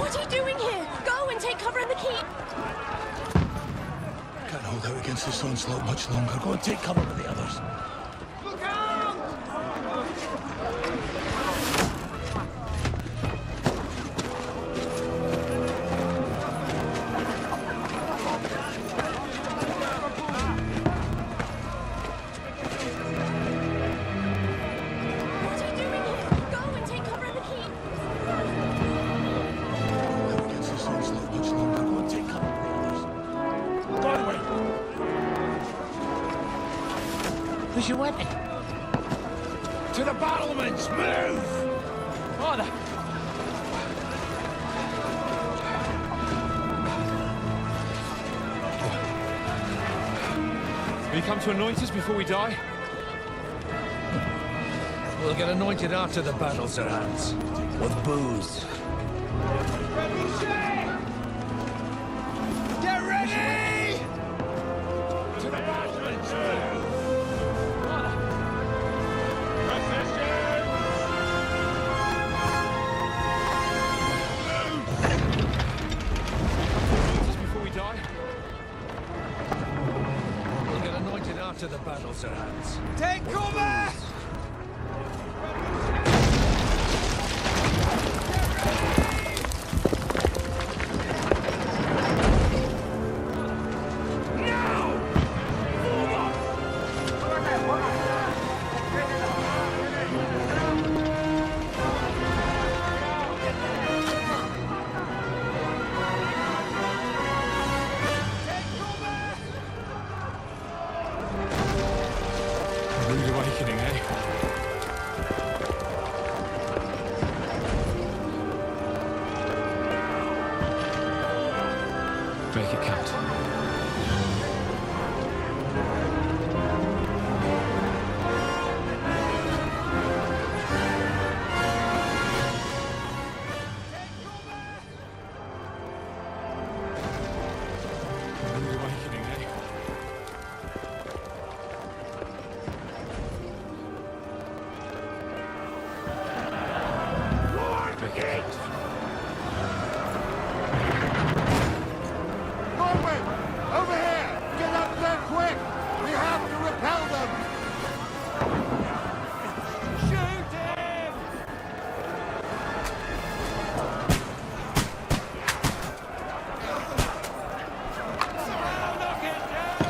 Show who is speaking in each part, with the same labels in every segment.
Speaker 1: What are you doing here? Go and take cover in the keep.
Speaker 2: Can't hold out against this onslaught much longer. Go and take cover with the others.
Speaker 3: Look out!
Speaker 1: What are you doing here? Go and take cover in the keep.
Speaker 2: Out against this onslaught much longer. Go and take cover with the others. Go away.
Speaker 4: Where's your weapon?
Speaker 2: To the battlements! Move!
Speaker 4: Father!
Speaker 5: Will you come to anoint us before we die?
Speaker 4: We'll get anointed after the battles are hands. With booze.
Speaker 2: Get ready! To the battlements! Move!
Speaker 5: Anoint us before we die?
Speaker 4: We'll get anointed after the battles are hands.
Speaker 3: Take cover!
Speaker 5: Rude awakening, eh? Make it count. Rude awakening, eh? Make it count.
Speaker 3: Norman! Over here! Get up there quick! We have to repel them! Shoot him! Knock it down!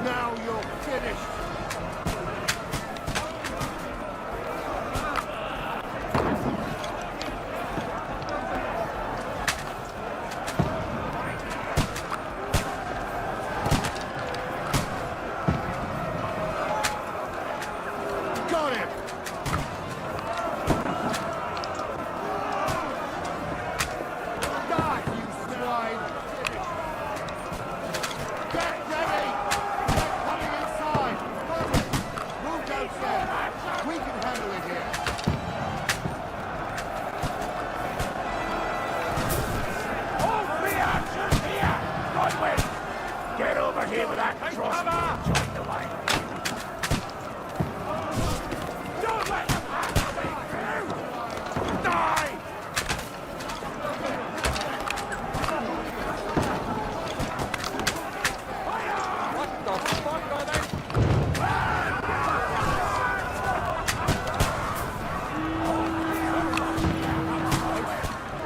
Speaker 3: Now you're finished! Got him! Die, you swine! Get ready! They're coming inside! Norman, move downstairs! We can handle it here!
Speaker 2: All reactions here! Godwin! Get over here with that crossbow! Join the line! Don't let them have the way through! Die!
Speaker 3: What the fuck are they?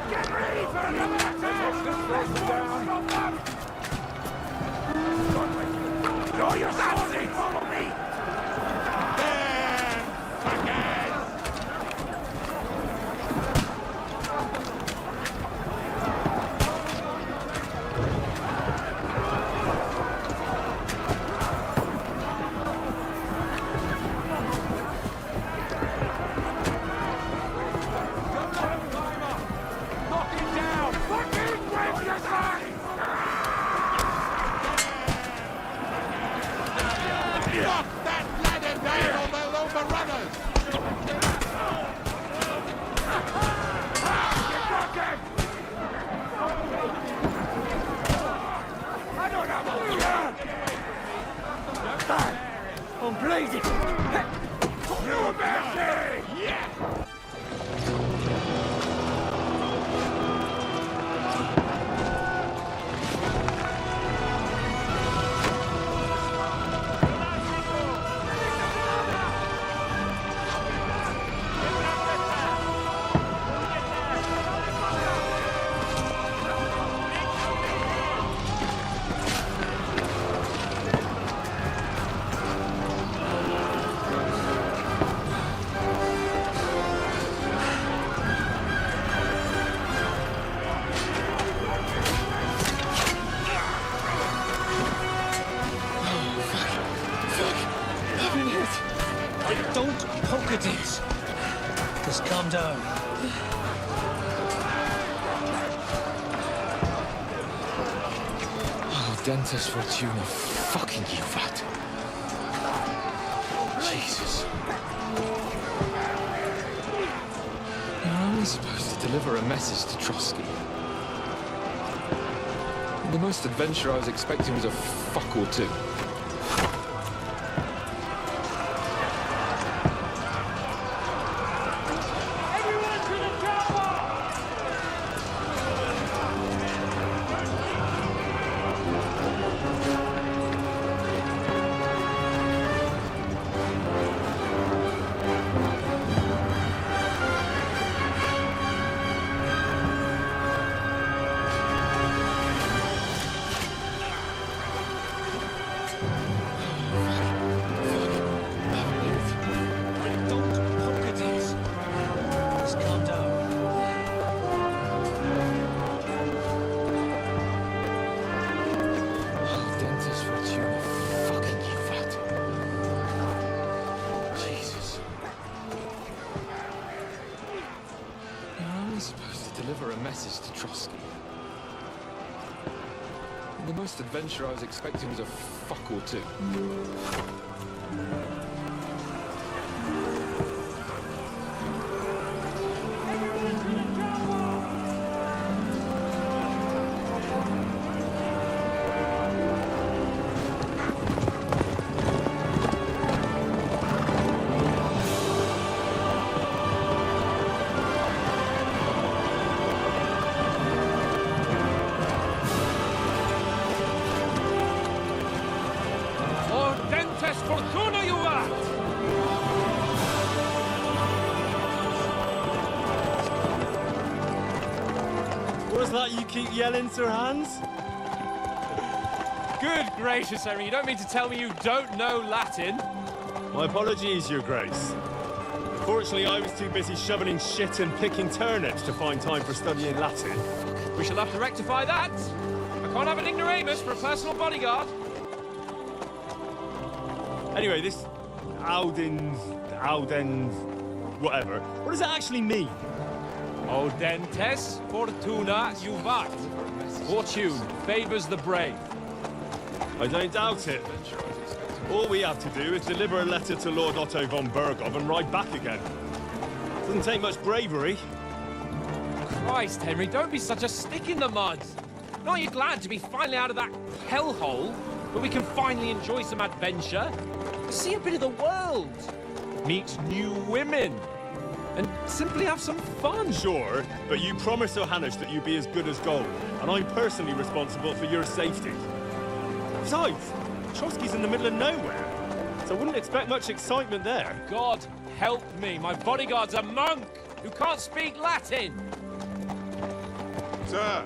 Speaker 2: Get ready for another attack! Stop them! Godwin, draw your sword and follow me! There! Fuckers!
Speaker 3: Knock him down!
Speaker 2: Fucking with your side!
Speaker 3: Knock that ladder down or they'll overrun us!
Speaker 4: Pocketies. Just calm down.
Speaker 5: Oh, Dentes Fortuna, fucking you vat. Jesus. You're only supposed to deliver a message to Trotsky. The most adventure I was expecting was a fuck or two. Deliver a message to Trotsky. The most adventure I was expecting was a fuck or two.
Speaker 4: Fortuna, you are!
Speaker 6: What's that you keep yelling, Sir Hans?
Speaker 7: Good gracious, Henry, you don't mean to tell me you don't know Latin?
Speaker 6: My apologies, Your Grace. Unfortunately, I was too busy shoveling shit and picking turnips to find time for studying Latin.
Speaker 7: We shall have to rectify that. I can't have an ignoramus for a personal bodyguard.
Speaker 6: Anyway, this Audens, whatever. What does that actually mean?
Speaker 7: Audentes Fortuna Juvat. Fortune favors the brave.
Speaker 6: I don't doubt it. All we have to do is deliver a letter to Lord Otto von Bergov and ride back again. Doesn't take much bravery.
Speaker 7: Christ, Henry, don't be such a stick in the mud. Aren't you glad to be finally out of that hellhole where we can finally enjoy some adventure? See a bit of the world, meet new women, and simply have some fun.
Speaker 6: Sure, but you promised Johannes that you'd be as good as gold, and I'm personally responsible for your safety. Besides, Trotsky's in the middle of nowhere, so I wouldn't expect much excitement there.
Speaker 7: God help me, my bodyguard's a monk who can't speak Latin.
Speaker 3: Sir!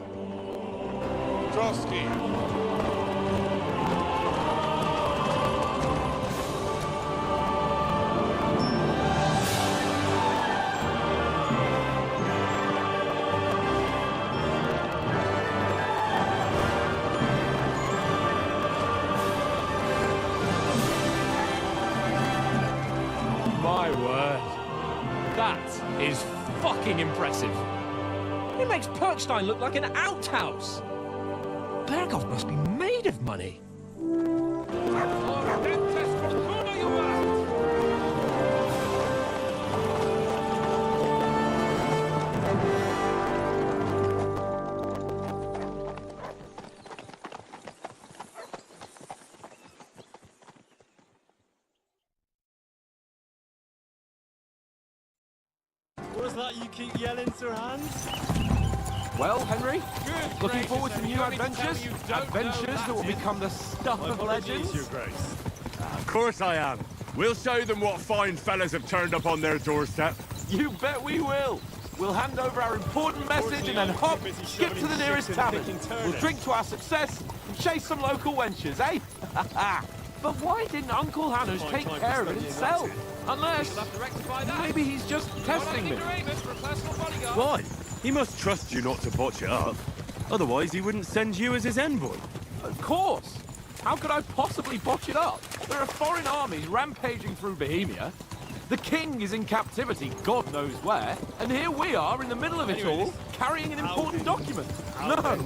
Speaker 3: Trotsky!
Speaker 7: My word. That is fucking impressive. It makes Perkstein look like an outhouse. Bergov must be made of money.
Speaker 6: What's that you keep yelling, Sir Hans?
Speaker 8: Well, Henry,
Speaker 7: Good
Speaker 8: looking
Speaker 7: gracious,
Speaker 8: forward to
Speaker 7: Henry,
Speaker 8: new
Speaker 7: you want me to
Speaker 8: adventures?
Speaker 7: tell you don't
Speaker 8: Adventures
Speaker 7: know
Speaker 8: that will
Speaker 7: Latin?
Speaker 8: become the stuff
Speaker 6: My
Speaker 8: of
Speaker 6: apologies,
Speaker 8: legends?
Speaker 6: Your Grace.
Speaker 3: Of course I am. We'll show them what fine fellas have turned up on their doorstep.
Speaker 8: You bet we will. We'll hand over our important message and then hop, skip to the nearest tavern. We'll drink to our success and chase some local wenches, eh? But why didn't Uncle Hannes take
Speaker 6: time for
Speaker 8: care of it
Speaker 6: studying
Speaker 8: himself?
Speaker 6: Latin.
Speaker 8: Unless,
Speaker 7: We'll have to rectify that.
Speaker 8: maybe he's just testing me.
Speaker 7: Ignoramus for a personal bodyguard.
Speaker 3: Why? He must trust you not to botch it up. Otherwise, he wouldn't send you as his envoy.
Speaker 8: Of course. How could I possibly botch it up? There are foreign armies rampaging through Bohemia. The king is in captivity, God knows where, and here we are in the middle of it all, carrying an important document. No,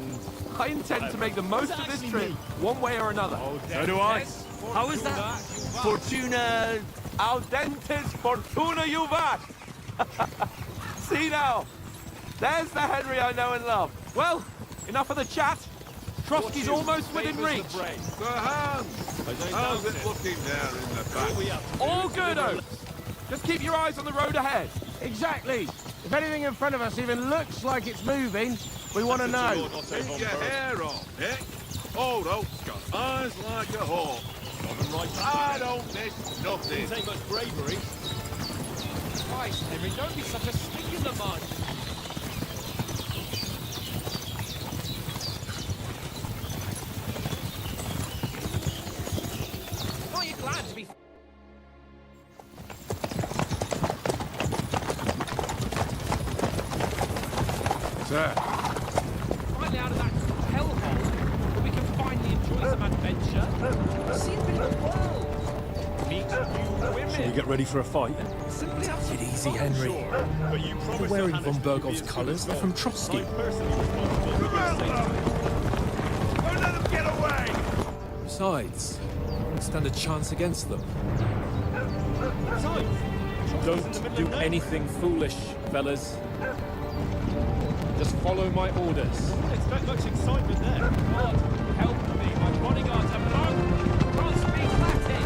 Speaker 8: I intend to make the most of this trip, one way or another.
Speaker 6: So do I.
Speaker 8: How is that? Fortuna... Audentes fortuna juvat! See now, there's the Henry I know and love. Well, enough of the chat. Trotsky's almost within reach.
Speaker 3: Sir Hans, how's it looking there in the back?
Speaker 8: All good, Oaks. Just keep your eyes on the road ahead.
Speaker 2: Exactly. If anything in front of us even looks like it's moving, we want to know.
Speaker 3: Take your hair off, eh? Old Oak's got eyes like a hawk. I don't miss nothing.
Speaker 6: Ain't much bravery.
Speaker 7: Christ, Henry, don't be such a stick in the mud. Aren't you glad to be...
Speaker 3: Sir,
Speaker 7: finally out of that hellhole, where we can finally enjoy some adventure, see a bit of the world, meet new women.
Speaker 6: Should we get ready for a fight?
Speaker 7: Simply up to
Speaker 4: Take it easy, Henry.
Speaker 6: But you
Speaker 4: You're
Speaker 6: promised
Speaker 4: wearing
Speaker 6: Johannes
Speaker 4: von
Speaker 6: that you'd be
Speaker 4: Bergov's
Speaker 6: as
Speaker 4: colours.
Speaker 6: good
Speaker 4: They're
Speaker 6: as
Speaker 4: from
Speaker 6: gold.
Speaker 4: Trotsky.
Speaker 6: I'm personally responsible for your safety.
Speaker 2: Don't let them get away!
Speaker 5: Besides, you don't stand a chance against them.
Speaker 6: Besides,
Speaker 7: Don't do anything foolish, fellas. Just follow my orders.
Speaker 6: Don't expect much excitement there.
Speaker 7: God, help me, my bodyguards are broke. Can't speak Latin.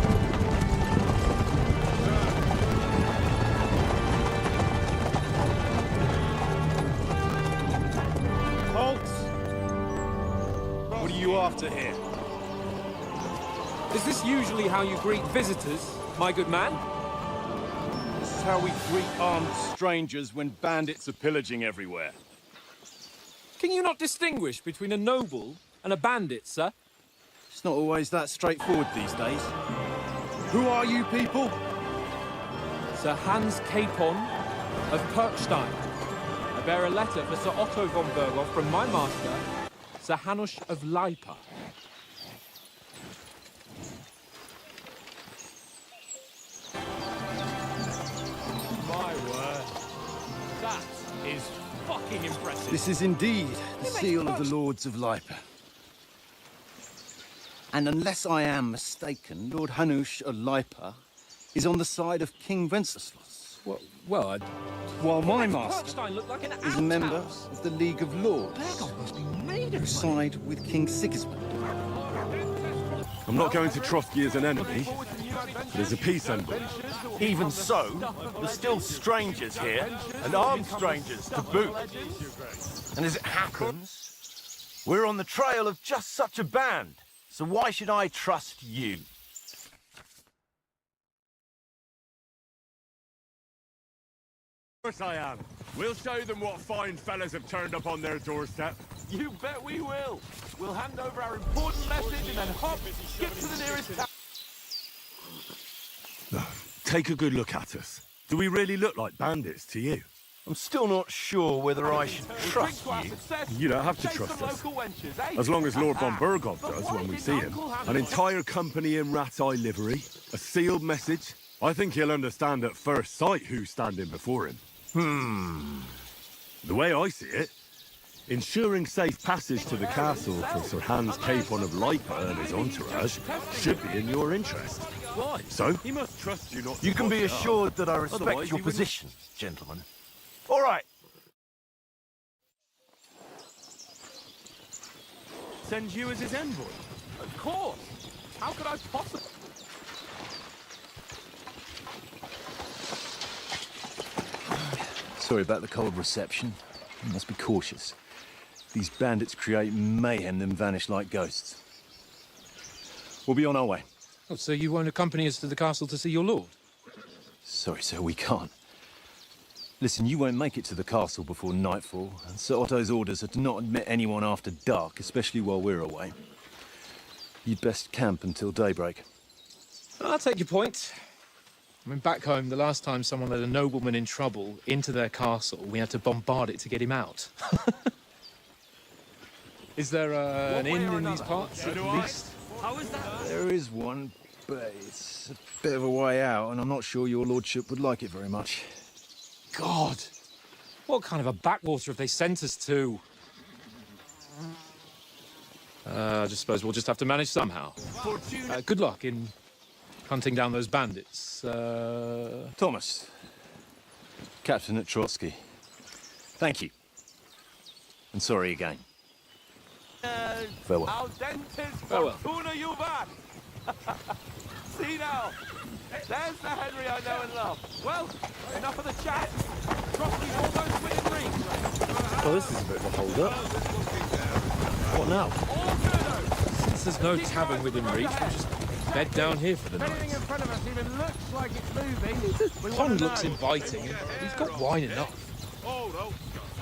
Speaker 6: Halt! What are you after here?
Speaker 7: Is this usually how you greet visitors, my good man?
Speaker 6: This is how we greet armed strangers when bandits are pillaging everywhere.
Speaker 7: Can you not distinguish between a noble and a bandit, sir?
Speaker 6: It's not always that straightforward these days. Who are you people?
Speaker 7: Sir Hans Capon of Perkstein. I bear a letter for Sir Otto von Berghoff from my master, Sir Hanush of Leipa. My word. That is fucking impressive.
Speaker 9: This is indeed the seal of the Lords of Leipa. And unless I am mistaken, Lord Hanush of Leipa is on the side of King Wenceslas,
Speaker 5: Well,
Speaker 9: while my master
Speaker 7: Perkstein looked like an
Speaker 9: is a member
Speaker 7: outhouse.
Speaker 9: of the League of Lords, who side with King Sigismund.
Speaker 6: I'm not going to Trotsky as an enemy, but as a peace envoy.
Speaker 2: Even so, there's still strangers here, and armed strangers to boot. And as it happens, we're on the trail of just such a band. So why should I trust you?
Speaker 6: Of course I am. We'll show them what fine fellas have turned up on their doorstep.
Speaker 8: You bet we will. We'll hand over our important message and then hop, skip to the nearest town.
Speaker 6: Take a good look at us. Do we really look like bandits to you?
Speaker 2: I'm still not sure whether I should trust you.
Speaker 6: You don't have to trust us. As long as Lord von Berghoff does when we see him. An entire company in rat eye livery, a sealed message. I think he'll understand at first sight who's standing before him. The way I see it, ensuring safe passage to the castle for Sir Hans Capon of Leipa and his entourage should be in your interest.
Speaker 2: Why?
Speaker 6: So, he must trust you not to
Speaker 2: You can be
Speaker 6: fuck it up.
Speaker 2: assured that I respect
Speaker 6: Otherwise,
Speaker 2: your
Speaker 6: he wouldn't-
Speaker 2: position, gentlemen. All right.
Speaker 6: Send you as his envoy.
Speaker 8: Of course. How could I possibly...
Speaker 9: Sorry about the cold reception. You must be cautious. These bandits create mayhem, then vanish like ghosts. We'll be on our way.
Speaker 5: oh, so you won't accompany us to the castle to see your lord?
Speaker 9: Sorry, sir, we can't. Listen, you won't make it to the castle before nightfall, and Sir Otto's orders are to not admit anyone after dark, especially while we're away. You'd best camp until daybreak.
Speaker 5: I'll take your point. I mean, back home, the last time someone let a nobleman in trouble into their castle, we had to bombard it to get him out. Is there an inn in these parts, at least?
Speaker 8: How is that?
Speaker 9: There is one, but it's a bit of a way out, and I'm not sure your lordship would like it very much.
Speaker 5: God, what kind of a backwater have they sent us to? I just suppose we'll just have to manage somehow. Good luck in hunting down those bandits.
Speaker 9: Thomas, Captain at Trotsky. Thank you. And sorry again. Farewell.
Speaker 8: Al dentes
Speaker 5: Farewell.
Speaker 8: fortuna juvat. See now, there's the Henry I know and love. Well, enough of the chat. Trotsky's almost within reach.
Speaker 9: Well, this is a bit of a hold-up. What now?
Speaker 5: Since there's no tavern within reach, we'll just bed down here for the night.
Speaker 8: Everything in front of us even looks like it's moving.
Speaker 5: The pond looks inviting, and we've got wine enough.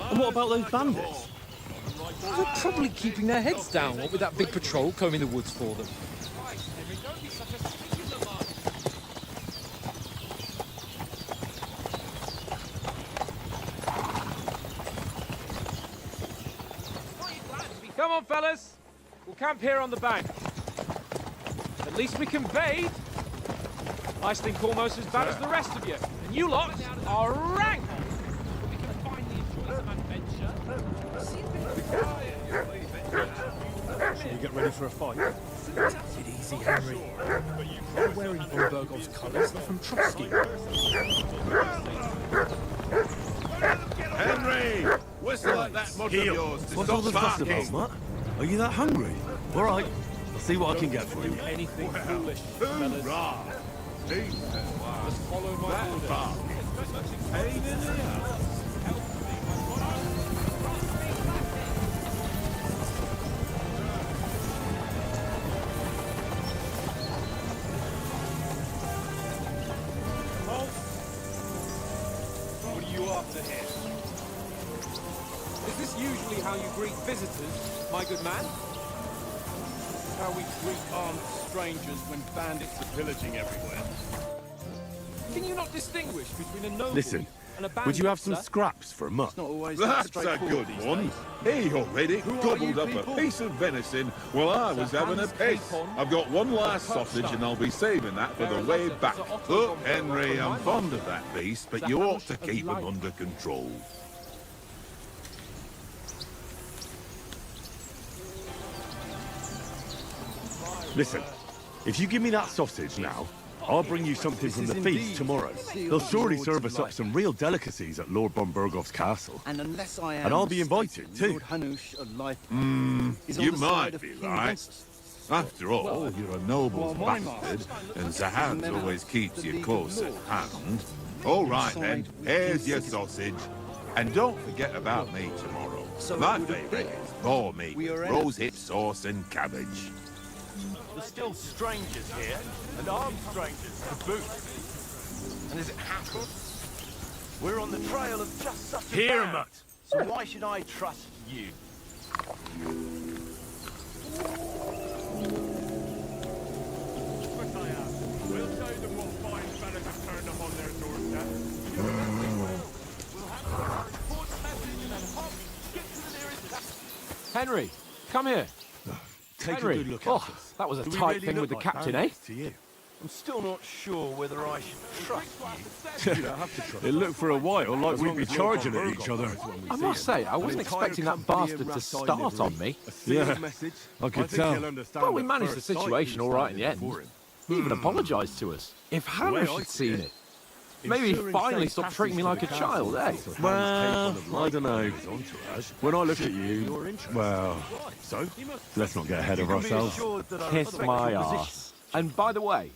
Speaker 9: And what about those bandits?
Speaker 5: They're probably keeping their heads down, what with that big patrol combing the woods for them.
Speaker 7: Come on, fellas. We'll camp here on the bank. At least we can bathe. I stink almost as bad as the rest of you. And you lot are rank. We can finally enjoy some adventure.
Speaker 6: Should we get ready for a fight?
Speaker 5: Take it easy, Henry. They're wearing von Bergov's colours. They're from Trotsky.
Speaker 3: Henry! Whistle at that mug of yours to
Speaker 9: What's all
Speaker 3: stop
Speaker 9: the fuss about,
Speaker 3: barking.
Speaker 9: Matt? Are you that hungry? All right, I'll see what I can get for you.
Speaker 7: Anything foolish, fellas.
Speaker 3: Hoorah! Jesus,
Speaker 7: Just follow my
Speaker 3: that
Speaker 7: orders.
Speaker 3: bark. Pain in the ass.
Speaker 6: What are you after here?
Speaker 7: Is this usually how you greet visitors, my good man?
Speaker 3: How we greet armed strangers when bandits are pillaging everywhere.
Speaker 7: Can you not distinguish between a noble
Speaker 2: Listen,
Speaker 7: and a bandit?
Speaker 2: would you have some
Speaker 7: sir?
Speaker 2: scraps for a mutt?
Speaker 9: Not always
Speaker 3: That's a
Speaker 9: straightforward
Speaker 3: good
Speaker 9: these
Speaker 3: one.
Speaker 9: days.
Speaker 3: He already gobbled up a piece of venison while I was having a piss. I've got one last sausage and I'll be saving that for the way back. Look, Henry, I'm fond of that beast, but you ought to keep him under control.
Speaker 2: Listen, if you give me that sausage now, I'll bring you something from the feast tomorrow. They'll surely serve us up some real delicacies at Lord von Bergov's castle.
Speaker 9: And unless I am
Speaker 2: And I'll be
Speaker 9: mistaken,
Speaker 2: invited, too.
Speaker 9: Lord Hanush of life is
Speaker 3: You
Speaker 9: on the side
Speaker 3: might
Speaker 9: of
Speaker 3: be
Speaker 9: King
Speaker 3: right.
Speaker 9: Wenceslas.
Speaker 3: After all, you're a noble's bastard, and Zahan's always keeps you close at hand. All right then, here's your sausage. And don't forget about me tomorrow. My favourite is boar meat, rose hip sauce and cabbage.
Speaker 2: There's still strangers here, and armed strangers to boot. And as it happens, we're on the trail of just such a
Speaker 3: Here,
Speaker 2: band.
Speaker 3: Mutt.
Speaker 2: So why should I trust you?
Speaker 3: We'll show them what fine fellas have turned up on their doorstep.
Speaker 7: Henry, come here.
Speaker 2: Take
Speaker 7: Henry.
Speaker 2: a good look
Speaker 7: Oh,
Speaker 2: at us.
Speaker 7: that was a
Speaker 2: Do we
Speaker 7: tight
Speaker 2: really
Speaker 7: thing
Speaker 2: look
Speaker 7: with the
Speaker 2: like
Speaker 7: captain, eh?
Speaker 2: bandits to you? I'm still not sure whether I should trust you. You don't have to trust
Speaker 10: It looked for a while like we'd be charging at each other.
Speaker 7: I must say, I wasn't expecting that bastard to start on me.
Speaker 10: Yeah, I could tell.
Speaker 7: But we managed the situation all right in the end. He even apologised to us. If Hamish had seen it, maybe he finally stopped treating me like a child, eh?
Speaker 10: Well, I don't know. When I look at you, well, so let's not get ahead of ourselves.
Speaker 7: Kiss my ass. And by the way,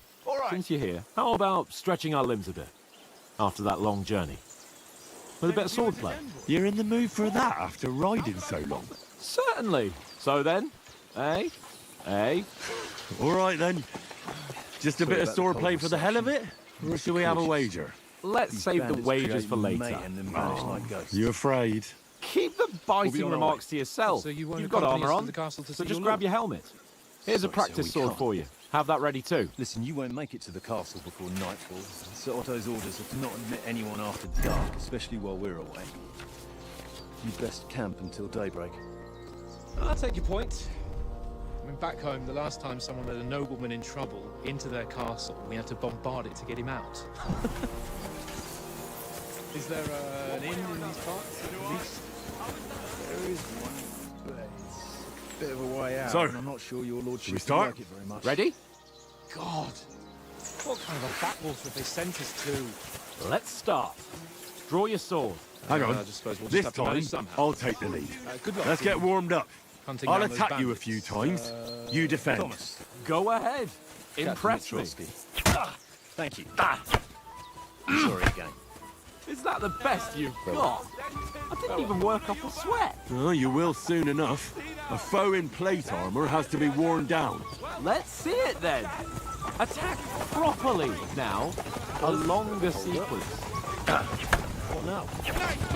Speaker 7: since you're here, how about stretching our limbs a bit after that long journey? With a bit of swordplay?
Speaker 10: You're in the mood for that after riding so long.
Speaker 7: Certainly. So then, eh? Eh?
Speaker 10: All right then. Just a bit of swordplay for the hell of it? Or should we have a wager?
Speaker 7: Let's save the wagers for later.
Speaker 10: You afraid?
Speaker 7: Keep the biting remarks to yourself.
Speaker 5: So you won't
Speaker 7: You've got
Speaker 5: accompany us
Speaker 7: armour
Speaker 5: to
Speaker 7: on,
Speaker 5: the castle to
Speaker 7: so
Speaker 5: see
Speaker 7: just
Speaker 5: your
Speaker 7: grab
Speaker 5: lord?
Speaker 7: your helmet. Here's a
Speaker 9: Sorry, sir,
Speaker 7: practice
Speaker 9: we
Speaker 7: sword
Speaker 9: can't.
Speaker 7: for you. Have that ready too.
Speaker 9: Listen, you won't make it to the castle before nightfall. Sir Otto's orders are to not admit anyone after dark, especially while we're away. You'd best camp until daybreak.
Speaker 5: I'll take your point. mean, back home, the last time someone let a nobleman in trouble into their castle, we had to bombard it to get him out. Is there an inn in these parts, at least?
Speaker 9: There is one, but it's a bit of a way out.
Speaker 10: So,
Speaker 9: and I'm not sure your lordship
Speaker 10: we start?
Speaker 9: like it very much.
Speaker 7: Ready?
Speaker 5: God, what kind of a backwater have they sent us to?
Speaker 7: Let's start. Draw your sword.
Speaker 10: Hang on.
Speaker 5: I just suppose we'll
Speaker 10: This
Speaker 5: just have to manage
Speaker 10: time,
Speaker 5: somehow.
Speaker 10: I'll take the lead.
Speaker 5: Good luck.
Speaker 10: Let's get warmed up.
Speaker 5: Hunting
Speaker 10: I'll
Speaker 5: down those
Speaker 10: attack you a
Speaker 5: bandits.
Speaker 10: few times. You defend.
Speaker 9: Thomas.
Speaker 7: Go ahead. Impress me.
Speaker 9: Thank you. I'm sorry again.
Speaker 7: Is that the best you've got? I didn't even work up a sweat.
Speaker 10: Oh, you will soon enough. A foe in plate armor has to be worn down.
Speaker 7: Let's see it then. Attack properly now. A longer sequence.
Speaker 5: What now?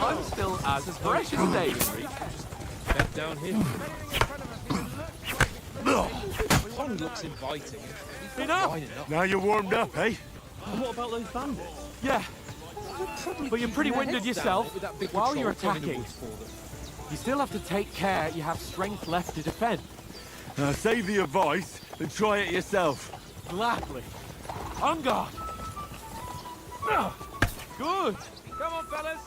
Speaker 7: I'm still as fresh as David.
Speaker 5: Head down here. Pond looks inviting.
Speaker 7: Enough.
Speaker 5: Fine enough.
Speaker 10: Now you're warmed up, eh?
Speaker 5: And what about those bandits?
Speaker 7: Yeah. But you're pretty winded yourself
Speaker 5: With that big
Speaker 7: while you're
Speaker 5: patrol combing the
Speaker 7: attacking.
Speaker 5: woods for them.
Speaker 7: You still have to take care you have strength left to defend.
Speaker 10: Save the advice and try it yourself.
Speaker 7: Gladly. On guard. Good. Come on, fellas.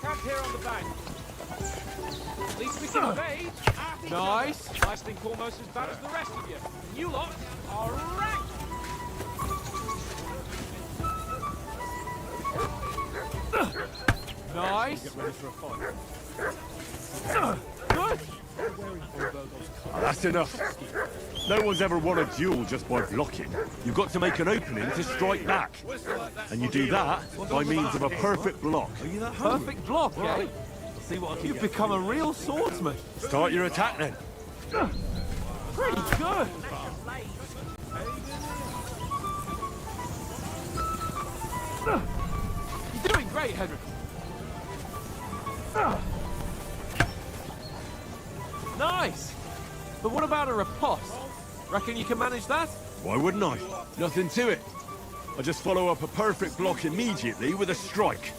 Speaker 7: Camp here on the bank. At least we can evade. Nice. I think almost as bad as the rest of you. You lot are ranked. Nice. Get ready for a fight. Good.
Speaker 10: That's enough. No one's ever won a duel just by blocking. You've got to make an opening to strike back. And you do that by means of a perfect block.
Speaker 7: Perfect block, eh? You've become a real swordsman.
Speaker 10: Start your attack then.
Speaker 7: Pretty good. You're doing great, Henry. Nice. But what about a riposte? Reckon you can manage that?
Speaker 10: Why wouldn't I? Nothing to it. I just follow up a perfect block immediately with a strike.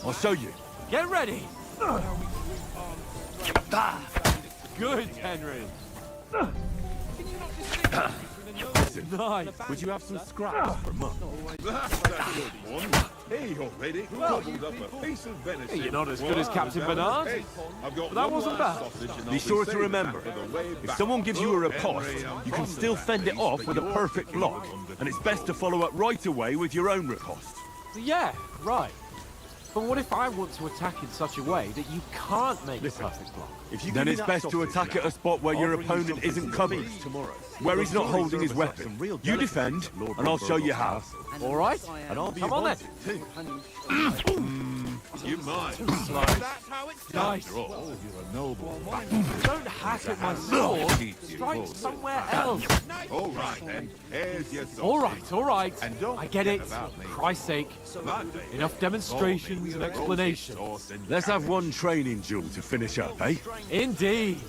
Speaker 10: I'll show you.
Speaker 7: Get ready. Good, Henry.
Speaker 10: Listen,
Speaker 7: Nice.
Speaker 10: would you have some scraps for mum?
Speaker 3: Hey, already gobbled up a piece of venison.
Speaker 7: You're not as good as Captain Bernard. But that wasn't bad.
Speaker 10: Be sure to remember, if someone gives you a riposte, you can still fend it off with a perfect block. And it's best to follow up right away with your own riposte.
Speaker 7: Yeah, right. But what if I want to attack in such a way that you can't make a perfect block?
Speaker 10: Then it's best to attack at a spot where your opponent isn't covered. Where he's not holding his weapon. You defend, and I'll show you how.
Speaker 7: All right? Come on then.
Speaker 3: You might.
Speaker 7: Nice.
Speaker 3: You're a noble.
Speaker 7: Don't hack at my sword. Strike somewhere else.
Speaker 3: All right, then. Here's your sausage.
Speaker 7: All right.
Speaker 3: And don't
Speaker 7: I get it.
Speaker 3: forget about me.
Speaker 7: For Christ's sake.
Speaker 3: Monday.
Speaker 7: Enough demonstrations and explanations.
Speaker 10: Let's have one training duel to finish up, eh?
Speaker 7: Indeed.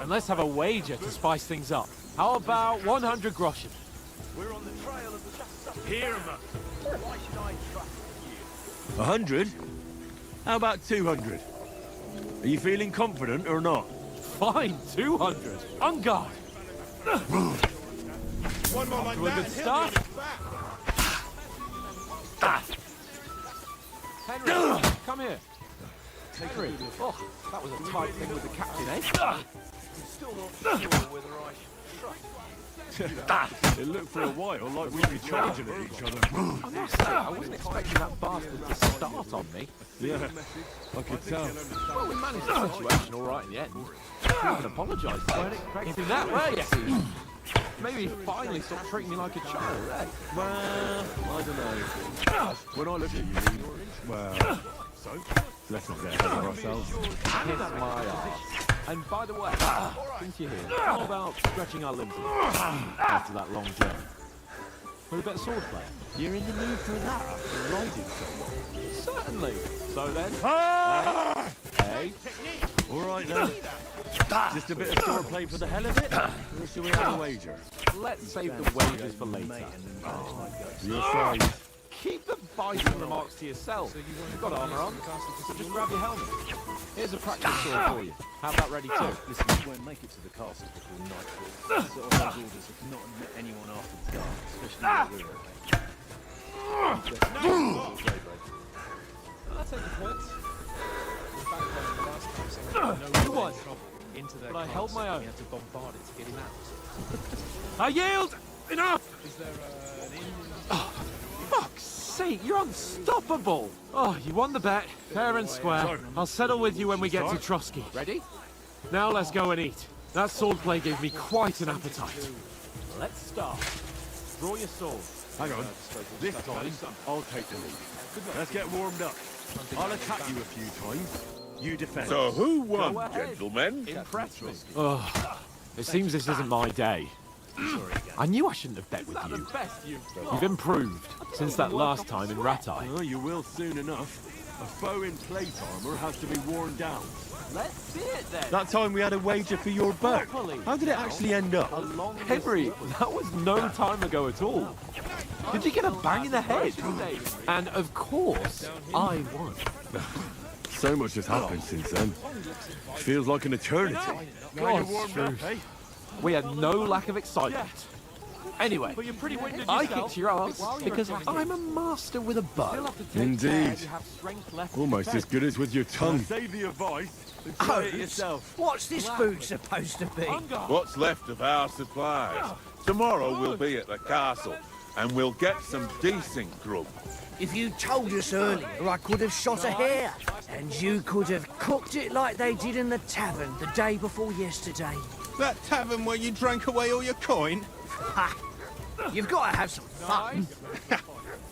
Speaker 7: And let's have a wager to spice things up. How about 100 groschen?
Speaker 2: We're on the trail of just such
Speaker 10: Here,
Speaker 2: Why should I trust you?
Speaker 10: 100? How about 200? Are you feeling confident or not?
Speaker 7: Fine, 200. On guard.
Speaker 3: One more like
Speaker 7: To a good start. Henry, come here. Henry. Oh, that was a tight thing with the captain, eh?
Speaker 2: Still not sure whether I should trust.
Speaker 10: It looked for a while like we'd be charging at each other.
Speaker 7: I must say, I wasn't expecting that bastard to start on me.
Speaker 10: Yeah, I could tell.
Speaker 7: Well, we managed the situation all right in the end. I even apologised for it. It's in that way. Maybe finally stop treating me like a child, eh?
Speaker 10: Well, I don't know. When I look at you, well, so let's not get ahead of ourselves.
Speaker 7: Kiss my ass. And by the way, since you're here, how about stretching our limbs a bit after that long journey? For a bit of swordplay? You're in the mood for that after riding so long? Certainly. So then, hey,
Speaker 10: All right now. Just a bit of swordplay for the hell of it? Or shall we have a wager?
Speaker 7: let's save the wagers for later.
Speaker 10: Your size.
Speaker 8: keep the biting remarks to yourself. You've got armour on, so just grab your helmet. Here's a practice sword for you. Have that ready too.
Speaker 9: Listen, you won't make it to the castle before nightfall. Sort of those orders are to not admit anyone after dark, especially while we're away.
Speaker 5: I'll take your points. We're back home the last time someone had no trouble into their
Speaker 8: But I held my
Speaker 5: castle.
Speaker 8: own.
Speaker 5: We had to bombard it to get him out.
Speaker 8: I yield! Enough!
Speaker 5: Is there an inn?
Speaker 8: Fuck's sake, you're unstoppable! Oh, you won the bet, fair and square. I'll settle with you when we get to Trotsky.
Speaker 7: Ready?
Speaker 8: Now let's go and eat. That swordplay gave me quite an appetite.
Speaker 10: Let's start. Draw your sword. Hang on. This time, I'll take the lead. Let's get warmed up. I'll attack you a few times. You defend.
Speaker 3: So who won,
Speaker 8: Go ahead.
Speaker 3: gentlemen?
Speaker 8: Impress me. Oh, it seems this isn't my day. I knew I shouldn't have bet with you. You've improved since that last time in Ratai.
Speaker 10: Oh, you will soon enough. A foe in plate armor has to be worn down.
Speaker 8: Let's see it then.
Speaker 10: That time we had a wager for your bow. How did it actually end up?
Speaker 8: Henry, that was no time ago at all. Did you get a bang in the head? And of course, I won.
Speaker 10: So much has happened since then. Feels like an eternity.
Speaker 8: God's truth. We had no lack of excitement. Anyway, I kicked your ass because I'm a master with a bow.
Speaker 10: Indeed. Almost as good as with your tongue.
Speaker 3: Save the advice.
Speaker 4: What's this food supposed to be?
Speaker 3: What's left of our supplies? Tomorrow we'll be at the castle, and we'll get some decent grub.
Speaker 4: If you told us earlier, I could have shot a hare. And you could have cooked it like they did in the tavern the day before yesterday.
Speaker 11: That tavern where you drank away all your coin?
Speaker 4: Ha! You've got to have some fun.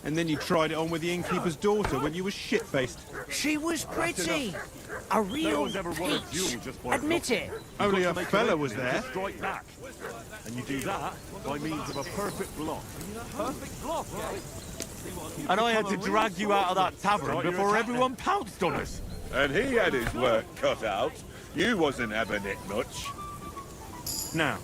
Speaker 11: And then you tried it on with the innkeeper's daughter when you were shit-faced.
Speaker 4: She was pretty. A real peach. Admit it.
Speaker 11: Only a fella was there.
Speaker 10: Strike back. And you do that by means of a perfect block.
Speaker 8: Perfect block, eh?
Speaker 10: And I had to drag you out of that tavern before everyone pounced on us.
Speaker 3: And he had his work cut out. You wasn't having it much.
Speaker 11: Now,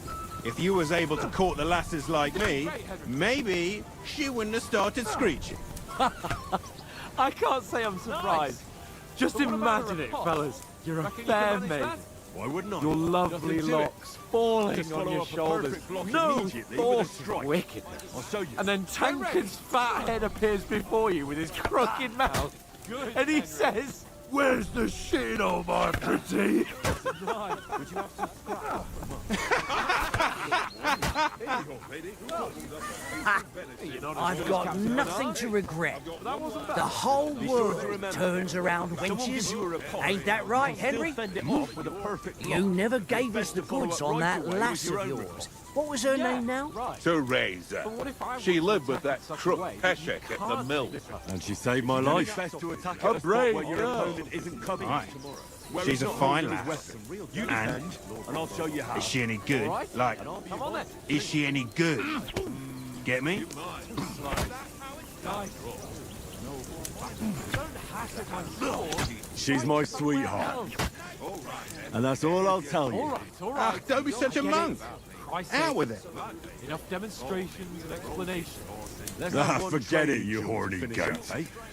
Speaker 11: if you was able to court the lasses like me, maybe she wouldn't have started screeching.
Speaker 8: I can't say I'm surprised. Just imagine it, fellas. You're a fair mate.
Speaker 10: Why wouldn't I?
Speaker 8: Your lovely locks falling on your shoulders. No thought of wickedness.
Speaker 10: I'll show you.
Speaker 8: And then Tankard's fat head appears before you with his crooked mouth. And he says, "Where's the shit, oh my pretty?"
Speaker 10: Would you have some scrap?
Speaker 4: I've got nothing to regret. The whole world turns around wenches. Ain't that right, Henry? You never gave us the goods on that lass of yours. What was her name now?
Speaker 3: Teresa. She lived with that crook Peshek at the mill.
Speaker 10: And she saved my life. Best to attack a
Speaker 3: brave
Speaker 10: spot where your
Speaker 3: girl.
Speaker 10: opponent isn't coming
Speaker 11: Right.
Speaker 10: tomorrow.
Speaker 11: She's a fine lass.
Speaker 10: You defend, and I'll show you how.
Speaker 11: Is she any good? Like,
Speaker 8: Come on then.
Speaker 11: is she any good? Get me?
Speaker 10: She's my sweetheart. And that's all I'll tell you.
Speaker 8: All right.
Speaker 11: Don't be such a monk.
Speaker 8: Christ's
Speaker 11: Out
Speaker 8: sake.
Speaker 11: with it.
Speaker 8: Enough demonstrations and explanations.
Speaker 10: Forget it, you horny goat.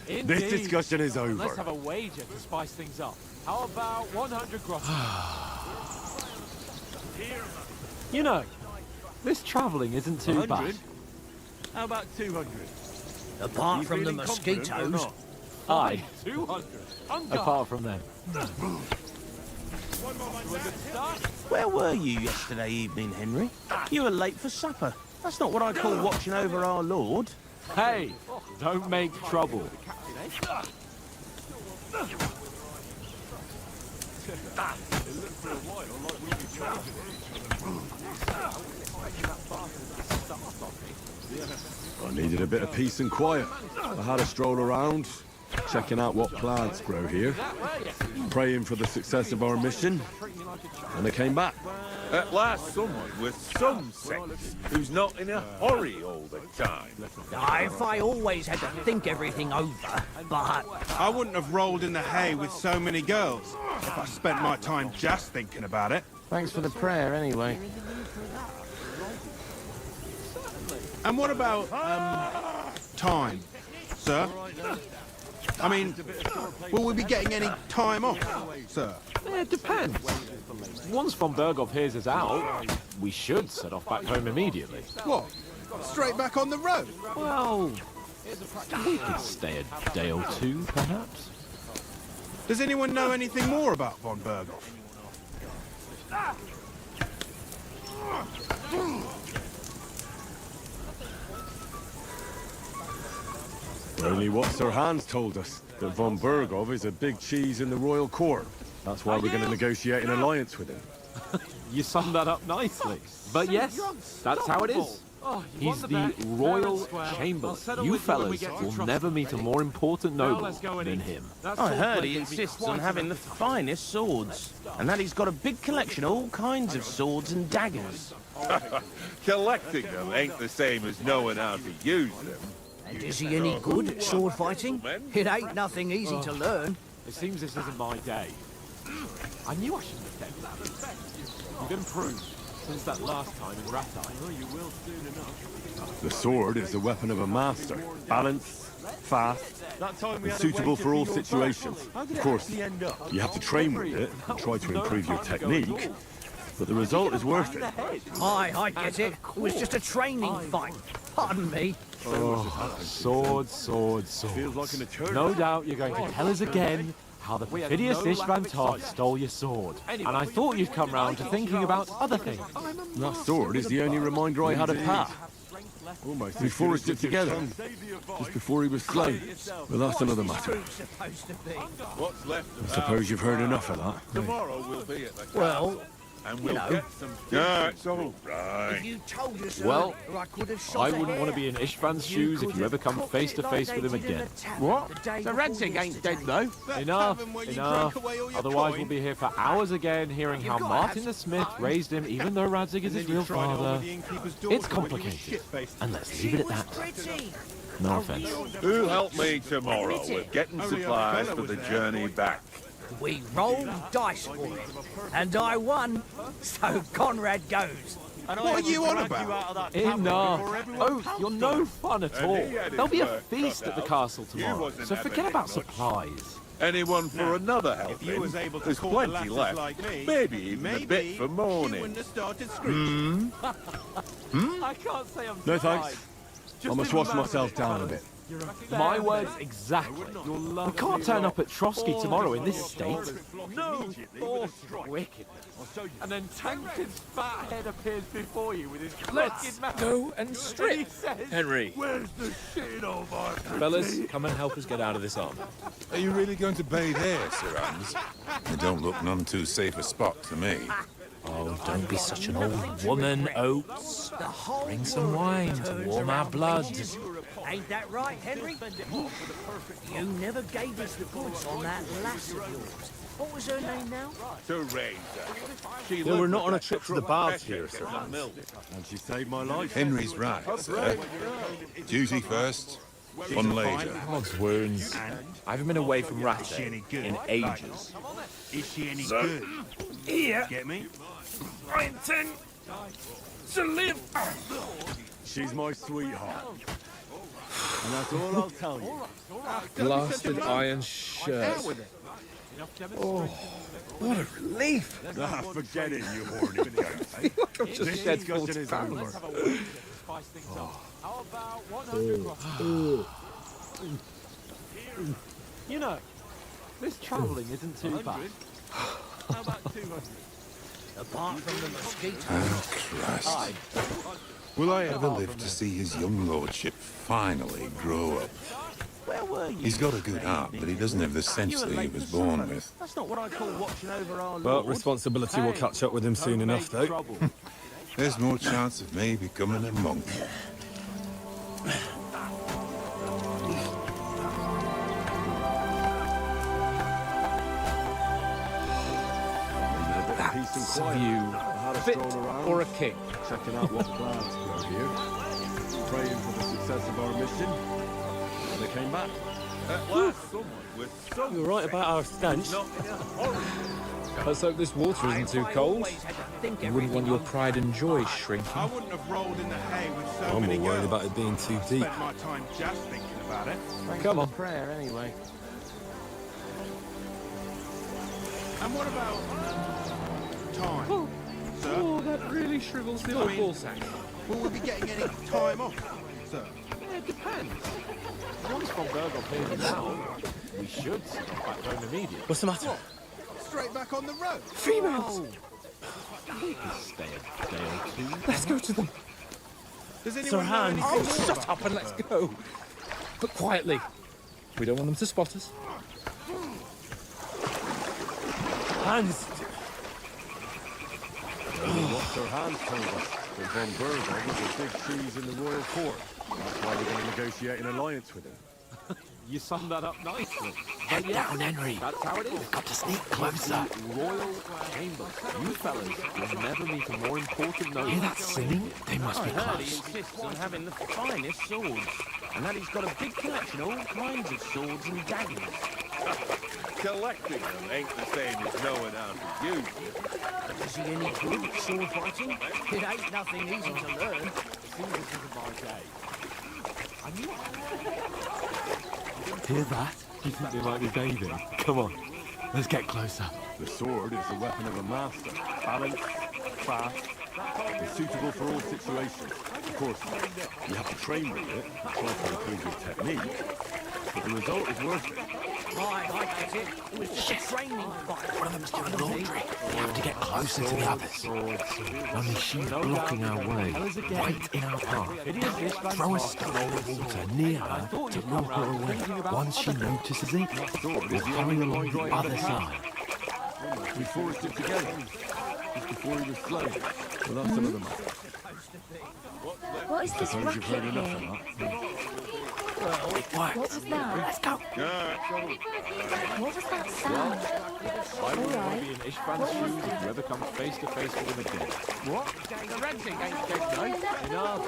Speaker 8: Indeed.
Speaker 10: This discussion is
Speaker 8: Let's
Speaker 10: over.
Speaker 8: have a wager to spice things up. How about 100 groschen? You know, this travelling isn't too
Speaker 10: 100?
Speaker 8: bad.
Speaker 10: How about 200?
Speaker 4: Apart from the
Speaker 10: feeling confident or
Speaker 4: mosquitoes.
Speaker 10: not?
Speaker 8: Aye. 200. Apart from them.
Speaker 12: Where were you yesterday evening, Henry? You were late for supper. That's not what I call watching over our Lord.
Speaker 8: Hey, don't make trouble.
Speaker 10: I needed a bit of peace and quiet. I had a stroll around, checking out what plants grow here, praying for the success of our mission, and I came back.
Speaker 3: At last someone with some sense, who's not in a hurry all the time.
Speaker 4: If I always had to think everything over, but
Speaker 11: I wouldn't have rolled in the hay with so many girls if I spent my time just thinking about it.
Speaker 12: Thanks for the prayer, anyway.
Speaker 11: And what about, time? sir? I mean, will we be getting any time off, sir?
Speaker 7: It depends. Once von Berghoff hears us out, we should set off back home immediately.
Speaker 11: What? Straight back on the road?
Speaker 7: Well, we could stay a day or two, perhaps.
Speaker 11: Does anyone know anything more about von Berghoff?
Speaker 10: Only what Sir Hans told us, that von Berghoff is a big cheese in the royal court. That's why we're going to negotiate an alliance with him.
Speaker 7: You summed that up nicely. But yes, that's how it is. He's the Royal Chamberlain. You fellas will never meet a more important noble than him.
Speaker 12: I heard he insists on having the finest swords, and that he's got a big collection of all kinds of swords and daggers.
Speaker 3: Collecting them ain't the same as knowing how to use them.
Speaker 4: And is he any good at sword fighting? It ain't nothing easy to learn.
Speaker 7: It seems this isn't my day. I knew I shouldn't have kept that. You've improved since that last time in Ratai. You will soon enough.
Speaker 10: The sword is the weapon of a master. Balanced, fast, and suitable for all situations. Of course, you have to train with it and try to improve your technique, but the result is worth it.
Speaker 4: I get it. It was just a training fight. Pardon me.
Speaker 7: Oh, swords.
Speaker 10: Feels like an eternity.
Speaker 7: No doubt you're going to tell us again how the perfidious Istvan Toth stole your sword. And I thought you'd come round to thinking about other things.
Speaker 10: That sword is the only reminder I had of Pat. We forged it together, just before he was slain. But that's another matter.
Speaker 3: What's left
Speaker 10: I suppose you've heard enough of that.
Speaker 3: tomorrow we'll be at the
Speaker 4: Well,
Speaker 3: and
Speaker 4: you
Speaker 3: we'll
Speaker 4: know,
Speaker 3: get some. Yeah, it's all right.
Speaker 4: if you told us
Speaker 7: Well,
Speaker 4: earlier, I could have shot
Speaker 7: I
Speaker 4: a
Speaker 7: wouldn't want to
Speaker 4: hare.
Speaker 7: be in Istvan's shoes if you ever come face to face with him again.
Speaker 12: What? The Radzig ain't dead, though.
Speaker 7: Enough. Otherwise we'll be here for hours again hearing how Martin the Smith raised him even though Radzig is his real father. It's complicated. And let's leave it at that.
Speaker 4: Pretty.
Speaker 7: No offense.
Speaker 3: Who'll help me tomorrow with getting supplies for the journey back?
Speaker 4: We rolled dice for it, and I won, so Conrad goes.
Speaker 11: What are you on about?
Speaker 7: Enough. Oh, you're no fun at all. There'll be a feast at the castle tomorrow, so forget about supplies.
Speaker 3: Anyone for another help?
Speaker 11: If you was able to
Speaker 3: There's
Speaker 11: call the
Speaker 3: plenty
Speaker 11: lasses
Speaker 3: left.
Speaker 11: like me,
Speaker 3: Maybe even a bit for
Speaker 11: you
Speaker 3: morning.
Speaker 11: wouldn't have started screeching.
Speaker 7: I can't say I'm
Speaker 10: No thanks. I must wash myself down a bit.
Speaker 7: My words exactly. We can't turn up at Trotsky tomorrow in this state. No thought of wickedness. And then Tankard's fat head appears before you with his crooked mouth.
Speaker 5: Go and strip. Henry.
Speaker 3: Where's the shit over?
Speaker 5: Fellas, come and help us get out of this armor.
Speaker 3: Are you really going to bathe here, Sir Hans? They don't look none too safe a spot to me.
Speaker 5: Oh, don't be such an old woman, Oates. Bring some wine to warm our blood.
Speaker 4: Ain't that right, Henry? You never gave us the goods on that lass of yours. What was her name now?
Speaker 3: Teresa.
Speaker 10: we're not on a trip to the baths here, Sir Hans. And she saved my life.
Speaker 3: Henry's right, sir. Duty first, fun later.
Speaker 5: God's wounds. I haven't been away from Rattay in ages.
Speaker 11: Is she any good?
Speaker 5: Here,
Speaker 11: Get me?
Speaker 5: I intend to live.
Speaker 10: She's my sweetheart. And that's all I'll tell you.
Speaker 5: Blasted iron shirt. Oh, what a relief.
Speaker 10: Ah, forget it, you horny goat.
Speaker 5: I'm just shed £40.
Speaker 7: You know, this travelling isn't too bad.
Speaker 4: Apart from the mosquitoes.
Speaker 3: Christ. Will I ever live to see his young lordship finally grow up?
Speaker 12: Where were you?
Speaker 3: He's got a good heart, but he doesn't have the sense that he was born with.
Speaker 12: That's not what I call watching over our
Speaker 10: Well,
Speaker 12: Lord.
Speaker 10: responsibility will catch up with him soon enough, though.
Speaker 3: There's more chance of me becoming a monk.
Speaker 5: That's a view fit for a king.
Speaker 10: Checking out what plans grow here. Praying for the success of our mission. And they came back.
Speaker 5: You're right about our stench. Let's hope this water isn't too cold. You wouldn't want your pride and joy shrinking.
Speaker 11: I wouldn't have rolled in the hay with so
Speaker 10: I'm
Speaker 11: many
Speaker 10: more worried
Speaker 11: girls.
Speaker 10: about it being too deep.
Speaker 11: Spent my time just thinking about about it.
Speaker 5: Come on.
Speaker 12: Prayer, anyway.
Speaker 11: And what about time, sir?
Speaker 5: Oh, that really shrivels the old ball sack.
Speaker 11: Will we be getting any time off, sir?
Speaker 8: Yeah, it depends. Once Von Bergel pays us out, we should stop back home immediately.
Speaker 5: What's the matter?
Speaker 11: Straight back on the road.
Speaker 5: Females!
Speaker 8: We can stay a day or two.
Speaker 5: Let's go to them.
Speaker 11: Does
Speaker 12: Sir
Speaker 11: anyone know
Speaker 12: Hans.
Speaker 11: anything
Speaker 5: Oh,
Speaker 11: more
Speaker 5: shut
Speaker 11: about
Speaker 5: up and let's go. But quietly. We don't want them to spot us.
Speaker 12: Hans!
Speaker 10: What Sir Hans told us, that Von Bergel was a big cheese in the royal court. That's why we're going to negotiate an alliance with him.
Speaker 8: You summed that up nicely.
Speaker 7: Head down, Henry.
Speaker 8: That's how it is.
Speaker 7: We've got to sneak closer.
Speaker 8: Royal Chambers. You fellas will never meet a more important note.
Speaker 7: Hear that singing? They must be
Speaker 12: I heard he
Speaker 7: close.
Speaker 12: insists on having the finest swords. And that he's got a big collection of all kinds of swords and daggers.
Speaker 3: Collecting them ain't the same as knowing how to use them.
Speaker 12: Is he any good at sword fighting?
Speaker 4: It ain't nothing easy to learn.
Speaker 7: Hear that? You think they might be bathing? Come on, let's get closer.
Speaker 10: The sword is the weapon of a master. Balanced, fast, and suitable for all situations. Of course, you have to train with it and try to improve your technique, but the result is worth it.
Speaker 4: Right, I get it. It was just a training fight.
Speaker 7: One of them's doing laundry. We have to get closer to the others. Only she's blocking our way, right in our path. Throw a stone in the water near her to lure her away. Once she notices it, we'll hurry along the other side.
Speaker 10: We forged it together, just before he was slain. Well, that's some of them.
Speaker 1: What is this
Speaker 10: Suppose you've heard
Speaker 1: racket
Speaker 10: enough
Speaker 1: here?
Speaker 10: of that.
Speaker 1: What was that?
Speaker 7: Let's go.
Speaker 1: What was that sound?
Speaker 8: I will not be in Ishvan's shoes if you ever come face to face with him again. What? The renting ain't dead, no? Enough.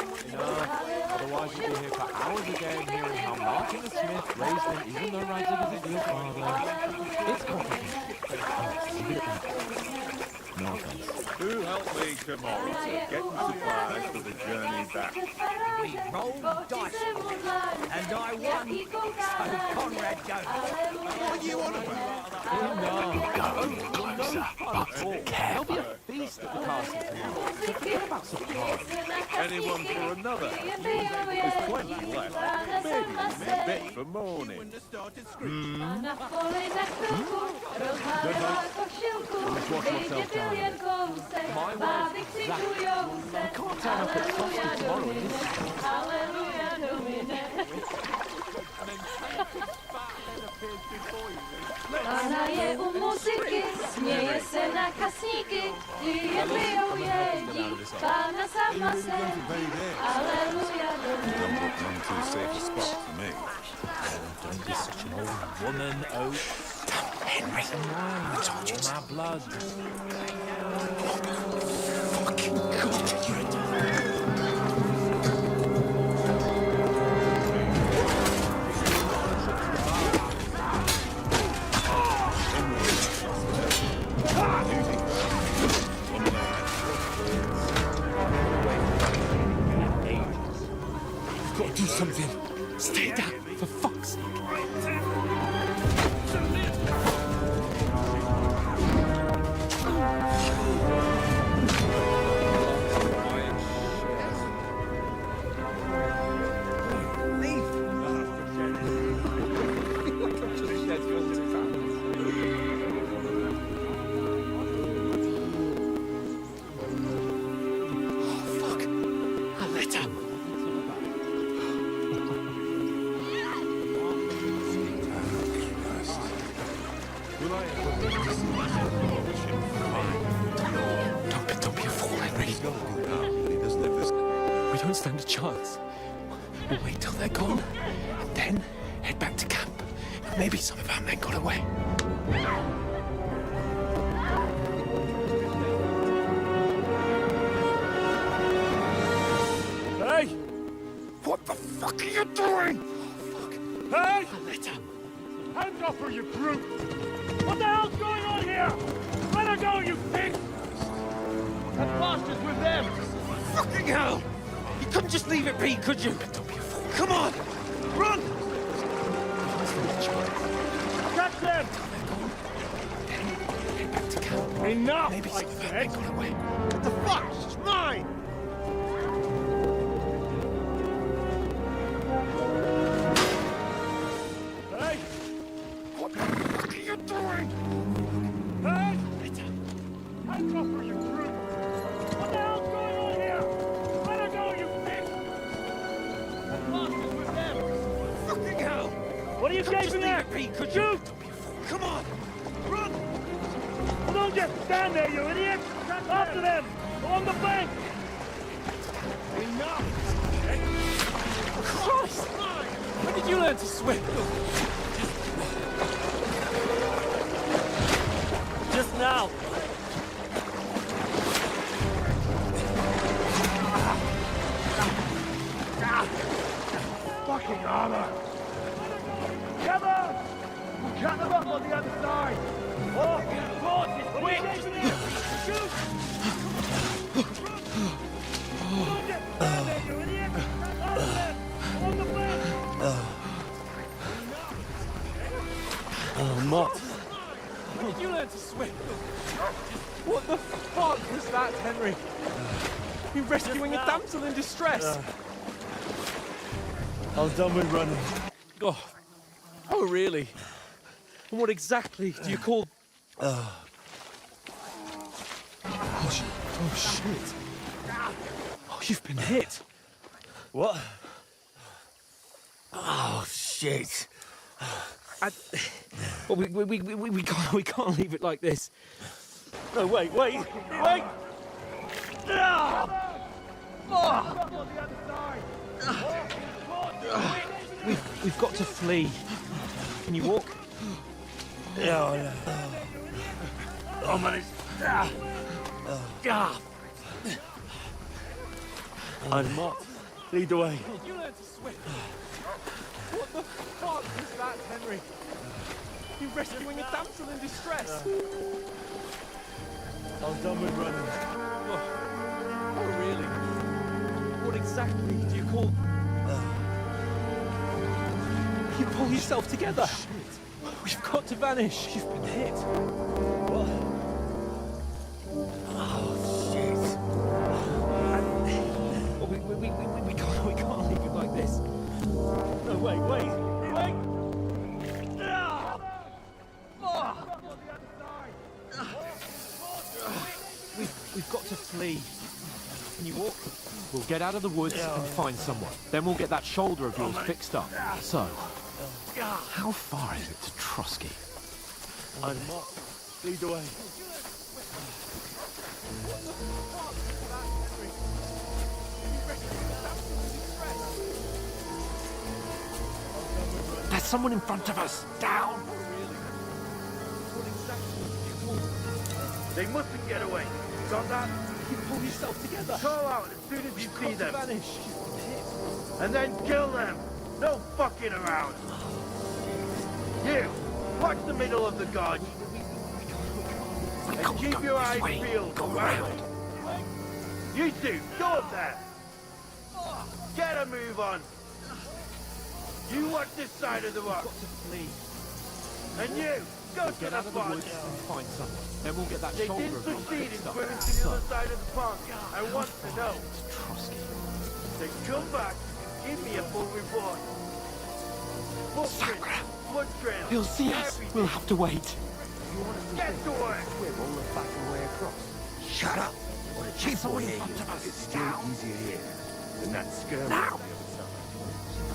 Speaker 8: Otherwise you'll be here for hours again hearing how Martin the Smith raised him even though Radzic is his real father. It's complicated. Leave it at that. No offense.
Speaker 3: Who helped me tomorrow to get supplies for the journey back?
Speaker 4: We rolled dice, and I won. So Conrad goes.
Speaker 11: What are you on about?
Speaker 7: We'll go closer, but careful.
Speaker 8: There'll be a feast at the castle tomorrow. So forget about supplies.
Speaker 3: Anyone for another? There's plenty left. Maybe a bit for morning.
Speaker 11: Wouldn't have started screaming.
Speaker 10: Let's watch ourselves down.
Speaker 8: My word, that. We can't turn up at Frosty tomorrow in this.
Speaker 1: Pana je u muzyki, śmieje se na kasniki i jedyją jeździ, Pana sama se. Alleluja do mnie.
Speaker 3: None too safe a spot for me.
Speaker 8: Don't be such an old woman, Oak.
Speaker 7: Henry, I told you
Speaker 8: My blood.
Speaker 7: fucking God.
Speaker 8: You've got to do something. Stay down, for fuck's sake.
Speaker 7: Don't be a fool, Henry. We don't stand a chance. We'll wait till they're gone, and then head back to camp. Maybe some of our men got away.
Speaker 10: Hey!
Speaker 7: What the fuck are you doing?
Speaker 10: Hey!
Speaker 7: A letter.
Speaker 10: Hands off her, you brute! What the hell's going on here? Let her go, you pig! That bastard's with them!
Speaker 4: Fucking hell! You couldn't just leave it be, could you?
Speaker 7: Don't be a fool.
Speaker 4: Come on! Run!
Speaker 6: them! Enough, I said! What the fuck? It's mine! Hey! What the fuck are you doing? Hey! Hands off or you brute! What the hell's going on here? Let her go, you bitch! That bastard's with them! Fucking hell! What are you gaping at? Could you? Come on! Run! Well, don't just stand there, you idiot! After them! Along the bank! Enough!
Speaker 7: Christ! When did you learn to swim?
Speaker 6: Just now! Fucking armor! Come on! We'll cut them up on the other side! Oh, horses, quick! Shoot! Don't just stand there, you idiot! After them! On the bank!
Speaker 7: Oh, Mott. When did you learn to swim? What the fuck was that, Henry? You rescuing a damsel in distress?
Speaker 6: I'm done with running.
Speaker 7: Oh, really? And what exactly do you call... Oh, shit. Oh, you've been hit.
Speaker 6: What? Oh, shit.
Speaker 7: Well, we can't leave it like this.
Speaker 6: No, wait!
Speaker 7: We've got to flee. Can you walk?
Speaker 6: Yeah. Oh, man, I'm Mott. Lead the way.
Speaker 7: You learn to swim. What the fuck was that, Henry? You rescuing a damsel in distress?
Speaker 6: I'm done with running.
Speaker 7: Oh, really? What exactly do you call... You pull yourself together. We've got to vanish. You've been hit.
Speaker 6: What? Oh, shit.
Speaker 7: We can't leave it like this.
Speaker 6: No, wait.
Speaker 7: We've got to flee. Can you walk? We'll get out of the woods and find someone. Then we'll get that shoulder of yours fixed up. So, how far is it to Trotsky?
Speaker 6: I'm Mott. Lead the way.
Speaker 7: There's someone in front of us. Down.
Speaker 6: They mustn't get away. Got that?
Speaker 7: You pull yourself together.
Speaker 6: Call out as soon as you see them.
Speaker 7: Vanish.
Speaker 6: And then kill them. No fucking around. You, watch the middle of the garden. And keep your eyes peeled.
Speaker 7: Go around.
Speaker 6: You two, go up there. Get a move on. You watch this side of the rock.
Speaker 7: Got to flee.
Speaker 6: And you, go to
Speaker 7: Get
Speaker 6: the
Speaker 7: out of the
Speaker 6: pond.
Speaker 7: woods and find someone. Then we'll get that
Speaker 6: They
Speaker 7: shoulder
Speaker 6: didn't
Speaker 7: of yours
Speaker 6: succeed in
Speaker 7: fixed up.
Speaker 6: swimming to the other side of the pond. I want to know.
Speaker 7: Trotsky.
Speaker 6: Then come back and give me a full report. Footprints, blood trails,
Speaker 7: He'll see us.
Speaker 6: everything.
Speaker 7: We'll have to wait.
Speaker 6: Get to work.
Speaker 2: Shut up!
Speaker 7: Keep someone in front of us. Down.
Speaker 2: Easier here than that skirmish.
Speaker 7: Now.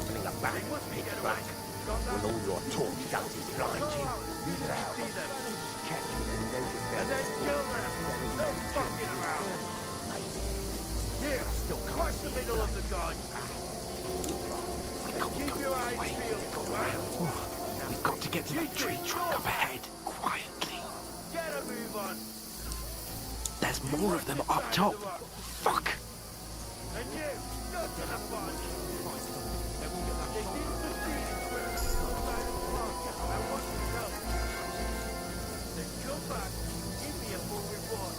Speaker 2: Opening up back, pitch black. With all your torch out is blinding.
Speaker 6: See them. And then kill them. No fucking around. Here, watch the middle of the garden. And keep your eyes peeled.
Speaker 7: We've got to get to that tree trunk up ahead. Quietly.
Speaker 6: Get a move on.
Speaker 7: There's more of them up top. Fuck.
Speaker 6: And you, go to the pond. They didn't succeed in swimming to the other side of the pond. I want to know. Then come back and give me a full report.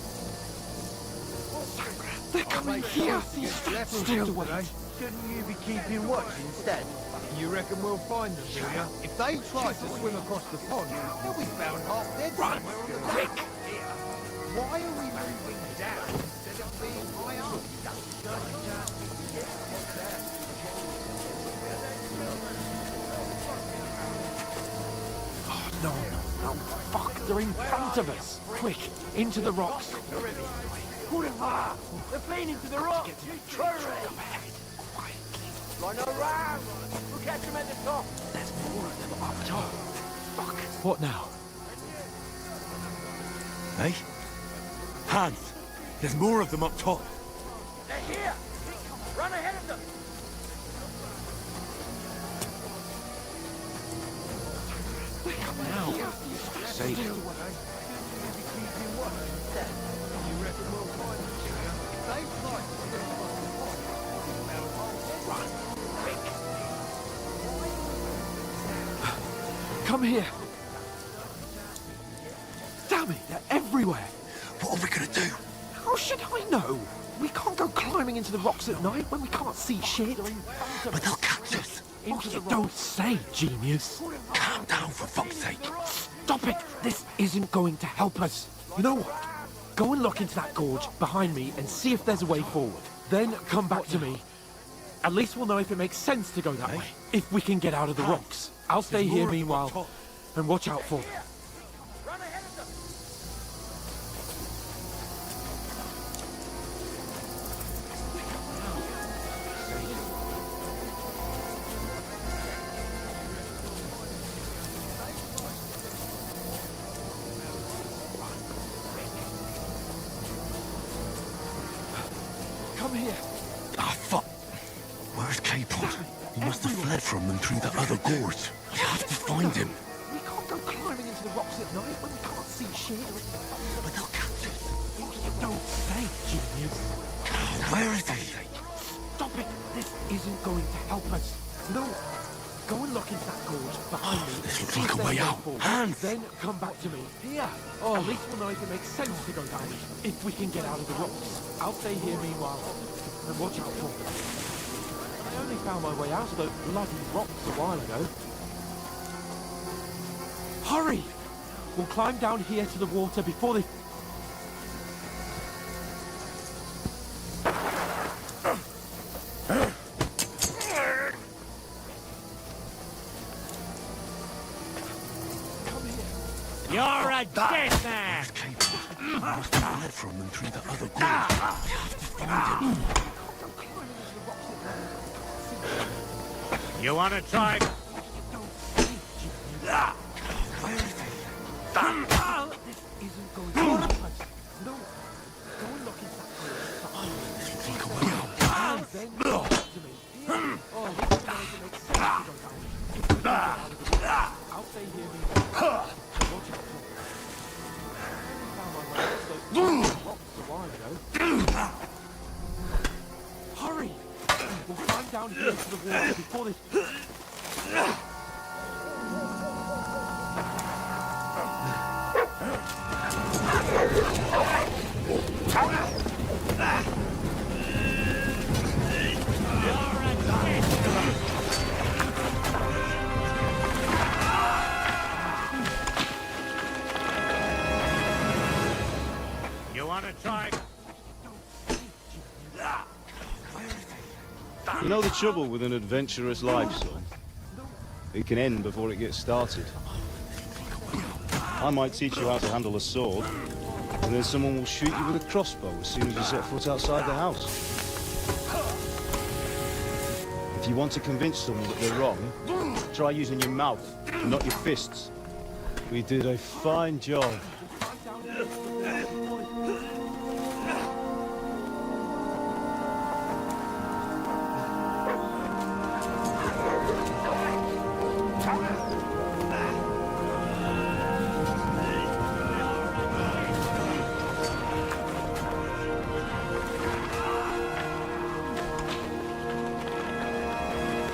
Speaker 7: They're coming here. Stand still.
Speaker 6: Shouldn't you be keeping watch instead?
Speaker 13: You reckon we'll find them, do ya? If they try to swim across the pond, they'll be found half dead. Run! Quick! Why are we moving down instead of being high up?
Speaker 7: No, fuck, they're in front of us. Quick, into the rocks.
Speaker 2: They're playing into the rocks. Turn ahead. Run around. We'll catch them at the top.
Speaker 7: There's more of them up top. Fuck. What now?
Speaker 3: Hey? Hans! There's more of them up top.
Speaker 2: They're here. Run ahead of them.
Speaker 7: Now. Save it. Come here. Damn it, they're everywhere.
Speaker 3: What are we gonna do?
Speaker 7: How should I know? We can't go climbing into the rocks at night when we can't see shit.
Speaker 3: But they'll catch us.
Speaker 7: Don't say, genius.
Speaker 3: Calm down, for fuck's sake.
Speaker 7: Stop it! This isn't going to help us. You know what? Go and look into that gorge behind me and see if there's a way forward. Then come back to me. At least we'll know if it makes sense to go that way. If we can get out of the rocks. I'll stay here meanwhile and watch out for them. Come here.
Speaker 3: Ah, fuck. Where's K-Pod? He must have fled from them through that other gorge. We have to find him.
Speaker 7: We can't go climbing into the rocks at night when we can't see shit.
Speaker 3: But they'll catch us.
Speaker 7: Don't say, genius.
Speaker 3: Where is he?
Speaker 7: Stop it! This isn't going to help us. No. Go and look into that gorge behind me.
Speaker 3: This looks like a way out. Hans!
Speaker 7: Then come back to me. Here. At least we'll know if it makes sense to go that way. If we can get out of the rocks. I'll stay here meanwhile and watch out for them. I only found my way out of the bloody rocks a while ago. Hurry! We'll climb down here to the water before they...
Speaker 12: You're a dead man!
Speaker 3: He must have fled from them through that other gorge. We have to find him.
Speaker 12: You want to try?
Speaker 3: Where is he?
Speaker 7: This isn't going to help us. No. Go and look into that gorge.
Speaker 3: This looks like a way out.
Speaker 7: Then come back to me. Here. At least we'll know if it makes sense to go that way. If we can get out of the rocks. I'll stay here meanwhile. Watch out for them. Hurry! We'll climb down here to the water before they...
Speaker 12: You want to try?
Speaker 6: You know the trouble with an adventurous life, son? It can end before it gets started. I might teach you how to handle a sword, and then someone will shoot you with a crossbow as soon as you set foot outside the house. If you want to convince someone that they're wrong, try using your mouth, not your fists. We did a fine job.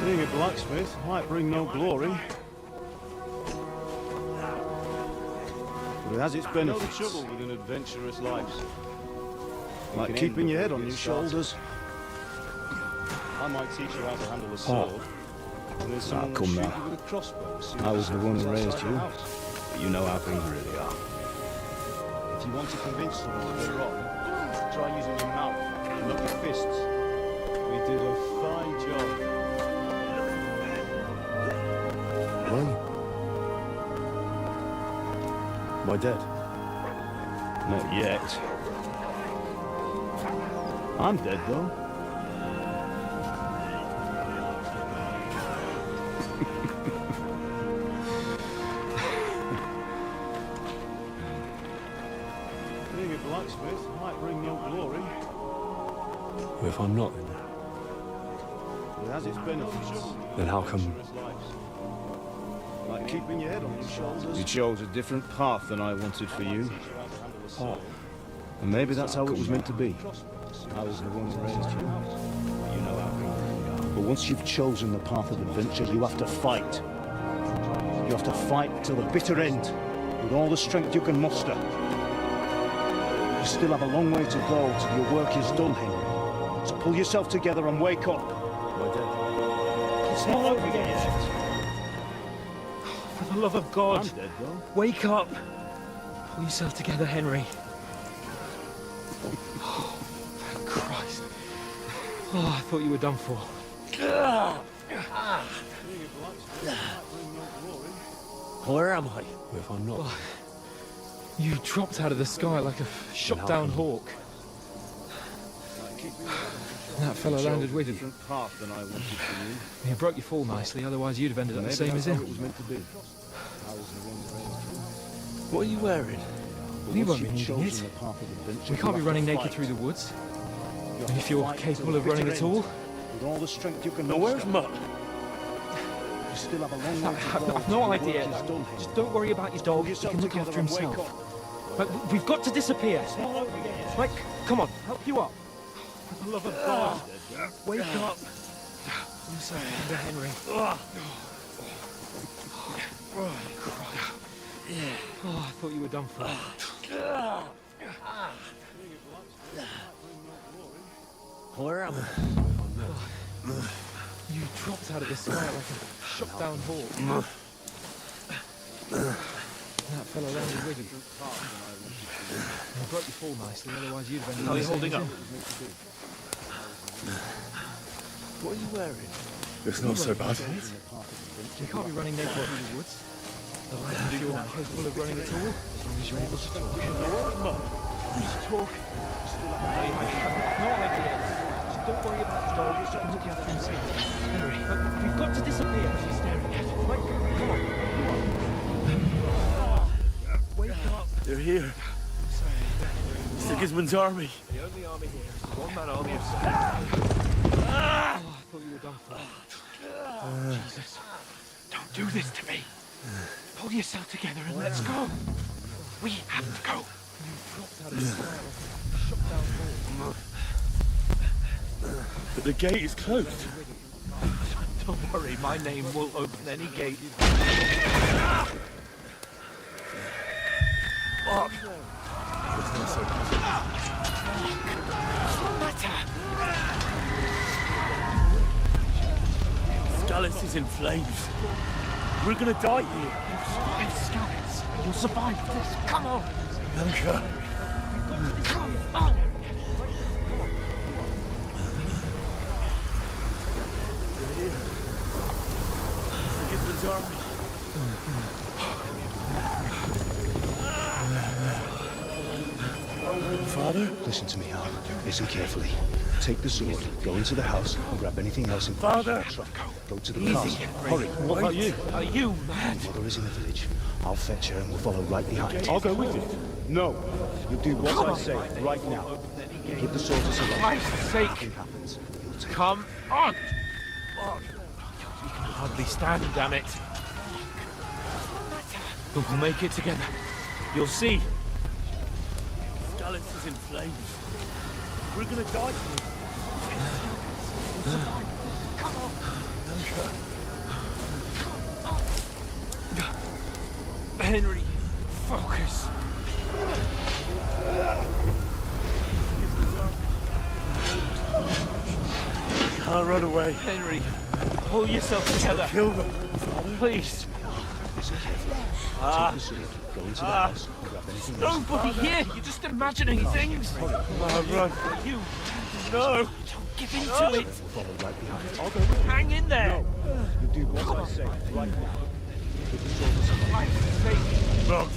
Speaker 6: Being a blacksmith might bring no glory, but it has its benefits. You know the trouble with an adventurous life, like keeping your head on your shoulders. I might teach you how to handle a sword,
Speaker 14: Come now. I was the one who raised you. But you know how things really are. If you want to convince someone that they're wrong, try using your mouth and not your fists. We did a fine job.
Speaker 10: Well, am I dead?
Speaker 14: Not yet. I'm dead, though.
Speaker 10: Being a blacksmith might bring no glory.
Speaker 14: Well, if I'm not,
Speaker 10: It has its benefits.
Speaker 14: then how come...
Speaker 10: Like keeping your head on your shoulders.
Speaker 14: You chose a different path than I wanted for you. And maybe that's how it was meant to be. I was the one who raised you. You know how things really are. But once you've chosen the path of adventure, you have to fight. You have to fight till the bitter end, with all the strength you can muster. You still have a long way to go till your work is done, Henry. So pull yourself together and wake up. It's not over yet.
Speaker 7: For the love of God,
Speaker 14: I'm dead, though.
Speaker 7: wake up. Pull yourself together, Henry. Oh, thank Christ. Oh, I thought you were done for. Where am I?
Speaker 14: If I'm not...
Speaker 7: You dropped out of the sky like a shot-down hawk. And that fellow landed with you.
Speaker 14: Path than I wanted for you.
Speaker 7: You broke your fall nicely, otherwise you'd have ended up the same as him.
Speaker 14: It was meant to be.
Speaker 7: What are you wearing? You won't be needing it. We can't be running naked through the woods. And if you're capable of running at all...
Speaker 14: With all the strength you can...
Speaker 7: Now where's Mutt?
Speaker 14: You still have a long way to go.
Speaker 7: I've no idea. Just don't worry about your dog. He can look after himself. But we've got to disappear. Mike, come on, help you up. For the love of God, wake up. I'm sorry, Henry. Oh, I thought you were done for. Where am I? You dropped out of the sky like a shot-down hawk. That fellow landed with you. You broke your fall nicely, otherwise you'd have ended up... How are you holding up? What are you wearing?
Speaker 10: It's not so bad.
Speaker 7: You can't be running naked through the woods. Otherwise you're capable of running at all, as long as you're able to talk. Talk. I have no idea. Just don't worry about the dog, he can look after himself. Henry, we've got to disappear. She's staring at us. Mike, come on. Wake up.
Speaker 8: They're here. Sigismund's army.
Speaker 7: The only army here is a one-man army of soldiers. Oh, I thought you were done for. Jesus. Don't do this to me. Pull yourself together and let's go. We have to go. You dropped out of the sky like a shot-down ball.
Speaker 8: But the gate is closed.
Speaker 7: Don't worry, my name will open any gate.
Speaker 8: Fuck. Scallis is in flames. We're gonna die here.
Speaker 7: You'll survive, Scallis. You'll survive this. Come on.
Speaker 8: Bianca.
Speaker 7: Come on.
Speaker 8: Sigismund's army.
Speaker 14: Father? Listen to me, Hal. Listen carefully. Take the sword, go into the house, and grab anything else in
Speaker 8: Father!
Speaker 14: the truck. Go to the
Speaker 7: Easy,
Speaker 14: castle.
Speaker 7: Henry.
Speaker 14: Hurry.
Speaker 8: What about you?
Speaker 7: Are you mad?
Speaker 14: Mother is in the village. I'll fetch her and we'll follow right behind.
Speaker 10: I'll go with you.
Speaker 14: No. You do what I say right now. Give the sword to
Speaker 7: For
Speaker 14: someone.
Speaker 7: Christ's sake.
Speaker 14: Nothing happens. You'll take
Speaker 7: Come on. You can hardly stand, damn it. But we'll make it together. You'll see.
Speaker 8: Scallis is in flames. We're gonna die here.
Speaker 7: Come on. Henry, focus.
Speaker 8: Can't run away.
Speaker 7: Henry, Pull yourself together.
Speaker 10: Kill them.
Speaker 7: Please.
Speaker 14: Go into the house. Grab anything else.
Speaker 7: Nobody here. You're just imagining things.
Speaker 10: Run.
Speaker 7: You.
Speaker 10: No.
Speaker 7: Don't give in to it.
Speaker 14: Follow right behind.
Speaker 7: I'll go. Hang in there.
Speaker 14: You do what I say. Right now.
Speaker 10: Look.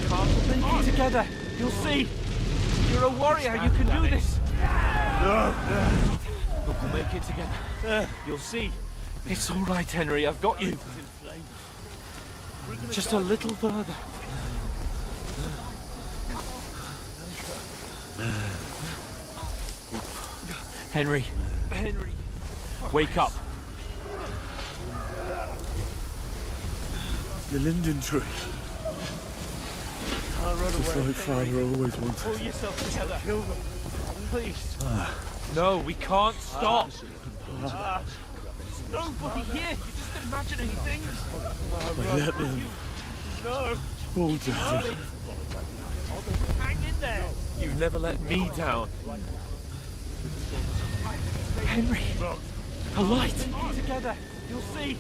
Speaker 7: Can't keep together. You'll see. You're a warrior. You can do this.
Speaker 10: No.
Speaker 7: We'll make it together. You'll see. It's all right, Henry. I've got you. Just a little further. Henry. Henry. Wake up.
Speaker 10: The linden tree. Just like Father always wanted.
Speaker 7: Pull yourself together.
Speaker 10: Kill them.
Speaker 7: Please. No, we can't stop. Nobody here. You're just imagining things.
Speaker 10: Let them.
Speaker 7: No.
Speaker 10: All down.
Speaker 7: Hang in there. You never let me down. Henry. A light. Together. You'll see.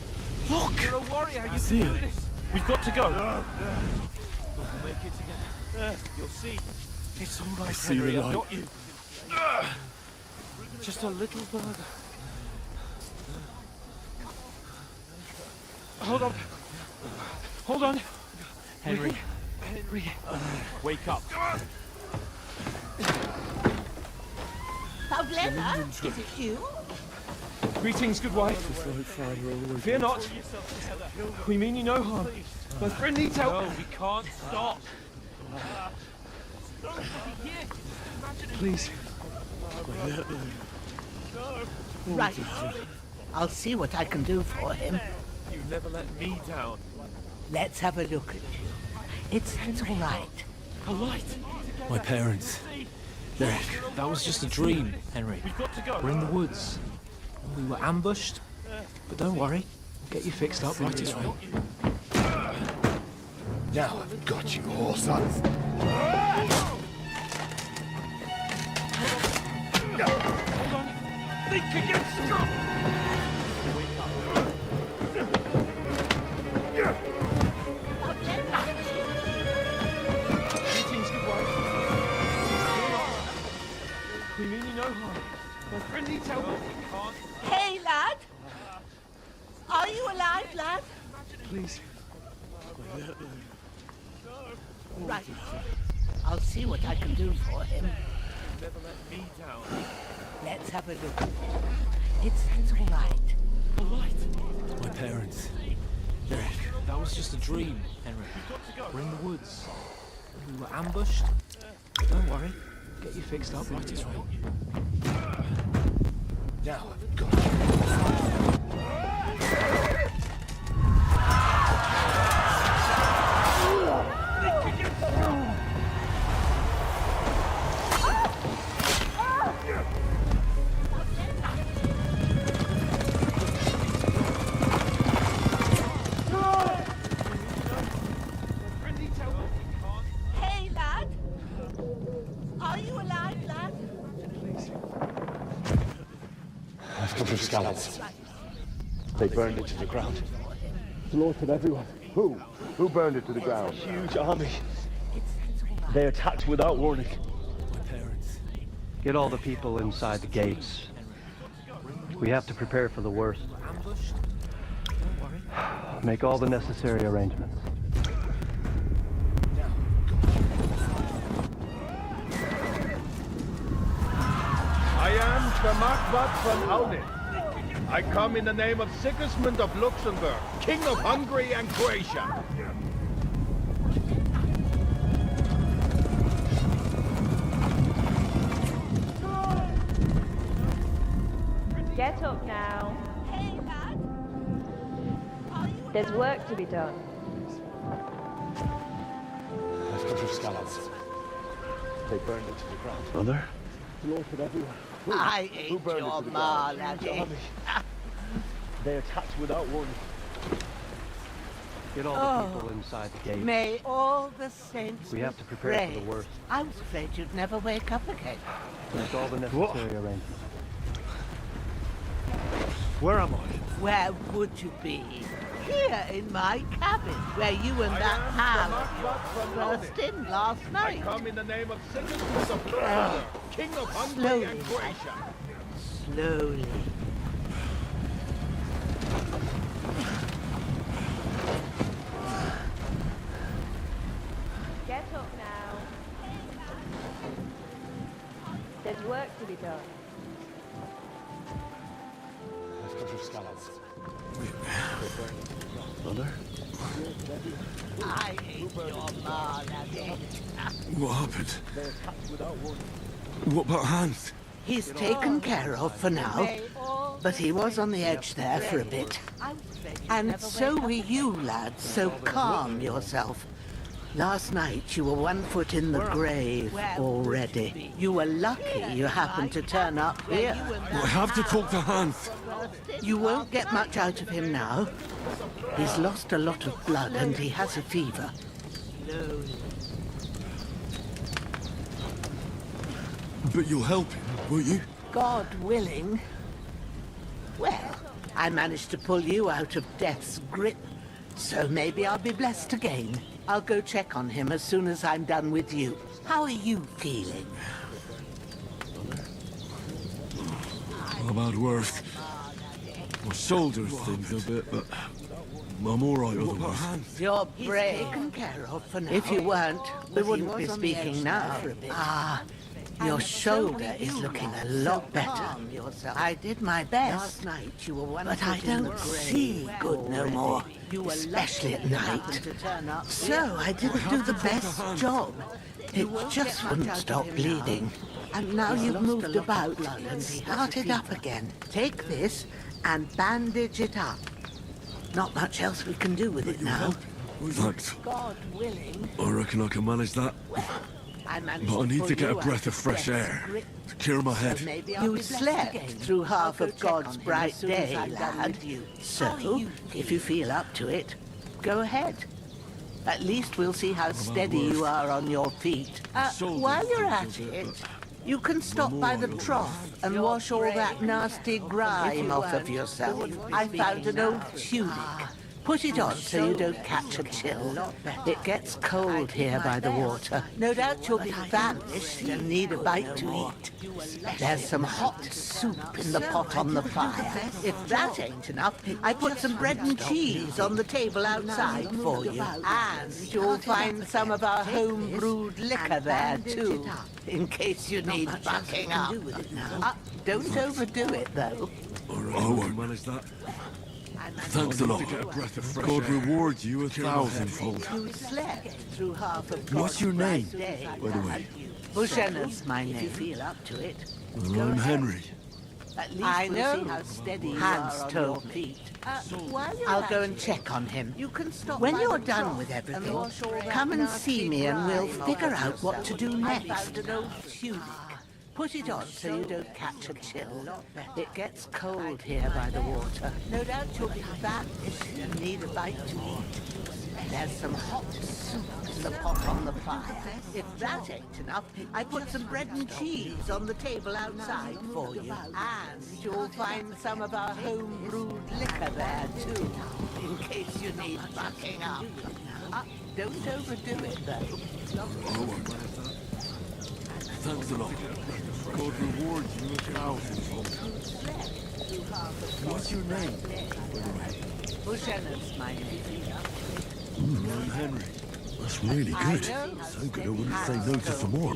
Speaker 7: Look. You're a warrior. You
Speaker 10: see
Speaker 7: can do
Speaker 10: it.
Speaker 7: this. We've got to go. We'll make it together. You'll see. It's all right,
Speaker 10: see
Speaker 7: Henry.
Speaker 10: the
Speaker 7: I've
Speaker 10: light.
Speaker 7: got you. Just a little further. Hold on. Hold on. Henry. Henry. Wake up.
Speaker 15: Pavlena, is it you?
Speaker 7: Greetings, good wife.
Speaker 10: Just like Father always
Speaker 7: Fear
Speaker 10: wanted.
Speaker 7: not. We mean you no harm. My friend needs help. No, we can't stop. Please.
Speaker 10: Let them.
Speaker 15: Right. I'll see what I can do for him.
Speaker 7: You never let me down.
Speaker 15: Let's have a look at you. It's all right.
Speaker 7: A light.
Speaker 9: My parents.
Speaker 5: That was just a dream, Henry.
Speaker 7: We've got to go.
Speaker 5: We're in the woods. We were ambushed. But don't worry. We'll get you fixed up right as rain.
Speaker 10: Now I've got you all, sons.
Speaker 7: Hold on. Think again, stop. Greetings, good wife. We mean you no harm. My friend needs help.
Speaker 15: Hey, lad! Are you alive, lad?
Speaker 7: Please.
Speaker 15: Right. I'll see what I can do for him.
Speaker 7: Never let me down.
Speaker 15: Let's have a look at you. It's all right.
Speaker 7: A light.
Speaker 9: My parents.
Speaker 5: That was just a dream, Henry. We're in the woods. We were ambushed. But don't worry. We'll get you fixed up right as rain.
Speaker 10: Now I've got you.
Speaker 15: Hey, lad! Are you alive, lad?
Speaker 14: I've come from scallops. They burned it to the ground. Slaughtered everyone.
Speaker 10: Who? Who burned it to the ground?
Speaker 14: Huge army. They attacked without warning.
Speaker 9: My parents.
Speaker 16: Get all the people inside the gates. We have to prepare for the worst.
Speaker 5: Ambushed. Don't worry.
Speaker 16: Make all the necessary arrangements.
Speaker 2: I am Shamakvat from Audit. I come in the name of Sigismund of Luxembourg, King of Hungary and Croatia.
Speaker 17: Get up now.
Speaker 15: Hey, lad!
Speaker 17: There's work to be done.
Speaker 14: I've come from scallops. They burned it to the ground.
Speaker 16: Mother?
Speaker 14: Slaughtered everyone.
Speaker 15: I ate your ma, laddie.
Speaker 16: They attacked without warning. Get all the people inside the gates.
Speaker 15: May all the saints
Speaker 16: We have to prepare for the
Speaker 15: praised.
Speaker 16: worst.
Speaker 15: I was afraid you'd never wake up again.
Speaker 16: Make all the necessary arrangements.
Speaker 10: Where am I?
Speaker 15: Where would you be? Here in my cabin, where you and that pal burst in last night.
Speaker 13: Come in the name of Sickness of Lord, King of Hungary and Croatia.
Speaker 15: Slowly.
Speaker 17: Get up now. There's work to be done.
Speaker 10: Mother?
Speaker 15: I hate your ma, laddie.
Speaker 10: What happened? What about Hans?
Speaker 15: He's taken care of for now, but he was on the edge there for a bit. And so were you, lad, so calm yourself. Last night you were 1 foot in the grave already. You were lucky you happened to turn up here.
Speaker 10: I have to talk to Hans.
Speaker 15: You won't get much out of him now. He's lost a lot of blood and he has a fever.
Speaker 10: But you'll help him, won't you?
Speaker 15: God willing. Well, I managed to pull you out of death's grip, so maybe I'll be blessed again. I'll go check on him as soon as I'm done with you. How are you feeling?
Speaker 10: I'm bad worse. My shoulder's things a bit, but I'm all right otherwise.
Speaker 15: You're brave. Taken care of for now. If you weren't, we wouldn't be speaking now. Ah, your shoulder is looking a lot better. I did my best, but I don't see good no more, especially at night. So I didn't do the best job. It just wouldn't stop bleeding. And now you've moved about and started up again. Take this and bandage it up. Not much else we can do with it now.
Speaker 10: Thanks.
Speaker 15: God willing.
Speaker 10: I reckon I can manage that. But I need to get a breath of fresh air to clear my head.
Speaker 15: You slept through half of God's bright day, lad. So, if you feel up to it, go ahead. At least we'll see how steady you are on your feet. While you're at it, you can stop by the trough and wash all that nasty grime off of yourself. I found an old tunic. Put it on so you don't catch a chill. It gets cold here by the water. No doubt you'll be famished and need a bite to eat. There's some hot soup in the pot on the fire. If that ain't enough, I put some bread and cheese on the table outside for you. And you'll find some of our home-brewed liquor there, too, in case you need bucking up. Don't overdo it, though.
Speaker 10: I won't manage that. Thanks a lot. God reward you 1,000-fold. What's your name, by the way?
Speaker 15: Bushenna's my name. Feel up to it.
Speaker 10: Well, I'm Henry.
Speaker 15: I know. Hans told me. I'll go and check on him. When you're done with everything, come and see me and we'll figure out what to do next. Put it on so you don't catch a chill. It gets cold here by the water. No doubt you'll be famished and need a bite to eat. There's some hot soup in the pot on the fire. If that ain't enough, I put some bread and cheese on the table outside for you. And you'll find some of our home-brewed liquor there too, in case you need bucking up. Don't overdo it though.
Speaker 10: I won't. Thanks a lot. God reward you 1,000-fold. What's your name, by the way?
Speaker 15: Bushenna's my name.
Speaker 10: I'm Henry. That's really good. So good I wouldn't say no to some more.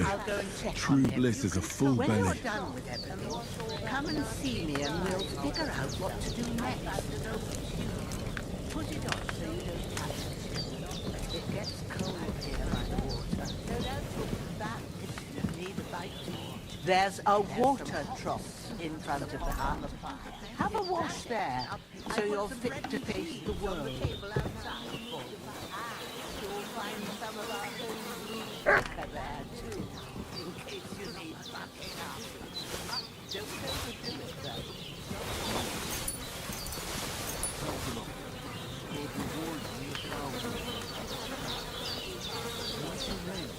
Speaker 10: Aye, true bliss is a full
Speaker 15: When
Speaker 10: belly.
Speaker 15: you're done with everything, come and see me and we'll figure out what to do next. Put it on so you don't touch it. It gets cold here by the water. No doubt you'll be famished and need a bite to eat. There's a water trough in front of the hearth. Have a wash there so you're fit to face the world. You'll find some of our home liquor there too, in case you need bucking up. Don't overdo it though.
Speaker 10: What's your name?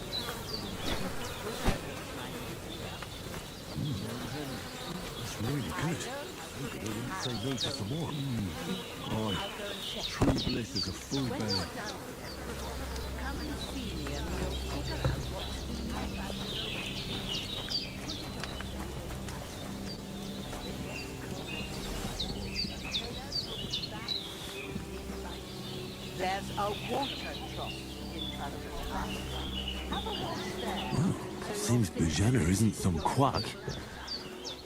Speaker 10: That's really good. say no to some more. Aye. True bliss is a full belly.
Speaker 15: There's a water trough in front of the house. Have a wash there.
Speaker 10: Seems Bujana isn't some quack.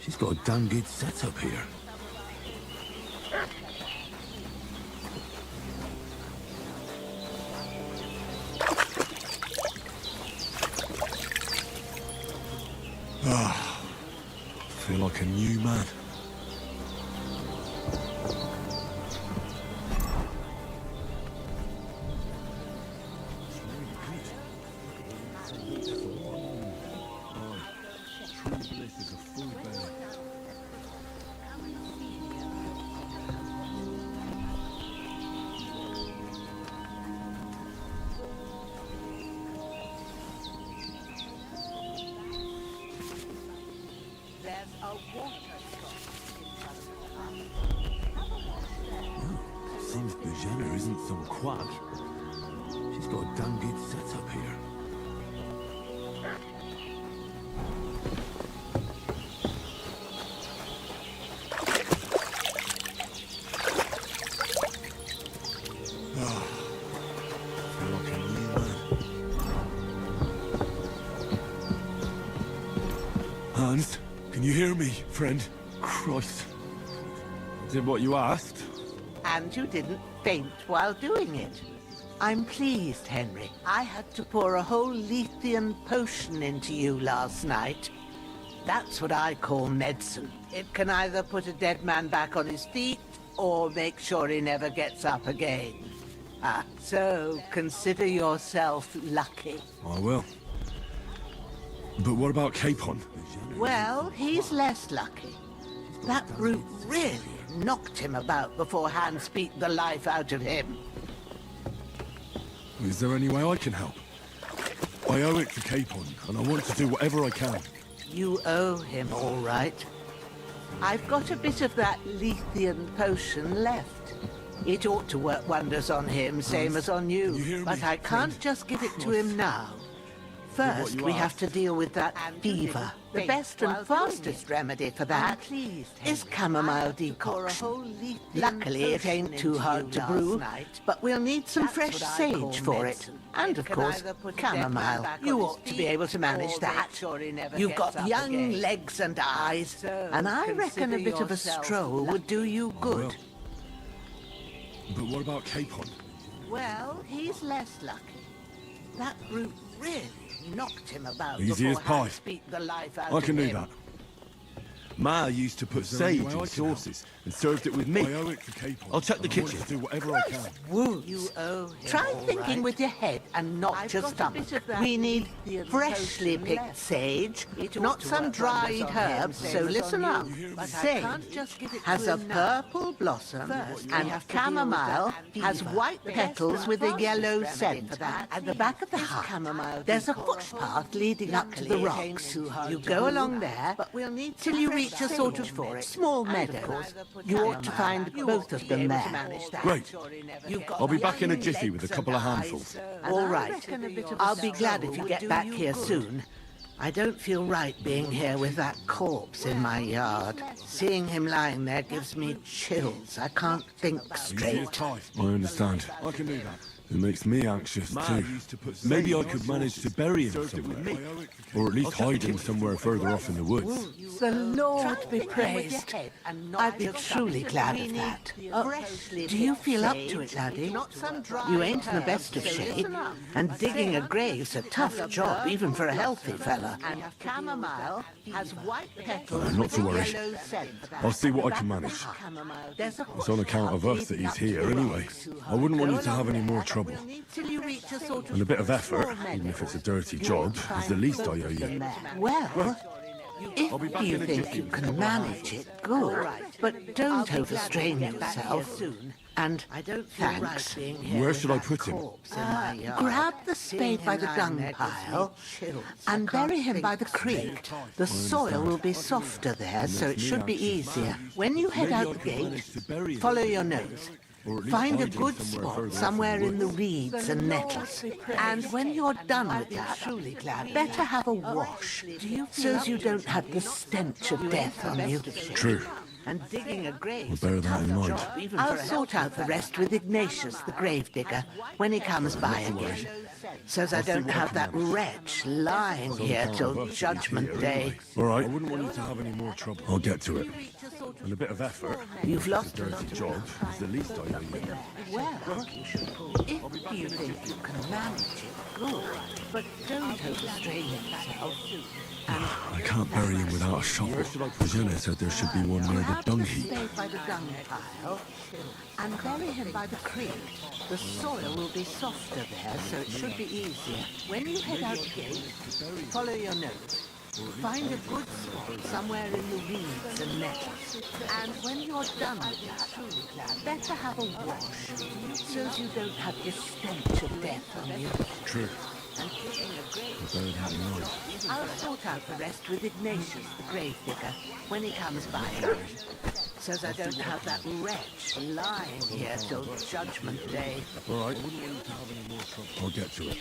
Speaker 10: She's got a damn good setup here. Ah, feel like a new man. Seems Bujana isn't some quack. She's got a damn good setup here. Ah, feel like a new man. Hans, can you hear me, friend? Christ. Did what you asked?
Speaker 15: And you didn't faint while doing it. I'm pleased, Henry. I had to pour a whole Lethean potion into you last night. That's what I call medicine. It can either put a dead man back on his feet or make sure he never gets up again. So consider yourself lucky.
Speaker 10: I will. But what about Capon?
Speaker 15: Well, he's less lucky. That brute really knocked him about before Hans beat the life out of him.
Speaker 10: Is there any way I can help? I owe it to Capon, and I want to do whatever I can.
Speaker 15: You owe him, all right. I've got a bit of that Lethean potion left. It ought to work wonders on him, same as on you. But I can't just give it to him now. First, we have to deal with that fever. The best and fastest remedy for that is chamomile decoction. Luckily, it ain't too hard to brew, but we'll need some fresh sage for it. And, of course, chamomile. You ought to be able to manage that. You've got young legs and eyes, and I reckon a bit of a stroll would do you good.
Speaker 10: But what about Capon?
Speaker 15: Well, he's less lucky. That brute really knocked him about
Speaker 10: Easy as
Speaker 15: before
Speaker 10: pie.
Speaker 15: Hans beat the life out
Speaker 10: I can
Speaker 15: of
Speaker 10: do
Speaker 15: him.
Speaker 10: that. Ma used to put
Speaker 3: Is there any
Speaker 10: sage
Speaker 3: way I
Speaker 10: in
Speaker 3: can
Speaker 10: sauces and served it with meat.
Speaker 3: I owe it to Capon.
Speaker 10: I'll check the
Speaker 3: I want
Speaker 10: kitchen.
Speaker 3: to do whatever I can.
Speaker 15: Wounds. You owe him. Try thinking with your head and not your stomach. We need freshly picked sage, not some dried herbs, so listen up. Sage has a purple blossom, and chamomile has white petals with a yellow scent. At the back of the hut, there's a footpath leading up to the rocks. You go along there till you reach a sort of small meadow. You ought to find both of them there.
Speaker 10: Great. I'll be back in a jiffy with a couple of handfuls.
Speaker 15: All right. I'll be glad if you get back here soon. I don't feel right being here with that corpse in my yard. Seeing him lying there gives me chills. I can't think straight.
Speaker 10: I understand. I can do that. It makes me anxious too. Maybe I could manage to bury him somewhere. Or at least hide him somewhere further off in the woods.
Speaker 15: The Lord be praised. I'd be truly glad of that. Do you feel up to it, laddie? You ain't in the best of shape, and digging a grave's a tough job, even for a healthy fella. And chamomile has white petals.
Speaker 10: Not to worry. I'll see what I can manage. It's on account of us that he's here anyway. I wouldn't want you to have any more trouble. And a bit of effort, even if it's a dirty job, is the least I owe you.
Speaker 15: Well, If you think you can manage it, good. But don't overstrain yourself. And thanks.
Speaker 10: Where should I put him?
Speaker 15: Grab the spade by the dung pile and bury him by the creek. The soil will be softer there, so it should be easier. When you head out the gate, follow your nose. Find a good spot somewhere in the reeds and nettles. And when you're done with that, better have a wash, so as you don't have the stench of death on you.
Speaker 10: True.
Speaker 15: And digging a grave.
Speaker 10: We'll bear that in mind.
Speaker 15: I'll sort out the rest with Ignatius, the grave digger, when he comes by again. So as I don't have that wretch lying here till Judgment Day.
Speaker 10: All right. I wouldn't want you to have any more trouble. I'll get to it. And a bit of effort.
Speaker 15: You've lost
Speaker 10: a dirty job is the least I owe you.
Speaker 15: Well, if you think you can manage it, good. But don't overstrain yourself.
Speaker 10: I can't bury him without a shovel. Jenna said there should be one near the dung heap.
Speaker 15: By the dung pile and bury him by the creek. The soil will be softer there, so it should be easier. When you head out the gate, follow your nose. Find a good spot somewhere in the reeds and nettles. And when you're done with that, better have a wash, so as you don't have the stench of death on you.
Speaker 10: True.
Speaker 15: And digging a grave.
Speaker 10: We'll bear that in mind.
Speaker 15: I'll sort out the rest with Ignatius, the grave digger, when he comes by again. So as I don't have that wretch lying here till Judgment Day.
Speaker 10: All right. I wouldn't want you to have any more trouble. I'll get to it.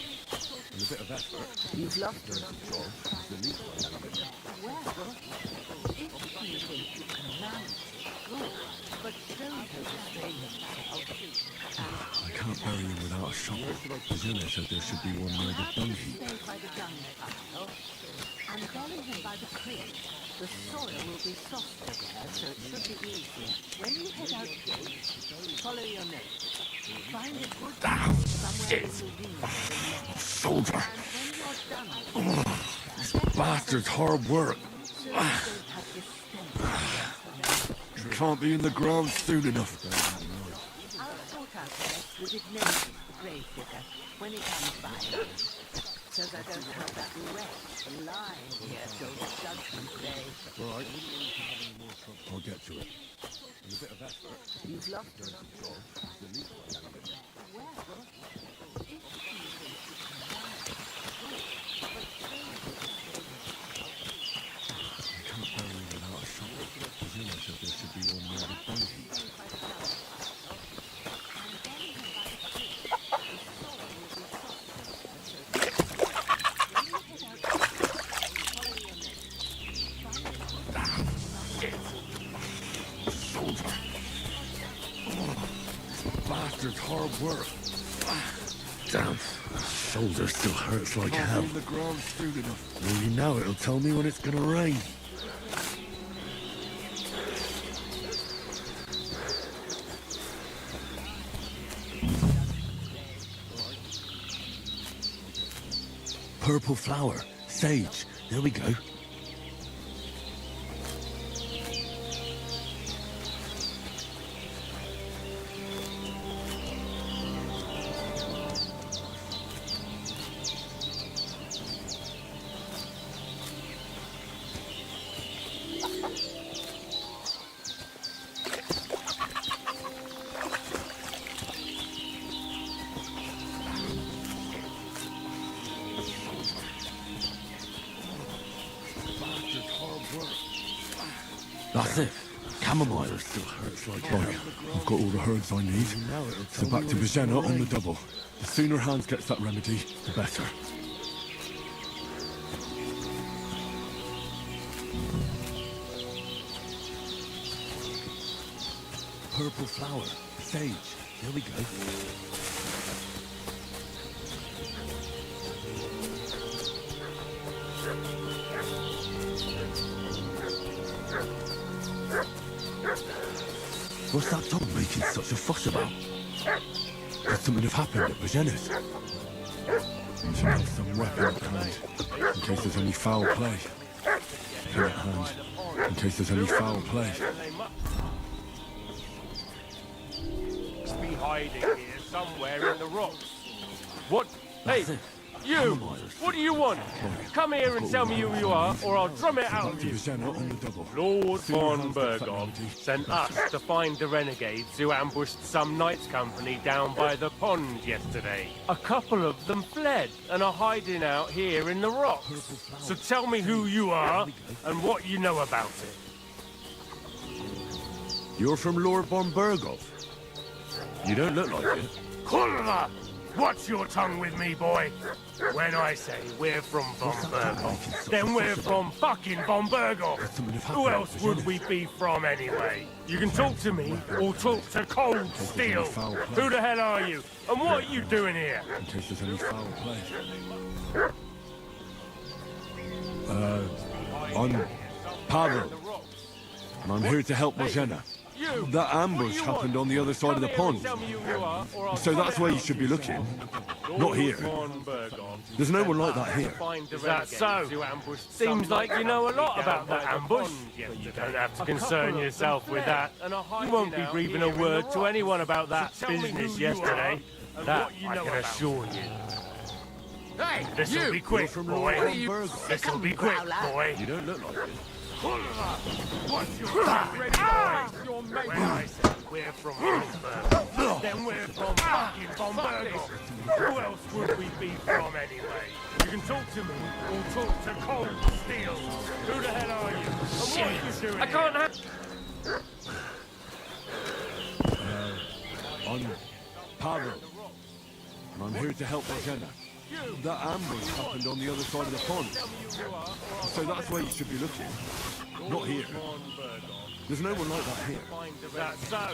Speaker 10: And a bit of effort.
Speaker 15: You've lost a
Speaker 10: job is the least I owe you.
Speaker 15: Well, if you think you can manage it, good. But don't overstrain yourself.
Speaker 10: I can't bury him without a shovel. Jenna said there should be one near the dung heap.
Speaker 15: By the dung pile and bury him by the creek. The soil will be softer there, so it should be easier. When you head out the gate, follow your nose. Find a good spot somewhere in the reeds.
Speaker 10: Soldier. This bastard's hard work. You can't be in the ground soon enough.
Speaker 15: I'll sort out the rest with Ignatius, the grave digger, when he comes by. So I don't have that wretch lying here till Judgment Day.
Speaker 10: All right. I'll get to it. And a bit of effort.
Speaker 15: You've lost a
Speaker 10: job is the least I owe you.
Speaker 15: Well, if you think you can manage it, but
Speaker 10: I can't bury him without a shovel. Jenna said there should be one near the dung heap. Bastard's hard work. Damn, my shoulder still hurts like hell. The ground soon enough. Maybe now it'll tell me when it's gonna rain. Purple flower, sage. There we go. That's it. Chamomile still hurts like hell. I've got all the herbs I need. So back to Vigenna on the double. The sooner Hans gets that remedy, the better. Purple flower, sage. There we go. What's that dog making such a fuss about? Could something have happened at Vigenna's? Should have some weapon at hand, in case there's any foul play. Pin at hand, in case there's any foul play.
Speaker 2: Must be hiding here somewhere in the rocks. What? Hey,
Speaker 6: You! What do you want? Come here and tell me who you are, or I'll drum it out of you. Lord von Bergov sent us to find the renegades who ambushed some knights company down by the pond yesterday. A couple of them fled and are hiding out here in the rocks. So tell me who you are and what you know about it.
Speaker 10: You're from Lord von Bergov. You don't look like it.
Speaker 6: Kurva! Watch your tongue with me, boy. When I say we're from von Bergov, then we're from fucking von Bergov. Who else would we be from anyway? You can talk to me or talk to cold steel. Who the hell are you? And what are you doing here?
Speaker 10: In case there's any foul play. I'm Pavel, and I'm here to help Mozena. That ambush happened on the other side of the pond. So that's where you should be looking. Not here. There's no one like that here.
Speaker 6: Is that so? Seems like you know a lot about that ambush. But you don't have to concern yourself with that. You won't be breathing a word to anyone about that business yesterday. That I can assure you. This'll be quick, boy. This'll be quick, boy.
Speaker 10: You don't look like it.
Speaker 6: What's your when I say we're from Bergov, then we're from fucking von Bergov. Who else would we be from anyway? You can talk to me or talk to cold steel. Who the hell are you? And what are you doing? I can't have.
Speaker 10: I'm Pavel, and I'm here to help Mozena. That ambush happened on the other side of the pond. So that's where you should be looking. Not here. There's no one like that here.
Speaker 6: Is that so?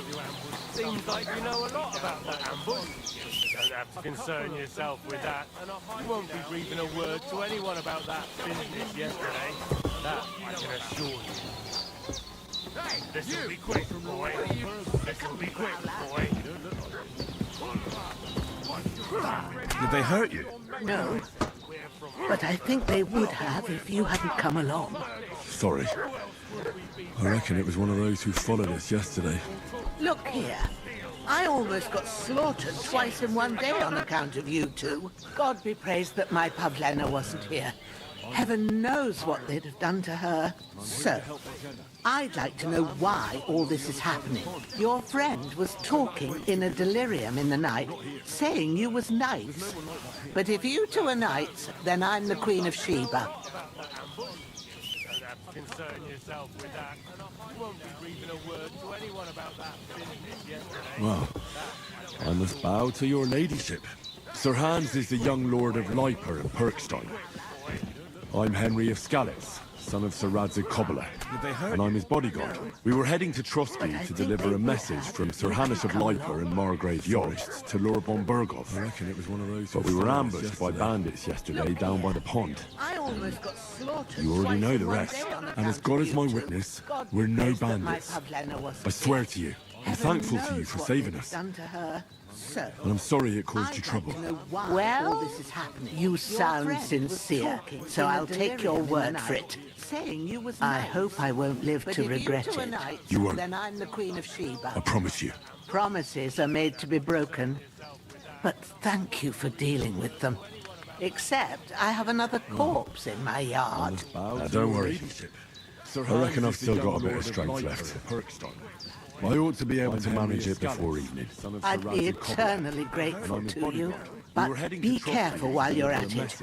Speaker 6: Seems like you know a lot about that ambush. You don't have to concern yourself with that. You won't be breathing a word to anyone about that business yesterday. That I can assure you. This'll be quick, boy. This'll be quick, boy.
Speaker 10: Did they hurt you?
Speaker 15: No. But I think they would have if you hadn't come along.
Speaker 10: Sorry. I reckon it was one of those who followed us yesterday.
Speaker 15: Look here. I almost got slaughtered twice in one day on account of you two. God be praised that my Pavlena wasn't here. Heaven knows what they'd have done to her. So, I'd like to know why all this is happening. Your friend was talking in a delirium in the night, saying you was knights. But if you two are knights, then I'm the Queen of Sheba.
Speaker 6: Concern yourself with that. You won't be breathing a word to anyone about that business yesterday.
Speaker 10: Well, I must bow to your ladyship. Sir Hans is the young lord of Leiper and Perkstein. I'm Henry of Skalitz, son of Sir Radzig Kobyla, and I'm his bodyguard. We were heading to Trotsky to deliver a message from Sir Hanish of Leiper and Margrave Yorist to Lord von Bergov. I reckon it was one of those. But we were ambushed by bandits yesterday down by the pond.
Speaker 15: I almost got slaughtered.
Speaker 10: You already know the rest. And as God is my witness, we're no bandits. I swear to you, I'm thankful to you for saving us.
Speaker 15: So,
Speaker 10: And I'm sorry it caused you trouble.
Speaker 15: Well, this is happening. You sound sincere, so I'll take your word for it. I hope I won't live to regret it.
Speaker 10: You won't.
Speaker 15: Then I'm the Queen of Sheba.
Speaker 10: I promise you.
Speaker 15: Promises are made to be broken. But thank you for dealing with them. Except I have another corpse in my yard.
Speaker 10: Don't worry. I reckon I've still got a bit of strength left. I ought to be able to manage it before evening.
Speaker 15: I'd be eternally grateful to you. But be careful while you're at it.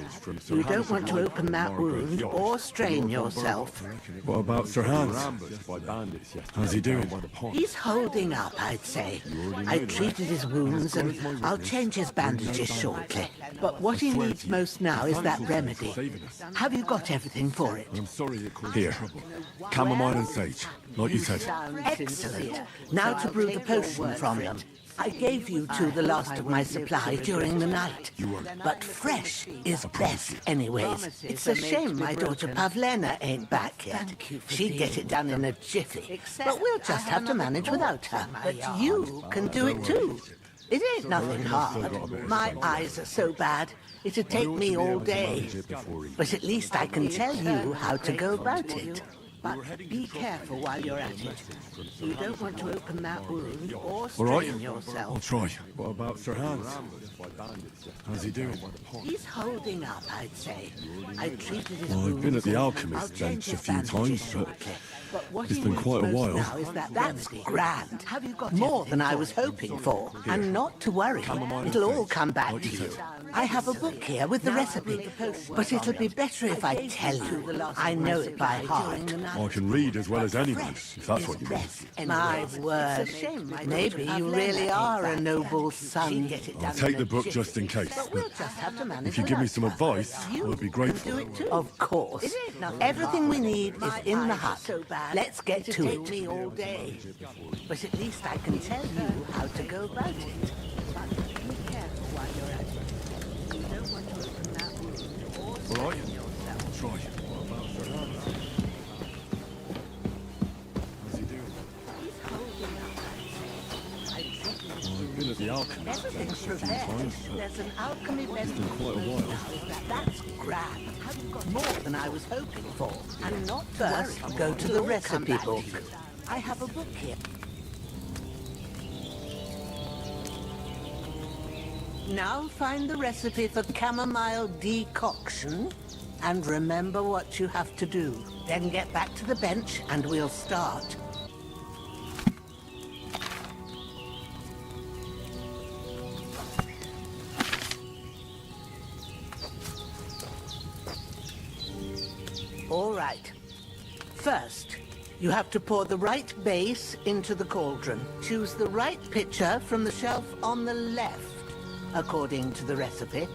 Speaker 15: You don't want to open that wound or strain yourself.
Speaker 10: What about Sir Hans? How's he doing?
Speaker 15: He's holding up, I'd say. I treated his wounds and I'll change his bandages shortly. But what he needs most now is that remedy. Have you got everything for it?
Speaker 10: I'm sorry it caused you trouble. Chamomile and sage, like you said.
Speaker 15: Excellent. Now to brew the potion from them. I gave you two the last of my supply during the night. But fresh is best anyways. It's a shame my daughter Pavlena ain't back yet. She'd get it done in a jiffy. But we'll just have to manage without her. But you can do it too. It ain't nothing hard. My eyes are so bad, it'd take me all day. But at least I can tell you how to go about it. But be careful while you're at it. You don't want to open that wound or
Speaker 10: All right,
Speaker 15: strain yourself.
Speaker 10: I'll try. What about Sir Hans? How's he doing?
Speaker 15: He's holding up, I'd say. I treated his
Speaker 10: Well, I've been at the alchemist's
Speaker 15: I'll change
Speaker 10: bench a
Speaker 15: his
Speaker 10: few
Speaker 15: bandages
Speaker 10: times, but
Speaker 15: shortly. But what
Speaker 10: it's
Speaker 15: he
Speaker 10: been
Speaker 15: wants
Speaker 10: quite a
Speaker 15: most
Speaker 10: while.
Speaker 15: now is that's grand. Have you got more than I was hoping for? And not to worry, it'll all come back to you. I have a book here with the recipe, but it'll be better if I tell you. I know it by heart.
Speaker 10: I can read as well as anyone, if that's what you mean.
Speaker 15: My word, maybe you really are a noble son.
Speaker 10: I'll take the book just in case. But if you give me some advice, I'll be grateful.
Speaker 15: Of course. Everything we need is in the hut. Let's get to it. Me all day. But at least I can tell you how to go about it. But be careful while you're at it. You don't want to open that wound or
Speaker 10: All right,
Speaker 15: strain yourself.
Speaker 10: I'll try. What about Sir Hans? How's he doing?
Speaker 15: He's holding up, I'd say.
Speaker 10: Well, I've been at the alchemist's bench
Speaker 15: Everything's
Speaker 10: a few
Speaker 15: prepared.
Speaker 10: times, but
Speaker 15: There's an alchemy bench.
Speaker 10: it's been quite a while.
Speaker 15: That's grand. More than I was hoping for. And not first, go to the recipe book. I have a book here. Now find the recipe for chamomile decoction and remember what you have to do. Then get back to the bench and we'll start. All right. First, you have to pour the right base into the cauldron. Choose the right pitcher from the shelf on the left, according to the recipe.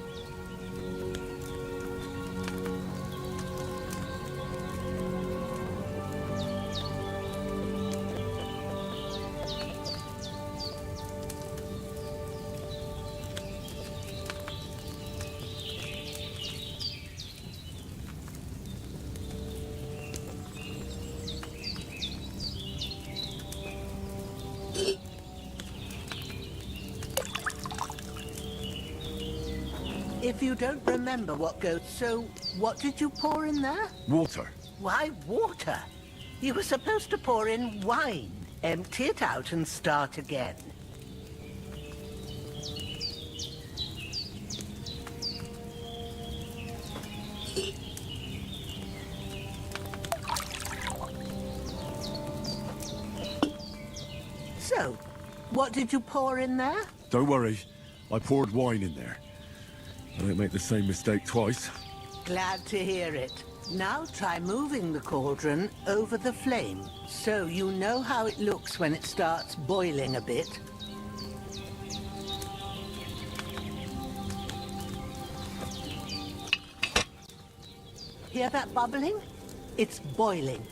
Speaker 15: If you don't remember what goes, so what did you pour in there?
Speaker 10: Water.
Speaker 15: Why water? You were supposed to pour in wine. Empty it out and start again. So, what did you pour in there?
Speaker 10: Don't worry, I poured wine in there. I don't make the same mistake twice.
Speaker 15: Glad to hear it. Now try moving the cauldron over the flame, so you know how it looks when it starts boiling a bit. Hear that bubbling? It's boiling.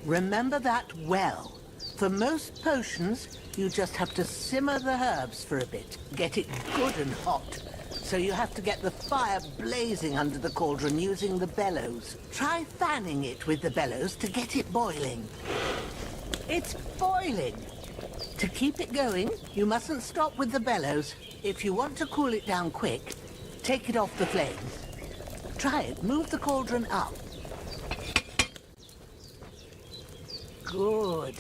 Speaker 15: Remember that well. For most potions, you just have to simmer the herbs for a bit. Get it good and hot. So you have to get the fire blazing under the cauldron using the bellows. Try fanning it with the bellows to get it boiling. It's boiling! To keep it going, you mustn't stop with the bellows. If you want to cool it down quick, take it off the flame. Try it. Move the cauldron up. Good.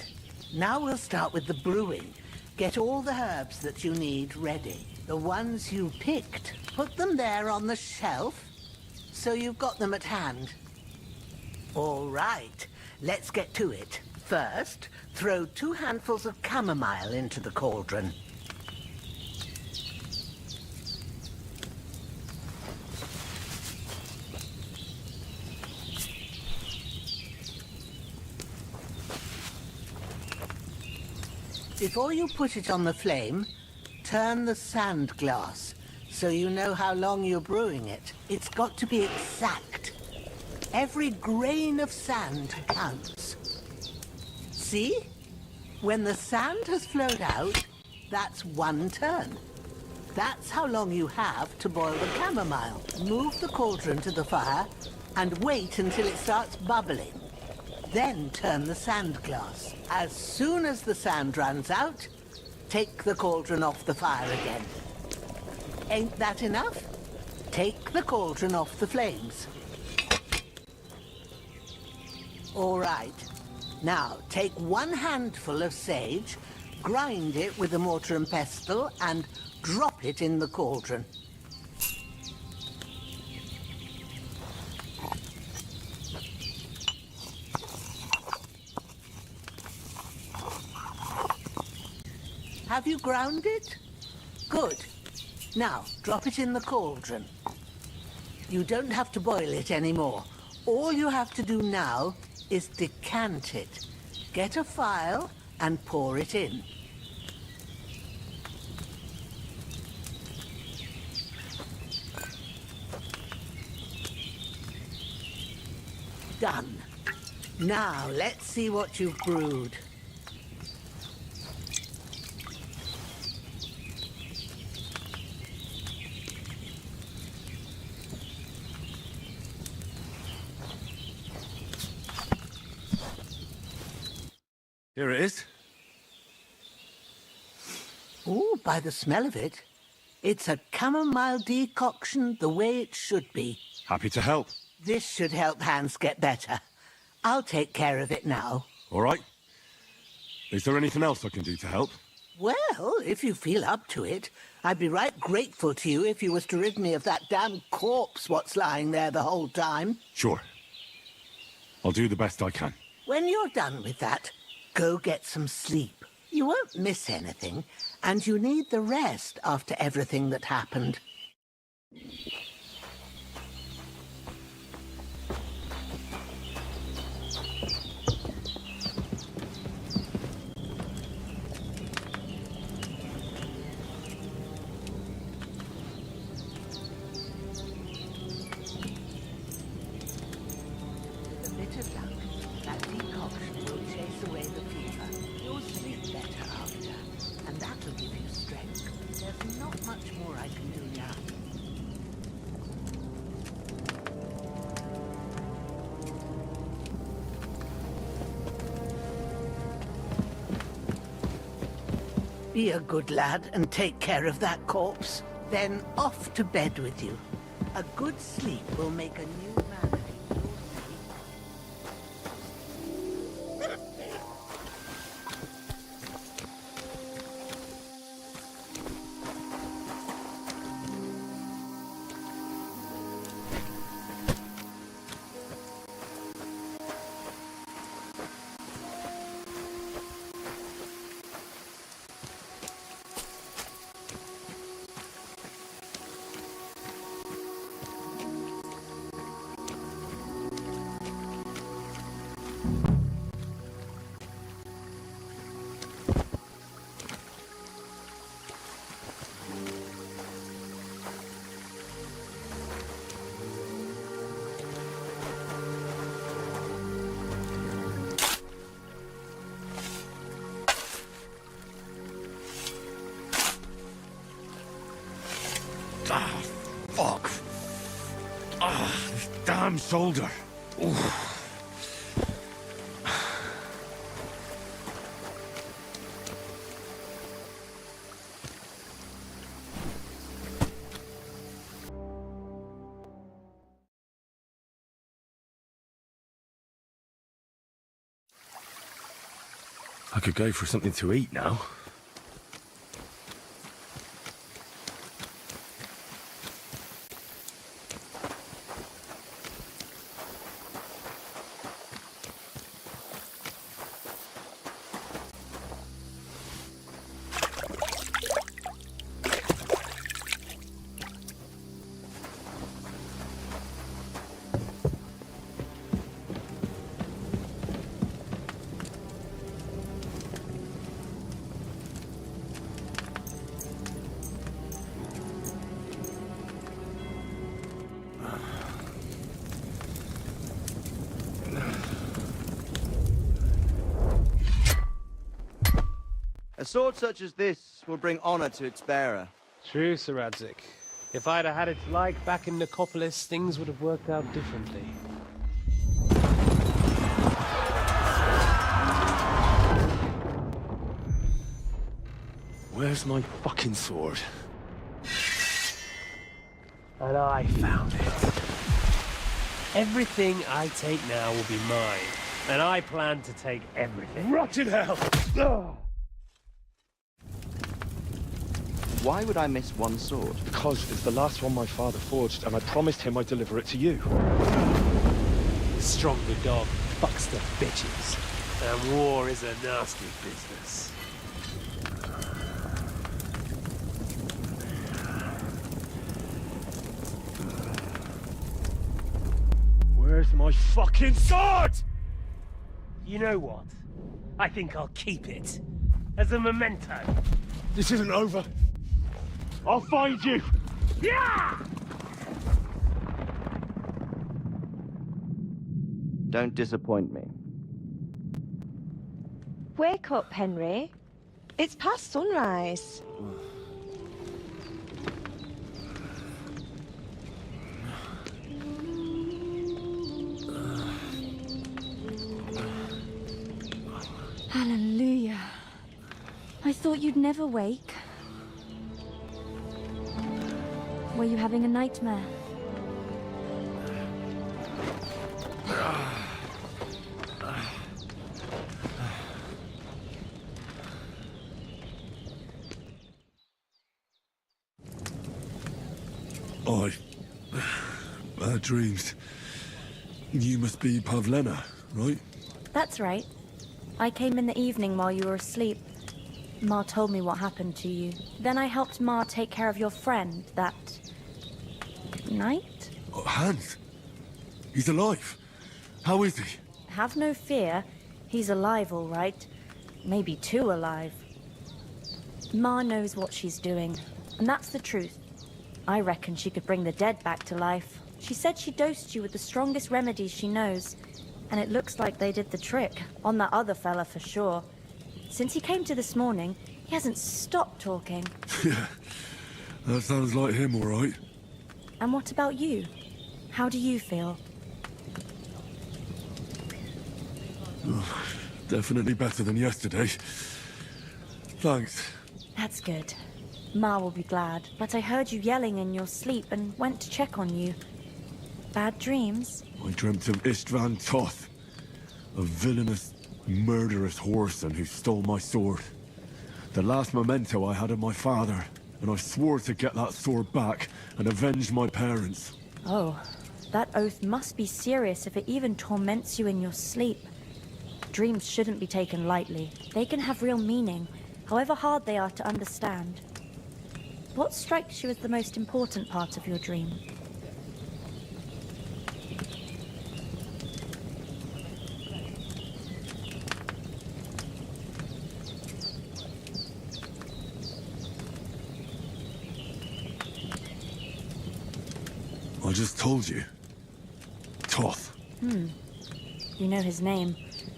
Speaker 15: Now we'll start with the brewing. Get all the herbs that you need ready. The ones you picked, put them there on the shelf, so you've got them at hand. All right, let's get to it. First, throw 2 handfuls of chamomile into the cauldron. Before you put it on the flame, turn the sand glass, so you know how long you're brewing it. It's got to be exact. Every grain of sand counts. See? When the sand has flowed out, that's 1 turn. That's how long you have to boil the chamomile. Move the cauldron to the fire and wait until it starts bubbling. Then turn the sand glass. As soon as the sand runs out, take the cauldron off the fire again. Ain't that enough? Take the cauldron off the flames. All right, Now, take 1 handful of sage, grind it with a mortar and pestle, and drop it in the cauldron. Have you ground it? Good. Now, drop it in the cauldron. You don't have to boil it anymore. All you have to do now is decant it. Get a phial and pour it in. Done. Now, let's see what you've brewed.
Speaker 10: Here it is.
Speaker 15: Ooh, by the smell of it, it's a chamomile decoction the way it should be.
Speaker 10: Happy to help.
Speaker 15: This should help Hans get better. I'll take care of it now.
Speaker 10: All right. Is there anything else I can do to help?
Speaker 15: Well, if you feel up to it, I'd be right grateful to you if you was to rid me of that damn corpse what's lying there the whole time.
Speaker 10: Sure. I'll do the best I can.
Speaker 15: When you're done with that, go get some sleep. You won't miss anything, and you need the rest after everything that happened. With a bit of luck, that decoction will chase away the fever. You'll sleep better after, and that'll give you strength. There's not much more I can do now. Be a good lad and take care of that corpse. Then off to bed with you. A good sleep will make a new man of you, you'll see.
Speaker 10: Ah, fuck. Ah, this damn shoulder. Oof. I could go for something to eat now.
Speaker 18: A sword such as this will bring honor to its bearer.
Speaker 7: True, Sir Radzik. If I'd have had it like back in Nicopolis, things would have worked out differently.
Speaker 10: Where's my fucking sword?
Speaker 7: And I found it. Everything I take now will be mine.
Speaker 19: And I plan to take everything.
Speaker 10: Rotten hell! Oh.
Speaker 18: Why would I miss one sword?
Speaker 10: Because it's the last one my father forged, and I promised him I'd deliver it to you.
Speaker 19: The stronger dog fucks the bitches. And war is a nasty business.
Speaker 10: Where's my fucking sword?
Speaker 19: You know what? I think I'll keep it. As a memento.
Speaker 10: This isn't over. I'll find you!
Speaker 19: Yeah!
Speaker 18: Don't disappoint me.
Speaker 17: Wake up, Henry. It's past sunrise.
Speaker 1: Hallelujah. I thought you'd never wake. Were you having a nightmare?
Speaker 10: Bad dreams. You must be Pavlena, right?
Speaker 1: That's right. I came in the evening while you were asleep. Ma told me what happened to you. Then I helped Ma take care of your friend that night?
Speaker 10: Oh, Hans! He's alive! How is he?
Speaker 1: Have no fear. He's alive, all right. Maybe too alive. Ma knows what she's doing, and that's the truth. I reckon she could bring the dead back to life. She said she dosed you with the strongest remedies she knows, and it looks like they did the trick, on that other fella for sure. Since he came to this morning, he hasn't stopped talking.
Speaker 10: Yeah, that sounds like him, all right.
Speaker 1: And what about you? How do you feel?
Speaker 10: Oh, definitely better than yesterday. Thanks.
Speaker 1: That's good. Ma will be glad, but I heard you yelling in your sleep and went to check on you. Bad dreams?
Speaker 10: I dreamt of Istvan Toth, a villainous, murderous whoreson who stole my sword. The last memento I had of my father, and I swore to get that sword back and avenge my parents.
Speaker 1: Oh, that oath must be serious if it even torments you in your sleep. Dreams shouldn't be taken lightly. They can have real meaning, however hard they are to understand. What strikes you as the most important part of your dream?
Speaker 10: I just told you. Toth.
Speaker 1: You know his name,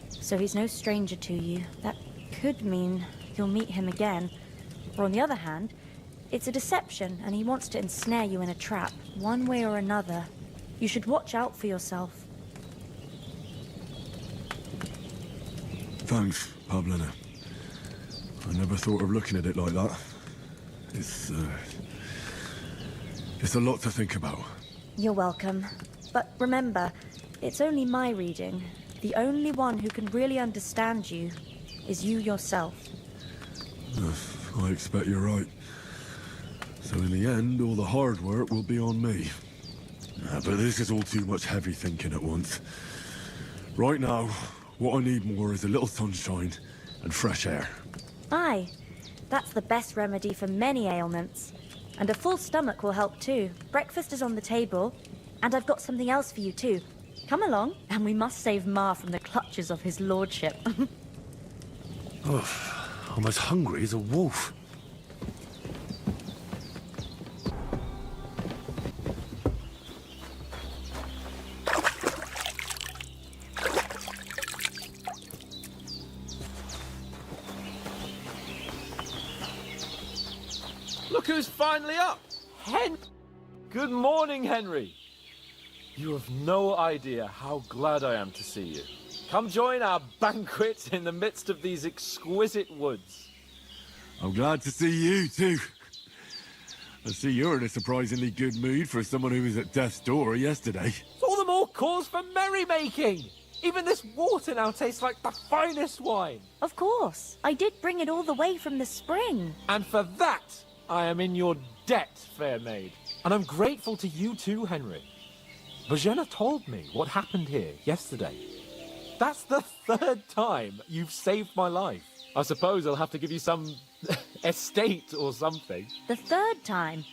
Speaker 1: so he's no stranger to you. That could mean you'll meet him again. Or on the other hand, it's a deception, and he wants to ensnare you in a trap, one way or another. You should watch out for yourself.
Speaker 10: Thanks, Pavlena. I never thought of looking at it like that. It's a lot to think about.
Speaker 1: You're welcome. But remember, it's only my reading. The only one who can really understand you is you yourself.
Speaker 10: I expect you're right. So in the end, all the hard work will be on me. But this is all too much heavy thinking at once. Right now, what I need more is a little sunshine and fresh air.
Speaker 1: Aye, that's the best remedy for many ailments. And a full stomach will help too. Breakfast is on the table, and I've got something else for you too. Come along, and we must save Ma from the clutches of his lordship.
Speaker 10: I'm as hungry as a wolf.
Speaker 8: Look who's finally up! Good morning, Henry! You have no idea how glad I am to see you. Come join our banquet in the midst of these exquisite woods.
Speaker 10: I'm glad to see you, too. I see you're in a surprisingly good mood for someone who was at death's door yesterday.
Speaker 8: All the more cause for merrymaking!
Speaker 7: Even this water now tastes like the finest wine.
Speaker 20: Of course. I did bring it all the way from the spring.
Speaker 7: And for that, I am in your debt, fair maid. And I'm grateful to you too, Henry. Bojena told me what happened here yesterday. That's the third time you've saved my life. I suppose I'll have to give you some estate or something.
Speaker 20: The third time?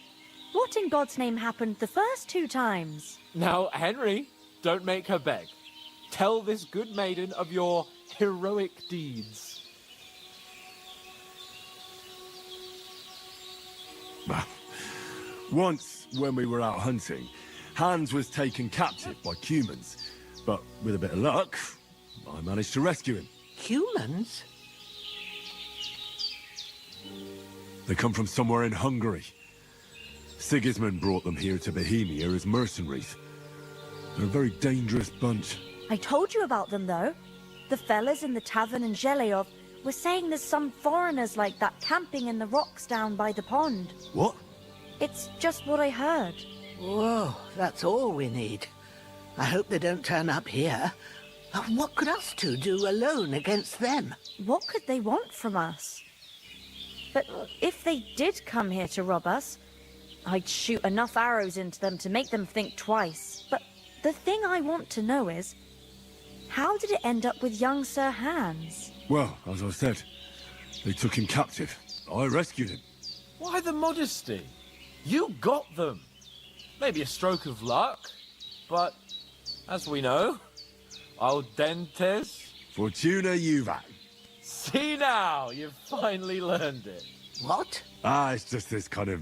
Speaker 20: What in God's name happened the first 2 times?
Speaker 7: Now, Henry, don't make her beg. Tell this good maiden of your heroic deeds.
Speaker 10: Once, when we were out hunting, Hans was taken captive by humans. But with a bit of luck, I managed to rescue him.
Speaker 15: Humans?
Speaker 10: They come from somewhere in Hungary. Sigismund brought them here to Bohemia as mercenaries. They're a very dangerous bunch.
Speaker 20: I told you about them, though. The fellas in the tavern in Zheleov were saying there's some foreigners like that camping in the rocks down by the pond.
Speaker 10: What?
Speaker 20: It's just what I heard.
Speaker 15: Whoa, that's all we need. I hope they don't turn up here. What could us two do alone against them?
Speaker 20: What could they want from us? But if they did come here to rob us, I'd shoot enough arrows into them to make them think twice. But the thing I want to know is, how did it end up with young Sir Hans?
Speaker 10: Well, as I said, they took him captive. I rescued him.
Speaker 7: Why the modesty? You got them. Maybe a stroke of luck, but as we know, al dentes...
Speaker 10: Fortuna juvat.
Speaker 7: See now, you've finally learned it.
Speaker 15: What?
Speaker 10: It's just this kind of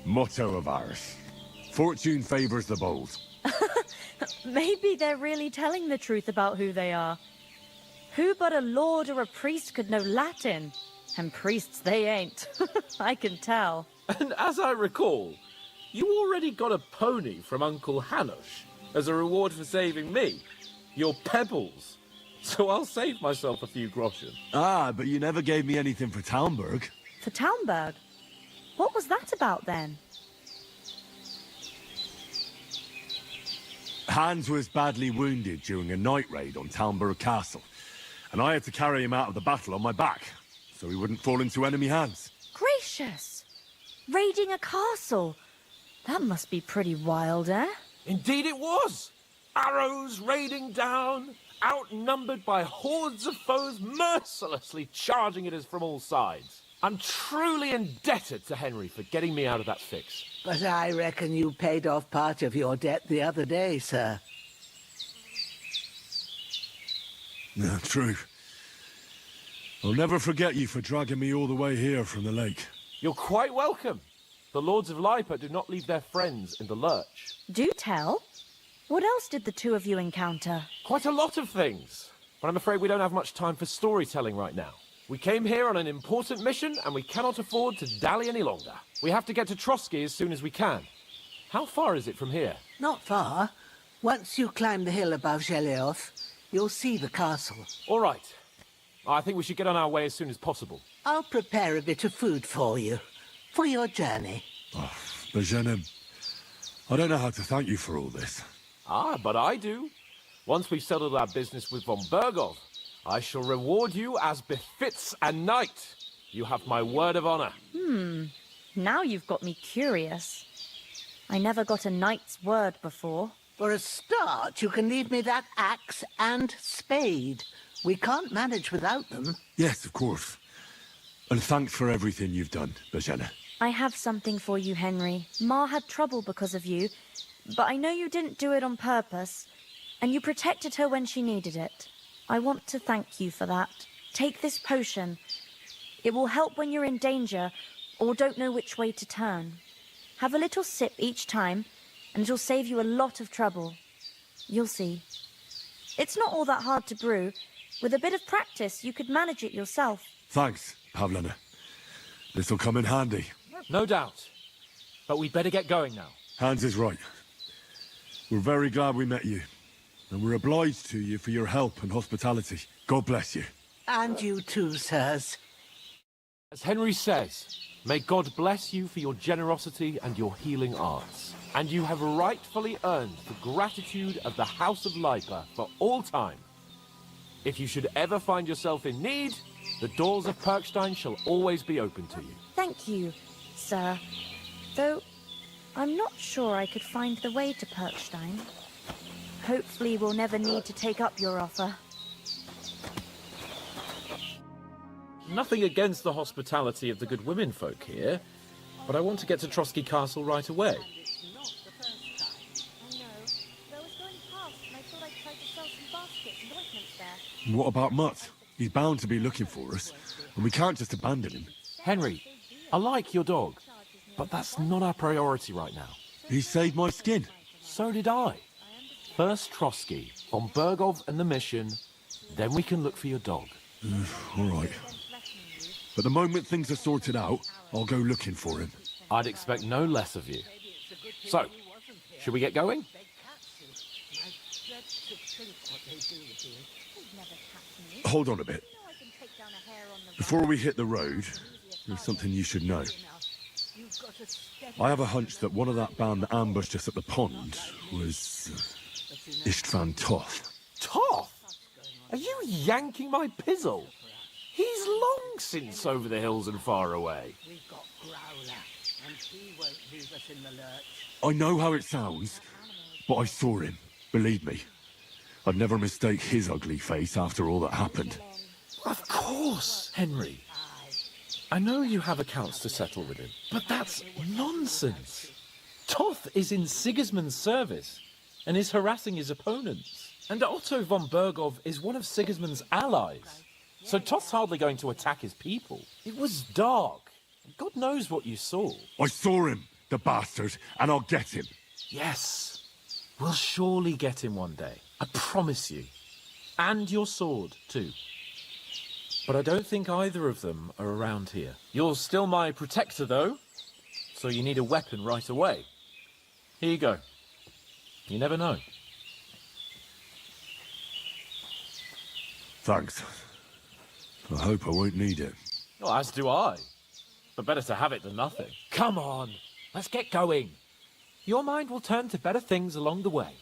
Speaker 10: motto of ours. Fortune favors the bold.
Speaker 20: Maybe they're really telling the truth about who they are. Who but a lord or a priest could know Latin? And priests they ain't. I can tell.
Speaker 7: And as I recall, you already got a pony from Uncle Hanush as a reward for saving me. Your pebbles. So I'll save myself a few groschen.
Speaker 10: But you never gave me anything for Talmberg.
Speaker 20: For Talmberg? What was that about then?
Speaker 10: Hans was badly wounded during a night raid on Talmberg Castle, and I had to carry him out of the battle on my back, so he wouldn't fall into enemy hands.
Speaker 20: Gracious! Raiding a castle? That must be pretty wild, eh?
Speaker 7: Indeed it was! Arrows raining down, outnumbered by hordes of foes mercilessly charging at us from all sides. I'm truly indebted to Henry for getting me out of that fix.
Speaker 15: But I reckon you paid off part of your debt the other day, sir.
Speaker 10: No, true. I'll never forget you for dragging me all the way here from the lake.
Speaker 7: You're quite welcome. The Lords of Lipa do not leave their friends in the lurch.
Speaker 20: Do tell. What else did the two of you encounter?
Speaker 7: Quite a lot of things. But I'm afraid we don't have much time for storytelling right now. We came here on an important mission, and we cannot afford to dally any longer. We have to get to Trotsky as soon as we can. How far is it from here?
Speaker 15: Not far. Once you climb the hill above Zheleov, you'll see the castle.
Speaker 7: All right. I think we should get on our way as soon as possible.
Speaker 15: I'll prepare a bit of food for you, for your journey.
Speaker 10: Bojena, I don't know how to thank you for all this.
Speaker 7: But I do. Once we've settled our business with von Bergov, I shall reward you as befits a knight. You have my word of honor.
Speaker 20: Now you've got me curious. I never got a knight's word before.
Speaker 15: For a start, you can leave me that axe and spade. We can't manage without them.
Speaker 10: Yes, of course. And thanks for everything you've done, Bojena.
Speaker 20: I have something for you, Henry. Ma had trouble because of you, but I know you didn't do it on purpose, and you protected her when she needed it. I want to thank you for that. Take this potion. It will help when you're in danger or don't know which way to turn. Have a little sip each time, and it'll save you a lot of trouble. You'll see. It's not all that hard to brew. With a bit of practice, you could manage it yourself.
Speaker 10: Thanks, Pavlena. This'll come in handy.
Speaker 7: No doubt. But we'd better get going now.
Speaker 10: Hans is right. We're very glad we met you. And we're obliged to you for your help and hospitality. God bless you.
Speaker 15: And you too, sirs.
Speaker 7: As Henry says, may God bless you for your generosity and your healing arts. And you have rightfully earned the gratitude of the House of Lipa for all time. If you should ever find yourself in need, the doors of Perkstein shall always be open to you.
Speaker 20: Thank you, sir. Though I'm not sure I could find the way to Perkstein. Hopefully we'll never need to take up your offer.
Speaker 7: Nothing against the hospitality of the good women folk here, but I want to get to Trotsky Castle right away.
Speaker 10: What about Mutt? He's bound to be looking for us, and we can't just abandon him.
Speaker 7: Henry, I like your dog, but that's not our priority right now.
Speaker 10: He saved my skin.
Speaker 7: So did I. First Trotsky, von Bergov and the mission, then we can look for your dog.
Speaker 10: All right. But the moment things are sorted out, I'll go looking for him.
Speaker 7: I'd expect no less of you. So, should we get going?
Speaker 10: Hold on a bit. Before we hit the road, there's something you should know. I have a hunch that one of that band that ambushed us at the pond was Istvan Toth.
Speaker 7: Toth? Are you yanking my pizzle? He's long since over the hills and far away.
Speaker 15: We've got Growler, and he won't leave us in the lurch.
Speaker 10: I know how it sounds, but I saw him, believe me. I'd never mistake his ugly face after all that happened.
Speaker 7: Of course, Henry. I know you have accounts to settle with him, but that's nonsense. Toth is in Sigismund's service and is harassing his opponents. And Otto von Bergov is one of Sigismund's allies. So Toth's hardly going to attack his people. It was dark. God knows what you saw.
Speaker 10: I saw him, the bastard, and I'll get him.
Speaker 7: Yes. We'll surely get him one day. I promise you. And your sword, too. But I don't think either of them are around here. You're still my protector, though. So you need a weapon right away. Here you go. You never know.
Speaker 10: Thanks. I hope I won't need it.
Speaker 7: Well, as do I. But better to have it than nothing. Come on, let's get going. Your mind will turn to better things along the way.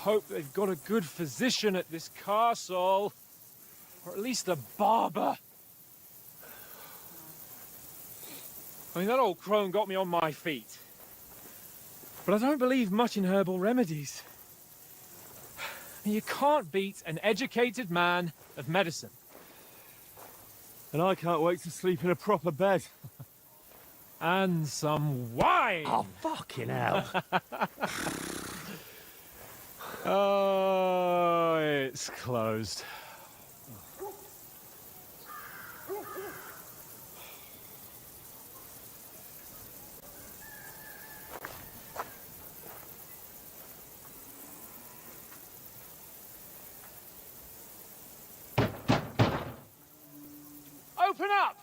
Speaker 7: hope they've got a good physician at this castle. Or at least a barber. I mean, that old crone got me on my feet. But I don't believe much in herbal remedies. You can't beat an educated man of medicine.
Speaker 10: And I can't wait to sleep in a proper bed.
Speaker 7: And some wine!
Speaker 14: Oh, fucking hell.
Speaker 7: Oh, it's closed. Open up!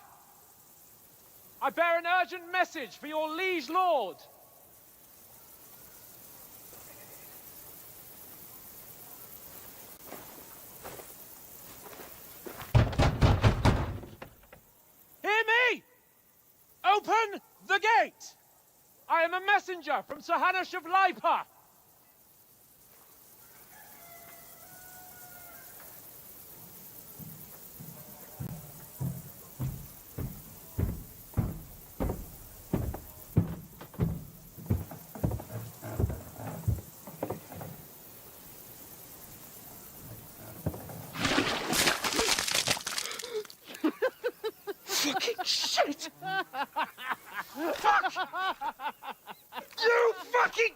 Speaker 7: I bear an urgent message for your liege lord. Hear me! Open the gate! I am a messenger from Sir Hanush of Lipa. Fucking shit! Fuck! You fucking...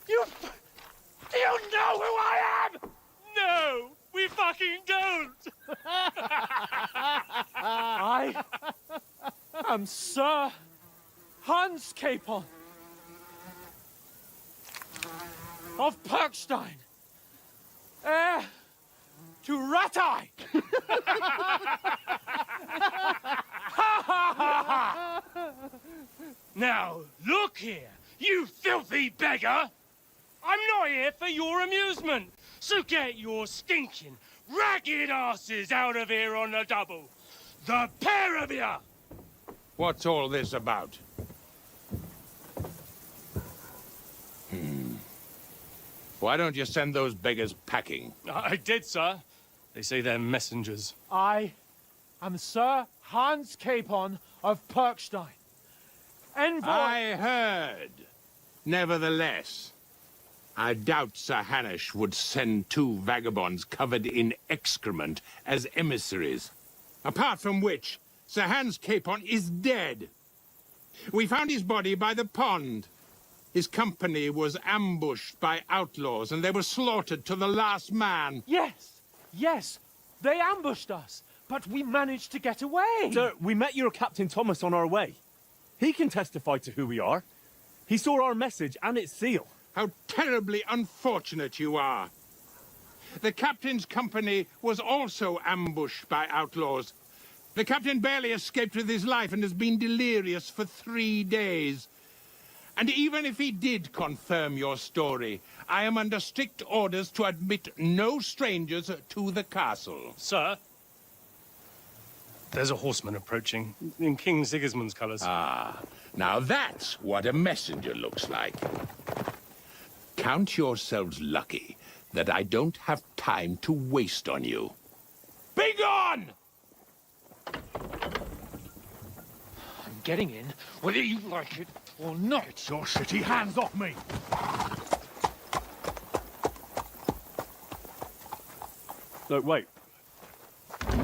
Speaker 7: Do you know who I am? No, we fucking don't! I am Sir Hans Capon of Perkstein, heir to Ratai! Now, look here, you filthy beggar! I'm not here for your amusement, so get your stinking, ragged asses out of here on the double! The pair of you!
Speaker 3: What's all this about? Why don't you send those beggars packing?
Speaker 6: I did, sir. They say they're messengers.
Speaker 7: I am Sir Hans Capon of Perkstein. Envoy...
Speaker 3: I heard. Nevertheless, I doubt Sir Hanush would send two vagabonds covered in excrement as emissaries. Apart from which, Sir Hans Capon is dead. We found his body by the pond. His company was ambushed by outlaws, and they were slaughtered to the last man.
Speaker 7: Yes, yes, they ambushed us, but we managed to get away.
Speaker 10: Sir, we met your Captain Thomas on our way. He can testify to who we are. He saw our message and its seal.
Speaker 3: How terribly unfortunate you are. The captain's company was also ambushed by outlaws. The captain barely escaped with his life and has been delirious for 3 days. And even if he did confirm your story, I am under strict orders to admit no strangers to the castle.
Speaker 6: Sir, there's a horseman approaching in King Sigismund's colours.
Speaker 3: Ah, now that's what a messenger looks like. Count yourselves lucky that I don't have time to waste on you. Be gone!
Speaker 7: I'm getting in, whether you like it or not.
Speaker 10: Get your shitty hands off me! Look, wait.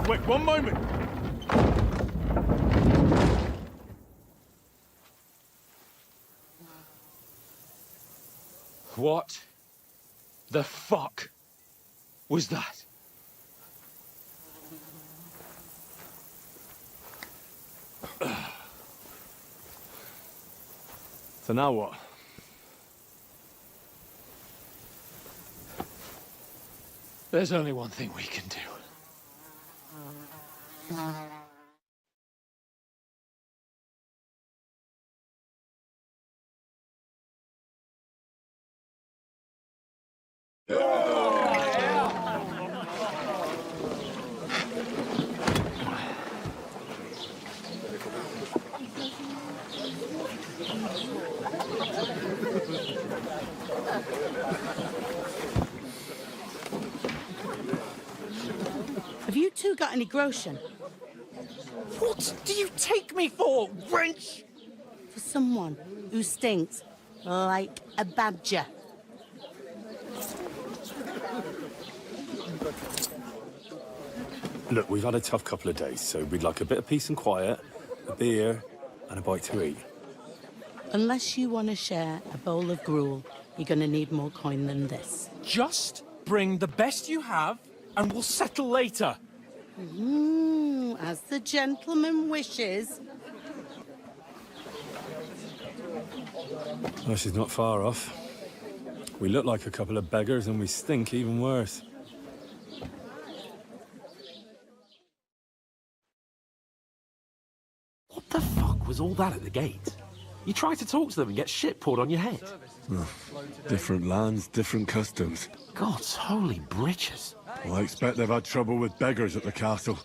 Speaker 10: Wait, one moment!
Speaker 6: What the fuck was that?
Speaker 10: So now what?
Speaker 7: There's only one thing we can do.
Speaker 15: got any groschen?
Speaker 7: What do you take me for, wench?
Speaker 15: For someone who stinks like a badger.
Speaker 10: Look, we've had a tough couple of days, so we'd like a bit of peace and quiet, a beer, and a bite to eat.
Speaker 15: Unless you want to share a bowl of gruel, you're going to need more coin than this.
Speaker 7: Just bring the best you have, and we'll settle later.
Speaker 15: As the gentleman wishes.
Speaker 10: Well, she's not far off. We look like a couple of beggars, and we stink even worse.
Speaker 7: What the fuck was all that at the gate? You try to talk to them and get shit poured on your head.
Speaker 10: Different lands, different customs.
Speaker 7: God's holy britches.
Speaker 10: Well, I expect they've had trouble with beggars at the castle,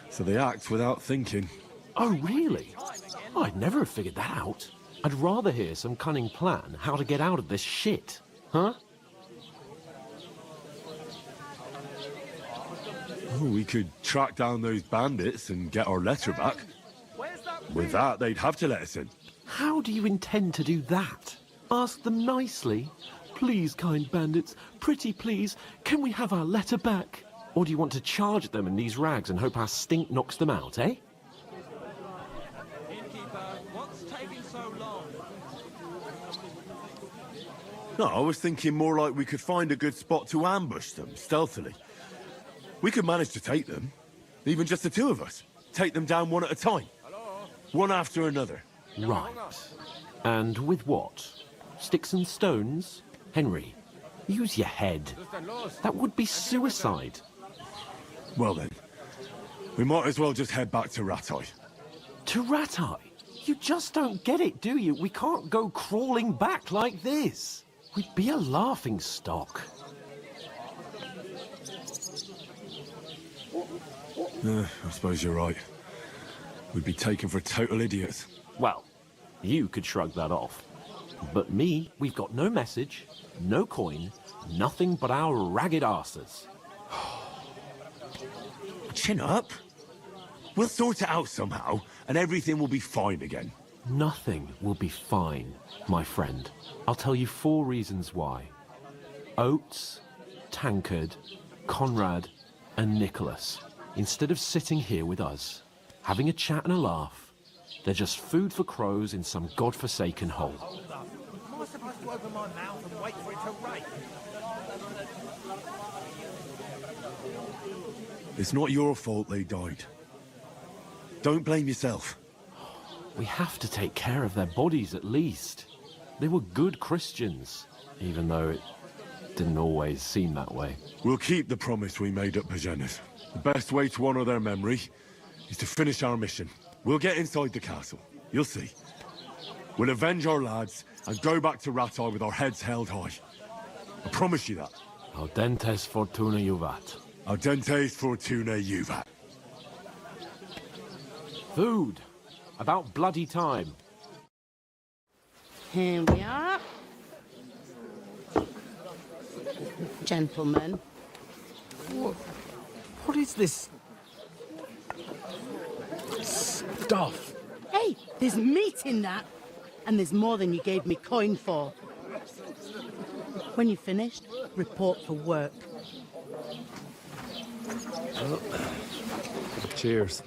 Speaker 10: so they act without thinking.
Speaker 7: Oh, really? I'd never have figured that out. I'd rather hear some cunning plan how to get out of this shit. Huh?
Speaker 10: Oh, we could track down those bandits and get our letter back. With that, they'd have to let us in.
Speaker 7: How do you intend to do that? Ask them nicely. Please, kind bandits, pretty please, can we have our letter back? Or do you want to charge at them in these rags and hope our stink knocks them out, eh?
Speaker 12: What's taking so long?
Speaker 10: No, I was thinking more like we could find a good spot to ambush them, stealthily. We could manage to take them, even just the two of us. Take them down one at a time. One after another.
Speaker 7: Right. And with what? Sticks and stones? Henry, use your head. That would be suicide.
Speaker 10: Well then, we might as well just head back to Ratai.
Speaker 7: To Ratai? You just don't get it, do you? We can't go crawling back like this. We'd be a laughing stock.
Speaker 10: I suppose you're right. We'd be taken for total idiots.
Speaker 7: Well, you could shrug that off. But me, we've got no message, no coin, nothing but our ragged arses.
Speaker 10: Chin up. We'll sort it out somehow, and everything will be fine again.
Speaker 7: Nothing will be fine, my friend. I'll tell you 4 reasons why. Oates, Tankard, Conrad, and Nicholas, instead of sitting here with us, having a chat and a laugh, they're just food for crows in some godforsaken hole.
Speaker 13: Am I supposed to open my mouth and wait for it to rain?
Speaker 10: It's not your fault they died. Don't blame yourself.
Speaker 7: We have to take care of their bodies at least. They were good Christians, even though it didn't always seem that way.
Speaker 10: We'll keep the promise we made at Pagenis. The best way to honor their memory is to finish our mission. We'll get inside the castle. You'll see. We'll avenge our lads and go back to Ratai with our heads held high. I promise you that.
Speaker 7: Audentes fortuna juvat.
Speaker 10: Audentes fortuna juvat.
Speaker 7: Food. About bloody time.
Speaker 15: Here we are. Gentlemen.
Speaker 5: What is this stuff?
Speaker 15: Hey, there's meat in that. And there's more than you gave me coin for. When you're finished, report for work.
Speaker 10: Cheers.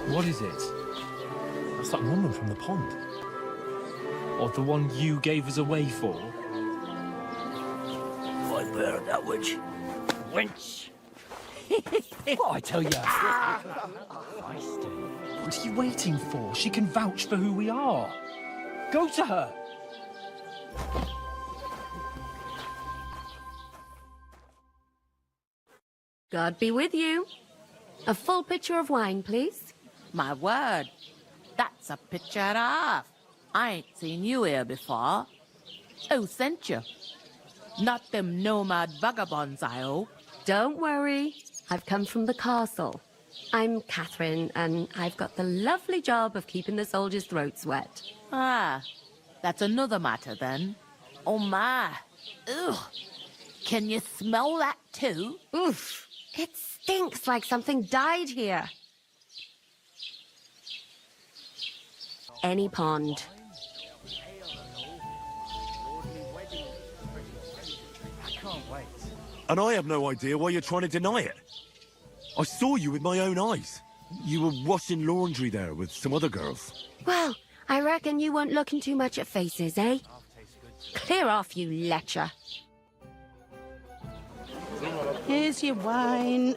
Speaker 5: What is it? That's that woman from the pond. Or the one you gave us away for?
Speaker 4: I bear that witch. Wench.
Speaker 5: What I tell you? What are you waiting for? She can vouch for who we are. Go to her.
Speaker 21: God be with you. A full pitcher of wine, please.
Speaker 22: My word, that's a picture and a half. I ain't seen you here before. Who sent you? Not them nomad vagabonds, I hope.
Speaker 21: Don't worry. I've come from the castle. I'm Catherine, and I've got the lovely job of keeping the soldiers' throats wet.
Speaker 22: Ah, that's another matter then. Oh my. Ugh. Can you smell that too?
Speaker 21: Oof. It stinks like something died here. Any pond.
Speaker 10: And I have no idea why you're trying to deny it. I saw you with my own eyes. You were washing laundry there with some other girls.
Speaker 21: Well, I reckon you weren't looking too much at faces, eh? Clear off, you lecher.
Speaker 15: Here's your wine.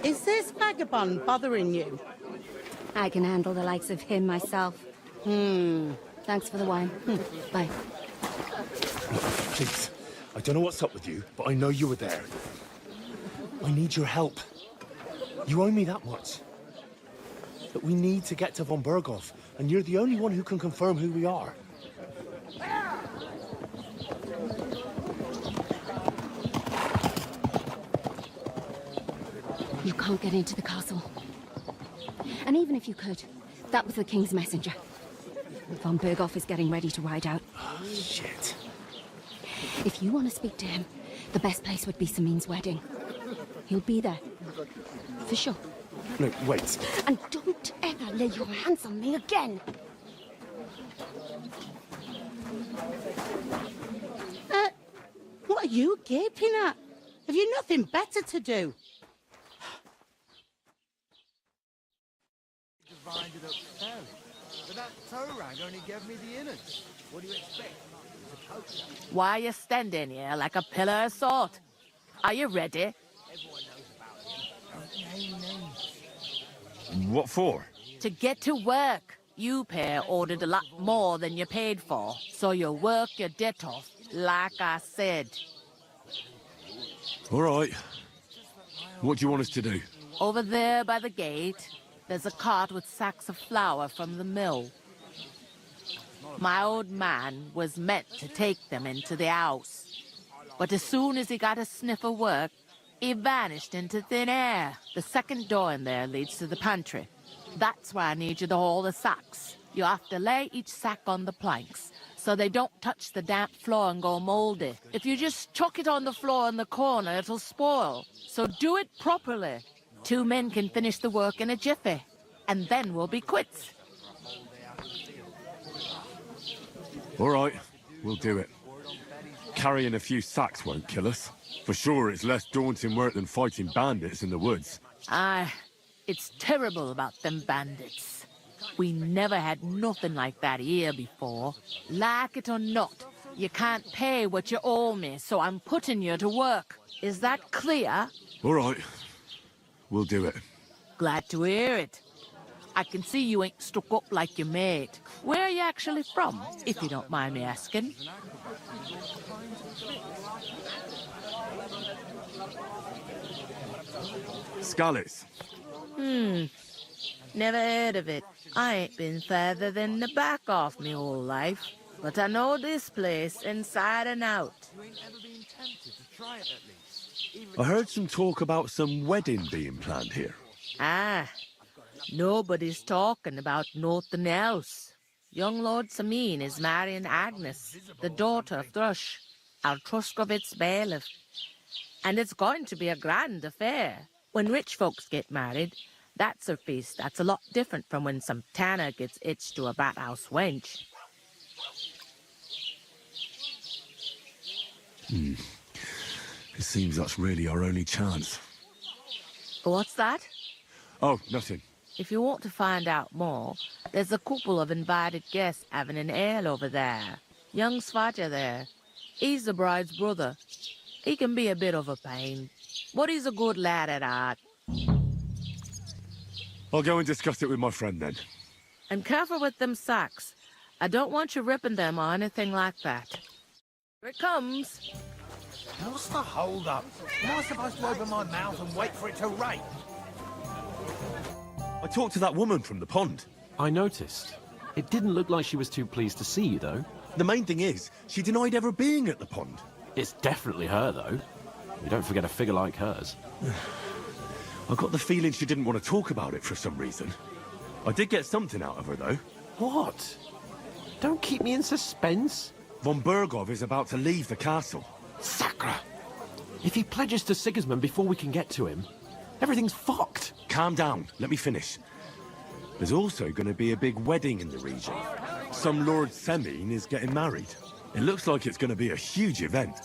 Speaker 15: Is this vagabond bothering you?
Speaker 21: I can handle the likes of him myself. Thanks for the wine. Bye.
Speaker 14: Please, I don't know what's up with you, but I know you were there. I need your help. You owe me that much. But we need to get to von Berghoff, and you're the only one who can confirm who we are.
Speaker 21: You can't get into the castle. And even if you could, that was the King's messenger. Von Berghoff is getting ready to ride out.
Speaker 14: Oh, shit.
Speaker 21: If you want to speak to him, the best place would be Samin's wedding. He'll be there. For sure.
Speaker 14: No, wait.
Speaker 21: And don't ever lay your hands on me again!
Speaker 15: What are you gaping at? Have you nothing better to do?
Speaker 13: Divided up fairly. But that toe rag only gave me the innards. What do you expect? It's a poacher.
Speaker 22: Why are you standing here like a pillar of salt? Are you ready?
Speaker 13: Everyone knows about him.
Speaker 10: What for?
Speaker 22: To get to work. You pair ordered a lot more than you paid for, so you work your debt off, like I said.
Speaker 10: All right. What do you want us to do?
Speaker 22: Over there by the gate, there's a cart with sacks of flour from the mill. My old man was meant to take them into the house. But as soon as he got a sniff of work, he vanished into thin air. The second door in there leads to the pantry. That's why I need you to haul the sacks. You have to lay each sack on the planks, so they don't touch the damp floor and go moldy. If you just chuck it on the floor in the corner, it'll spoil. So do it properly. 2 men can finish the work in a jiffy, and then we'll be quits.
Speaker 10: All right, we'll do it. Carrying a few sacks won't kill us. For sure, it's less daunting work than fighting bandits in the woods.
Speaker 22: Aye, it's terrible about them bandits. We never had nothing like that here before. Like it or not, you can't pay what you owe me, so I'm putting you to work. Is that clear?
Speaker 10: All right, we'll do it.
Speaker 22: Glad to hear it. I can see you ain't stuck up like your mate. Where are you actually from, if you don't mind me asking?
Speaker 10: Skalitz.
Speaker 22: Never heard of it. I ain't been further than the back off me whole life. But I know this place inside and out.
Speaker 13: You ain't ever been tempted to try it at least.
Speaker 10: I heard some talk about some wedding being planned here.
Speaker 22: Ah, nobody's talking about nothing else. Young Lord Samin is marrying Agnes, the daughter of Thrush, our Truskovitz bailiff. And it's going to be a grand affair. When rich folks get married, that's a feast that's a lot different from when some tanner gets hitched to a bat-house wench.
Speaker 10: It seems that's really our only chance.
Speaker 22: What's that?
Speaker 10: Oh, nothing.
Speaker 22: If you want to find out more, there's a couple of invited guests having an ale over there. Young Svaja there. He's the bride's brother. He can be a bit of a pain, but he's a good lad at heart.
Speaker 10: I'll go and discuss it with my friend then.
Speaker 22: And careful with them sacks. I don't want you ripping them or anything like that. Here it comes.
Speaker 13: What's the hold up? Am I supposed to open my mouth and wait for it to rain?
Speaker 10: I talked to that woman from the pond.
Speaker 5: I noticed. It didn't look like she was too pleased to see you, though.
Speaker 10: The main thing is, she denied ever being at the pond.
Speaker 5: It's definitely her, though. You don't forget a figure like hers.
Speaker 10: I got the feeling she didn't want to talk about it for some reason. I did get something out of her, though.
Speaker 7: What? Don't keep me in suspense.
Speaker 10: Von Bergov is about to leave the castle.
Speaker 7: Sacra! If he pledges to Sigismund before we can get to him, everything's fucked.
Speaker 10: Calm down, let me finish. There's also going to be a big wedding in the region. Some Lord Semine is getting married. It looks like it's going to be a huge event.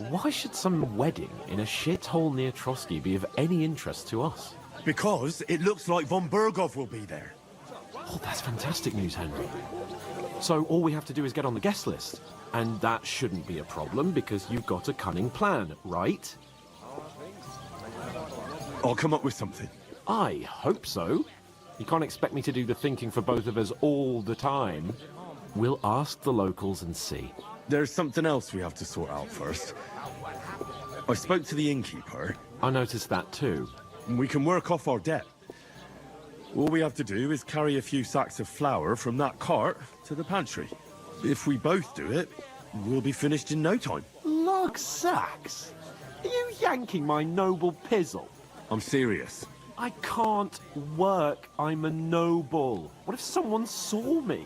Speaker 7: Why should some wedding in a shithole near Trotsky be of any interest to us?
Speaker 10: Because it looks like von Bergov will be there.
Speaker 7: Oh, that's fantastic news, Henry. So all we have to do is get on the guest list. And that shouldn't be a problem because you've got a cunning plan, right?
Speaker 10: I'll come up with something.
Speaker 7: I hope so. You can't expect me to do the thinking for both of us all the time. We'll ask the locals and see.
Speaker 10: There's something else we have to sort out first. I spoke to the innkeeper.
Speaker 7: I noticed that too.
Speaker 10: We can work off our debt. All we have to do is carry a few sacks of flour from that cart to the pantry. If we both do it, we'll be finished in no time.
Speaker 7: Lug sacks? Are you yanking my noble pizzle?
Speaker 10: I'm serious.
Speaker 7: I can't work. I'm a noble. What if someone saw me?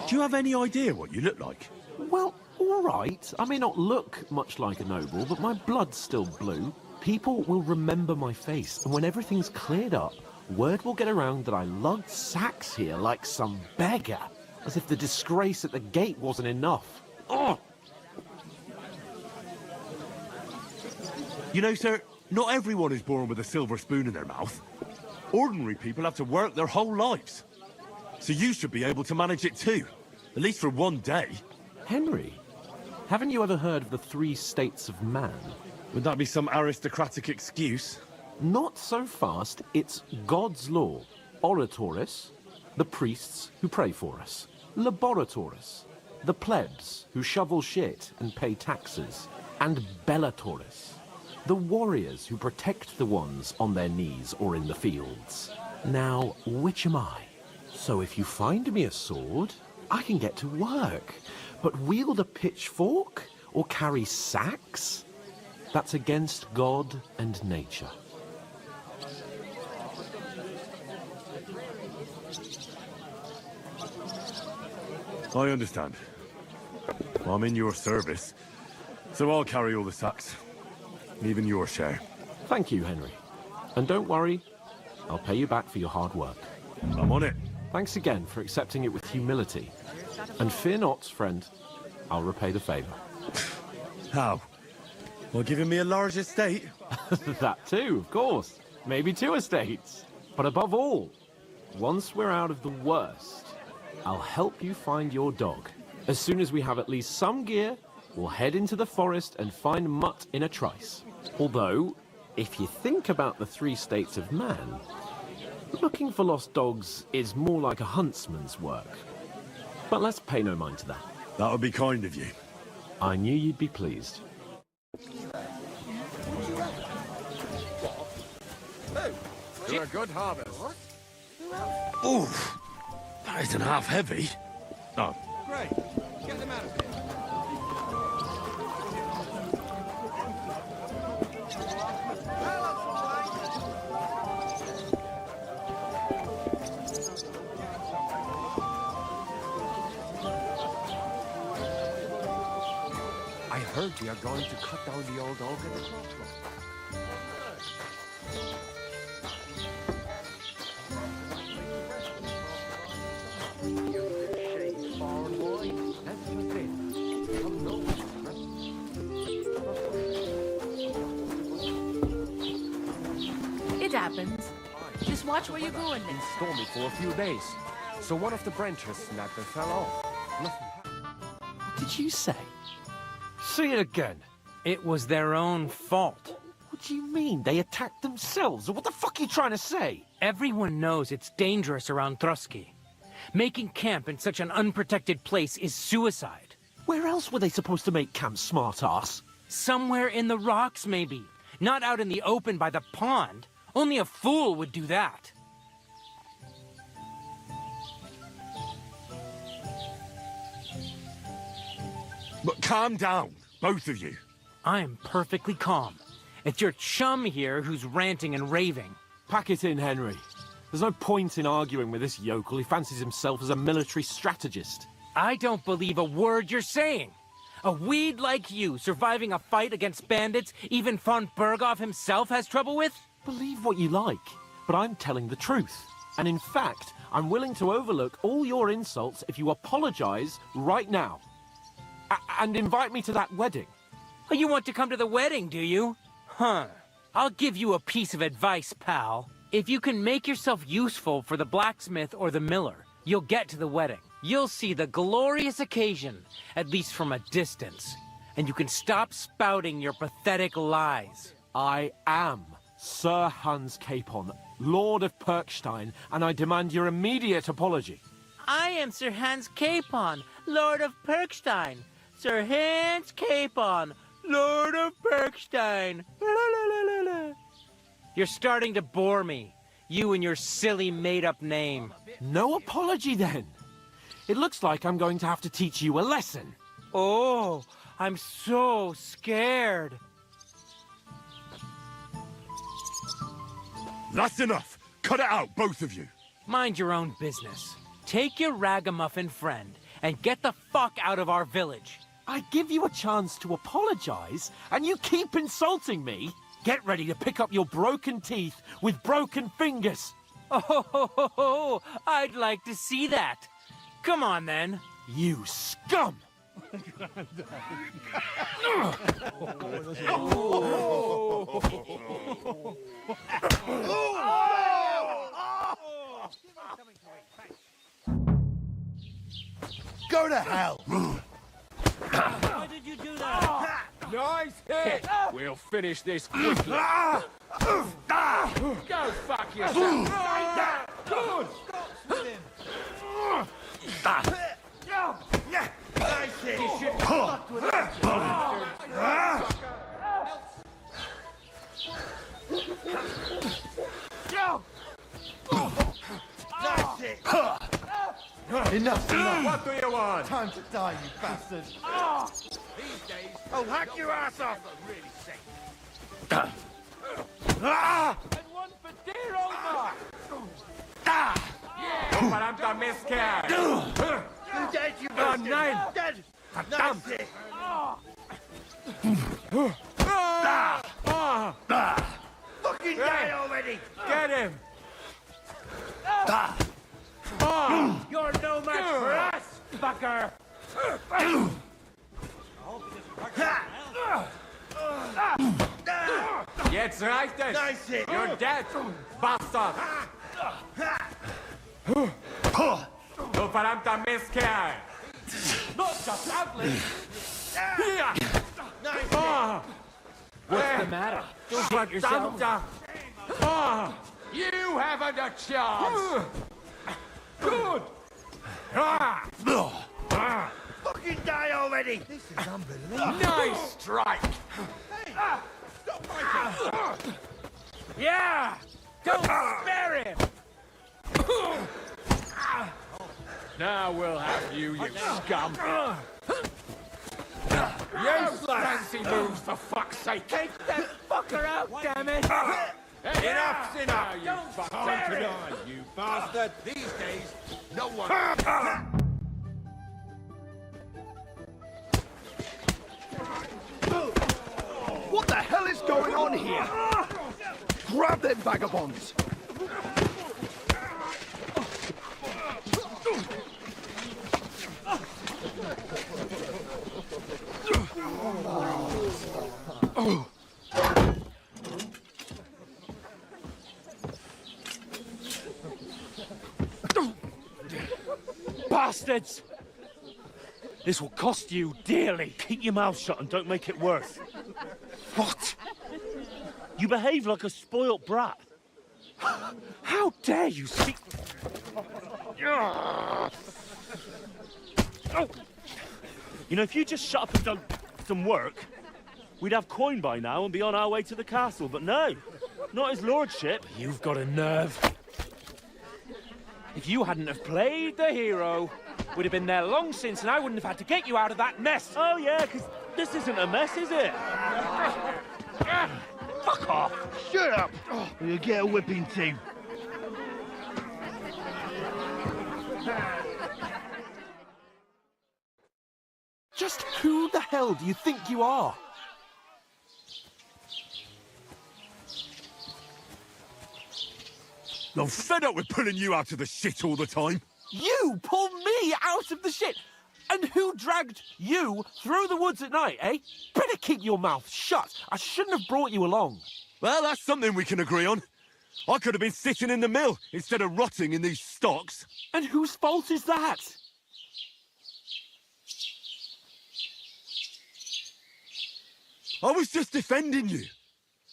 Speaker 10: Do you have any idea what you look like?
Speaker 7: Well, all right. I may not look much like a noble, but my blood's still blue. People will remember my face, and when everything's cleared up, word will get around that I lugged sacks here like some beggar. As if the disgrace at the gate wasn't enough. Oh!
Speaker 10: You know, sir, not everyone is born with a silver spoon in their mouth. Ordinary people have to work their whole lives. So you should be able to manage it too. At least for one day.
Speaker 7: Henry, haven't you ever heard of the 3 states of man?
Speaker 10: Would that be some aristocratic excuse?
Speaker 7: Not so fast. It's God's law. Oratoris, the priests who pray for us. Laboratoris, the plebs who shovel shit and pay taxes. And Bellatoris, the warriors who protect the ones on their knees or in the fields. Now, which am I? So if you find me a sword, I can get to work. But wield a pitchfork or carry sacks? That's against God and nature.
Speaker 10: I understand. I'm in your service, so I'll carry all the sacks. Even your share.
Speaker 7: Thank you, Henry. And don't worry, I'll pay you back for your hard work.
Speaker 10: I'm on it.
Speaker 7: Thanks again for accepting it with humility. And fear not, friend. I'll repay the favor.
Speaker 10: How? Well, giving me a large estate?
Speaker 7: That too, of course. Maybe 2 estates. But above all, once we're out of the worst, I'll help you find your dog. As soon as we have at least some gear, we'll head into the forest and find Mutt in a trice. Although, if you think about the 3 states of man, looking for lost dogs is more like a huntsman's work. But let's pay no mind to that.
Speaker 10: That would be kind of you.
Speaker 7: I knew you'd be pleased.
Speaker 13: You're a good harvest.
Speaker 10: Oof! That isn't half heavy. Oh.
Speaker 13: Great. Get them out of here.
Speaker 19: I heard we are going to cut down the old oak at the crossroads.
Speaker 22: It happens. Just watch where you're going next.
Speaker 19: Stormy for a few days, so one of the branches snapped and fell off. Nothing.
Speaker 7: What did you say?
Speaker 4: Say it again. It was their own fault.
Speaker 7: What do you mean? They attacked themselves? What the fuck are you trying to say?
Speaker 4: Everyone knows it's dangerous around Trotsky. Making camp in such an unprotected place is suicide.
Speaker 7: Where else were they supposed to make camp, smart-ass?
Speaker 4: Somewhere in the rocks, maybe. Not out in the open by the pond. Only a fool would do that.
Speaker 10: But calm down, both of you.
Speaker 4: I'm perfectly calm. It's your chum here who's ranting and raving.
Speaker 7: Pack it in, Henry. There's no point in arguing with this yokel. He fancies himself as a military strategist.
Speaker 9: I don't believe a word you're saying. A weed like you, surviving a fight against bandits, even von Berghoff himself has trouble with?
Speaker 7: Believe what you like, but I'm telling the truth. And in fact, I'm willing to overlook all your insults if you apologize right now. And invite me to that wedding.
Speaker 9: Oh, you want to come to the wedding, do you? Huh. I'll give you a piece of advice, pal. If you can make yourself useful for the blacksmith or the miller, you'll get to the wedding. You'll see the glorious occasion, at least from a distance. And you can stop spouting your pathetic lies.
Speaker 7: I am Sir Hans Capon, Lord of Perkstein, and I demand your immediate apology.
Speaker 9: I am Sir Hans Capon, Lord of Perkstein. Sir Hans Capon, Lord of Perkstein. You're starting to bore me. You and your silly made-up name.
Speaker 7: No apology, then. It looks like I'm going to have to teach you a lesson.
Speaker 9: Oh, I'm so scared.
Speaker 10: That's enough. Cut it out, both of you.
Speaker 9: Mind your own business. Take your ragamuffin friend and get the fuck out of our village.
Speaker 7: I give you a chance to apologize, and you keep insulting me? Get ready to pick up your broken teeth with broken fingers.
Speaker 9: Oh, I'd like to see that. Come on, then.
Speaker 7: You scum!
Speaker 13: Go to hell!
Speaker 9: Why did you do that?
Speaker 7: Nice hit!
Speaker 8: We'll finish this quickly. Go fuck yourself! Good!
Speaker 13: Nice hit! Nice hit! Enough, enough!
Speaker 2: What do you want?
Speaker 13: Time to die, you bastard!
Speaker 8: These days, I'll hack your ass off! Really sick.
Speaker 7: And one for dear Omar!
Speaker 8: But I'm the miscarriage!
Speaker 13: You dead, you bastard!
Speaker 8: Nein!
Speaker 13: Dead! Nice hit! Fucking die already!
Speaker 8: Get him!
Speaker 9: You're no match for us, fucker!
Speaker 8: Jetzt reicht es!
Speaker 13: Nice hit!
Speaker 8: You're dead, bastard! Du verdammter Mistkerl!
Speaker 7: Not just ugly!
Speaker 8: Hier!
Speaker 13: Nice hit!
Speaker 9: What's the matter? Don't hurt yourself.
Speaker 8: Verdammter! You haven't a chance! Good!
Speaker 13: Fucking die already! This is unbelievable!
Speaker 8: Nice strike!
Speaker 13: Stop fighting!
Speaker 9: Yeah! Don't spare him!
Speaker 8: Now we'll have you, you scum! Yes, fancy moves, for fuck's sake!
Speaker 9: Take that fucker out, damn it!
Speaker 8: Enough's enough, you
Speaker 9: Don't
Speaker 8: fuck!
Speaker 9: spare
Speaker 8: Time to
Speaker 9: him!
Speaker 8: die, you bastard! These days, no one...
Speaker 13: What the hell is going on here? Grab them vagabonds!
Speaker 14: Bastards! This will cost you dearly. Keep your mouth shut and don't make it worse. What? You behave like a spoilt brat. How dare you speak... You know, if you just shut up and done some work, we'd have coin by now and be on our way to the castle, but no, not his lordship.
Speaker 7: You've got a nerve.
Speaker 14: If you hadn't have played the hero, we'd have been there long since and I wouldn't have had to get you out of that mess. Oh yeah, because this isn't a mess, is it?
Speaker 13: Fuck off! Shut up! Or you'll get a whipping too.
Speaker 8: Just who the hell do you think you are?
Speaker 10: I'm fed up with pulling you out of the shit all the time.
Speaker 8: You pull me out of the shit! And who dragged you through the woods at night, eh? Better keep your mouth shut. I shouldn't have brought you along.
Speaker 10: Well, that's something we can agree on. I could have been sitting in the mill instead of rotting in these stocks.
Speaker 8: And whose fault is that?
Speaker 10: I was just defending you.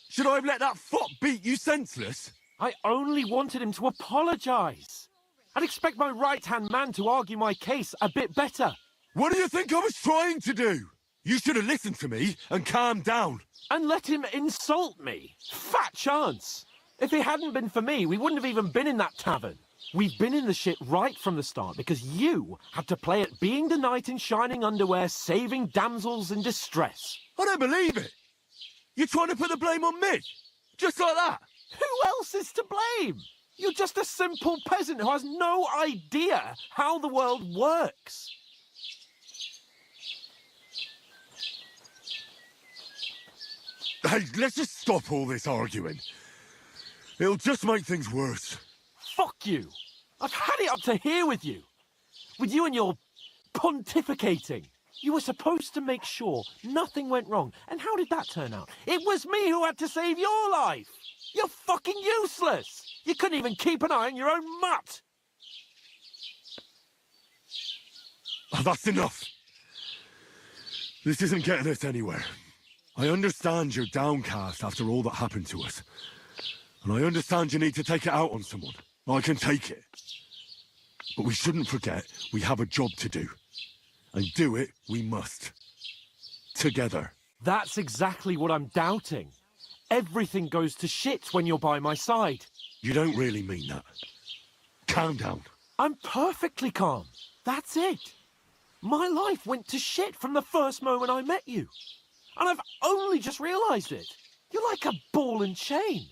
Speaker 10: Should I have let that fop beat you senseless?
Speaker 8: I only wanted him to apologise. I'd expect my right-hand man to argue my case a bit better.
Speaker 10: What do you think I was trying to do? You should have listened to me and calmed down.
Speaker 8: And let him insult me? Fat chance. If it hadn't been for me, we wouldn't have even been in that tavern. We've been in the shit right from the start because you had to play at being the knight in shining underwear, saving damsels in distress.
Speaker 10: I don't believe it. You're trying to put the blame on me? Just like that?
Speaker 8: Who else is to blame? You're just a simple peasant who has no idea how the world works.
Speaker 10: Hey, let's just stop all this arguing. It'll just make things worse.
Speaker 8: Fuck you. I've had it up to here with you. With you and your pontificating. You were supposed to make sure nothing went wrong. And how did that turn out? It was me who had to save your life. You're fucking useless. You couldn't even keep an eye on your own mutt.
Speaker 10: Oh, that's enough. This isn't getting us anywhere. I understand you're downcast after all that happened to us. And I understand you need to take it out on someone. I can take it. But we shouldn't forget we have a job to do. And do it we must. Together.
Speaker 8: That's exactly what I'm doubting. Everything goes to shit when you're by my side.
Speaker 10: You don't really mean that. Calm down.
Speaker 8: I'm perfectly calm. That's it. My life went to shit from the first moment I met you. And I've only just realised it. You're like a ball and chain.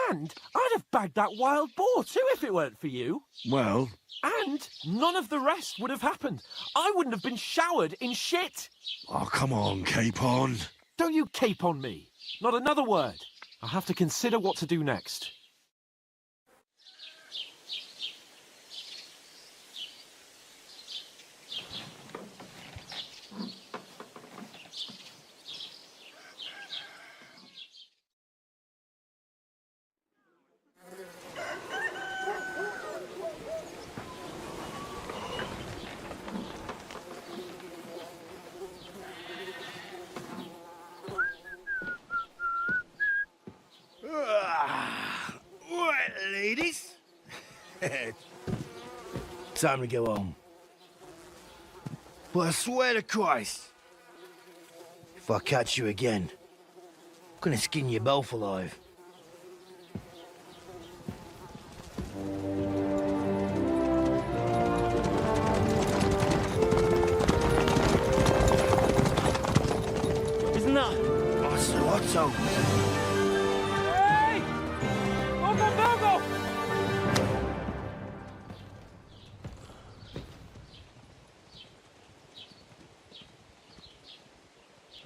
Speaker 8: And I'd have bagged that wild boar too if it weren't for you.
Speaker 10: Well...
Speaker 8: And none of the rest would have happened. I wouldn't have been showered in shit.
Speaker 10: Oh, come on, Capon.
Speaker 8: Don't you cape on me. Not another word. I'll have to consider what to do next.
Speaker 13: Right, ladies. Time to go home. But I swear to Christ, if I catch you again, I'm gonna skin you both alive.
Speaker 8: Isn't that?
Speaker 13: Otto.
Speaker 8: Hey! Go!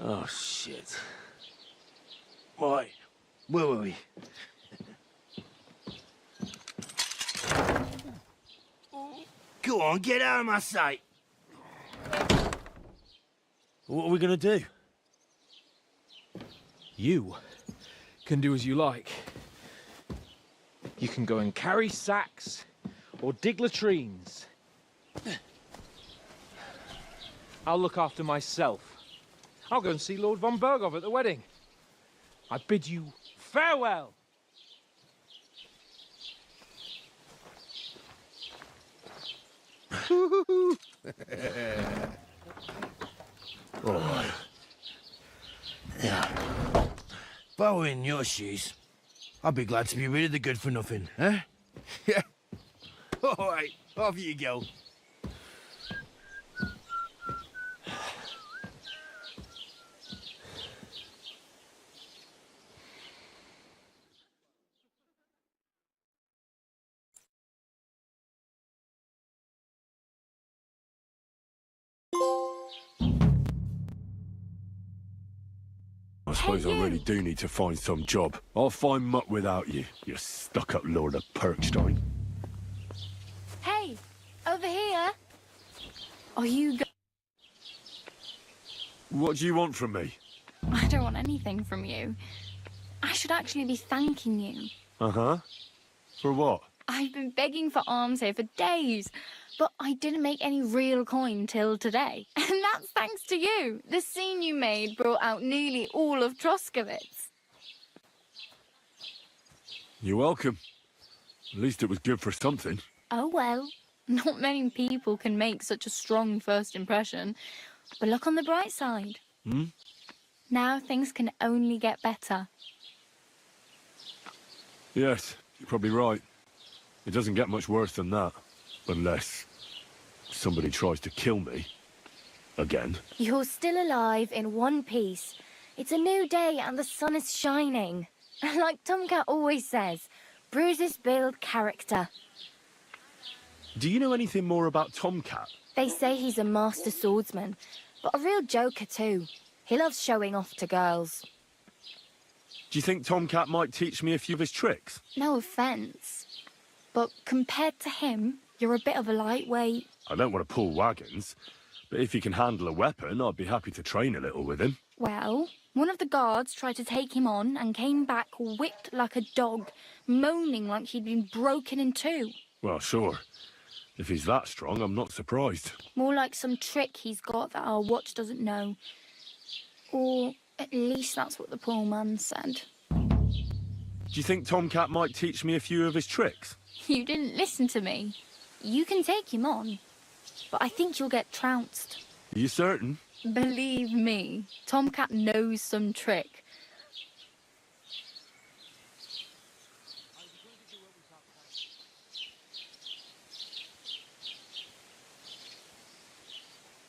Speaker 13: Oh, shit. Right, where were we? Go on, get out of my sight.
Speaker 5: What are we gonna do? You can do as you like. You can go and carry sacks or dig latrines. I'll look after myself. I'll go and see Lord von Berghoff at the wedding. I bid you farewell.
Speaker 13: All right. Yeah. If I were in your shoes, I'd be glad to be rid of the good-for-nothing, eh? Yeah. All right, off you go.
Speaker 10: suppose I really do need to find some job. I'll find muck without you, you stuck-up Lord of Perkstein.
Speaker 21: Hey, over here. Are you
Speaker 10: What do you want from me?
Speaker 21: I don't want anything from you. I should actually be thanking you.
Speaker 10: Uh-huh. For what?
Speaker 21: I've been begging for alms here for days, but I didn't make any real coin till today. And that's thanks to you. The scene you made brought out nearly all of Troskowitz.
Speaker 10: You're welcome. At least it was good for something.
Speaker 21: Oh well, not many people can make such a strong first impression. But look on the bright side.
Speaker 10: Hmm?
Speaker 21: Now things can only get better.
Speaker 10: Yes, you're probably right. It doesn't get much worse than that. Unless somebody tries to kill me. Again.
Speaker 20: You're still alive in one piece. It's a new day and the sun is shining. Like Tomcat always says, bruises build character.
Speaker 10: Do you know anything more about Tomcat?
Speaker 20: They say he's a master swordsman, but a real joker too. He loves showing off to girls.
Speaker 10: Do you think Tomcat might teach me a few of his tricks?
Speaker 21: No offence, but compared to him, you're a bit of a lightweight.
Speaker 10: I don't want to pull wagons, but if he can handle a weapon, I'd be happy to train a little with him.
Speaker 21: Well, one of the guards tried to take him on and came back whipped like a dog, moaning like he'd been broken in two.
Speaker 10: Well, sure. If he's that strong, I'm not surprised.
Speaker 21: More like some trick he's got that our watch doesn't know. Or at least that's what the poor man said.
Speaker 10: Do you think Tomcat might teach me a few of his tricks?
Speaker 21: You didn't listen to me. You can take him on, but I think you'll get trounced.
Speaker 10: Are you certain?
Speaker 21: Believe me, Tomcat knows some trick.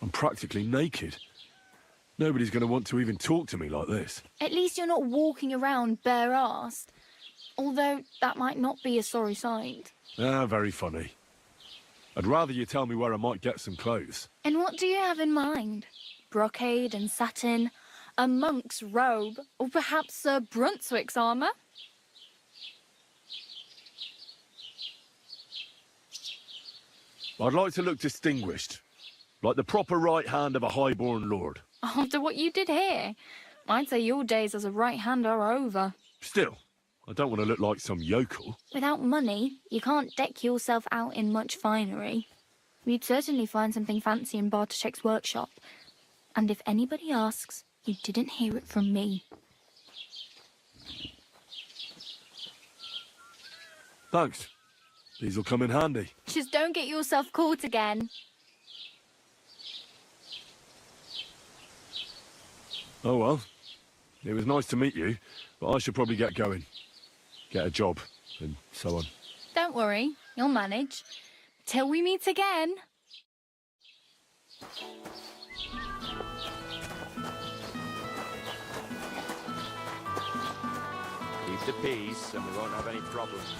Speaker 10: I'm practically naked. Nobody's going to want to even talk to me like this.
Speaker 21: At least you're not walking around bare-assed. Although that might not be a sorry sight.
Speaker 10: Ah, very funny. I'd rather you tell me where I might get some clothes.
Speaker 21: And what do you have in mind? Brocade and satin, a monk's robe, or perhaps Sir Brunswick's armour?
Speaker 10: I'd like to look distinguished. Like the proper right hand of a highborn lord.
Speaker 21: After what you did here, I'd say your days as a right hand are over.
Speaker 10: Still, I don't want to look like some yokel.
Speaker 21: Without money, you can't deck yourself out in much finery. You'd certainly find something fancy in Bartoszek's workshop. And if anybody asks, you didn't hear it from me.
Speaker 10: Thanks. These will come in handy.
Speaker 21: Just don't get yourself caught again.
Speaker 10: Oh well. It was nice to meet you, but I should probably get going. Get a job, and so on.
Speaker 21: Don't worry, you'll manage. Till we meet again.
Speaker 2: Keep the peace and we won't have any problems.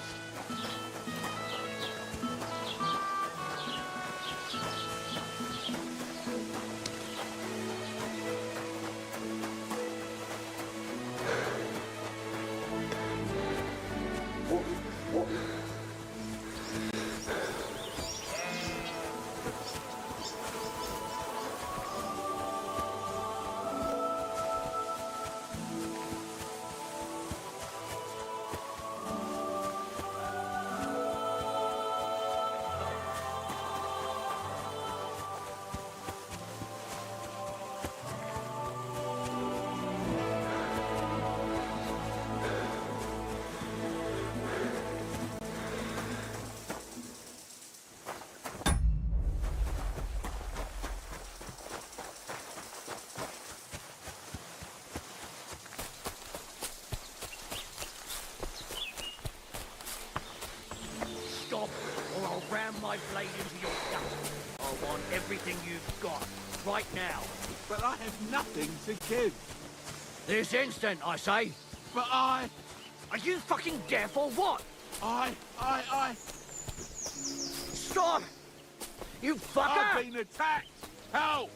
Speaker 4: Stop, or I'll ram my blade into your gut. I want everything you've got, right now.
Speaker 3: But I have nothing to give.
Speaker 4: This instant, I say.
Speaker 3: But I...
Speaker 4: Are you fucking deaf or what?
Speaker 3: I...
Speaker 4: Stop! You fucker!
Speaker 3: I've been attacked! Help!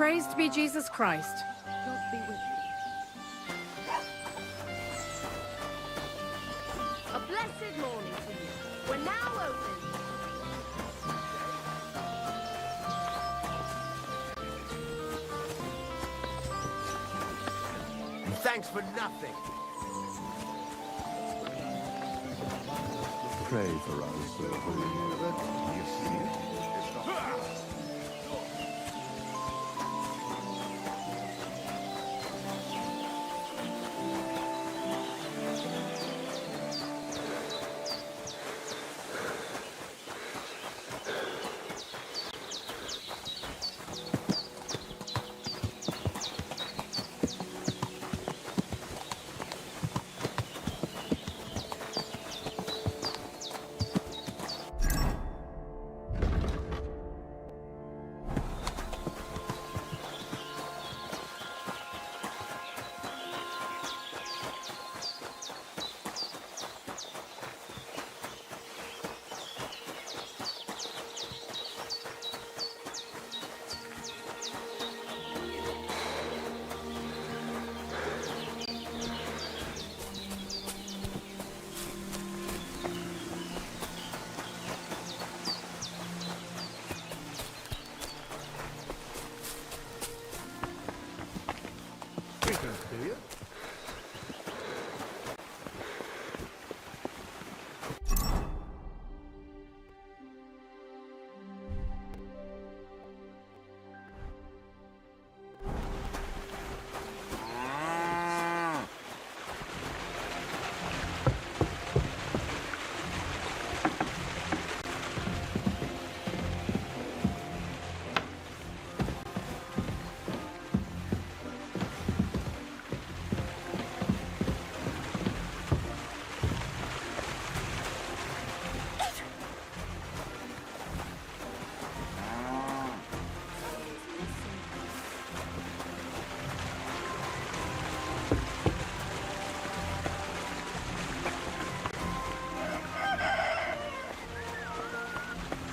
Speaker 11: Praised be Jesus Christ.
Speaker 22: God be with you. A blessed morning to you. We're now open.
Speaker 2: Thanks for nothing.
Speaker 3: Pray for us, O Holy Mother. You see?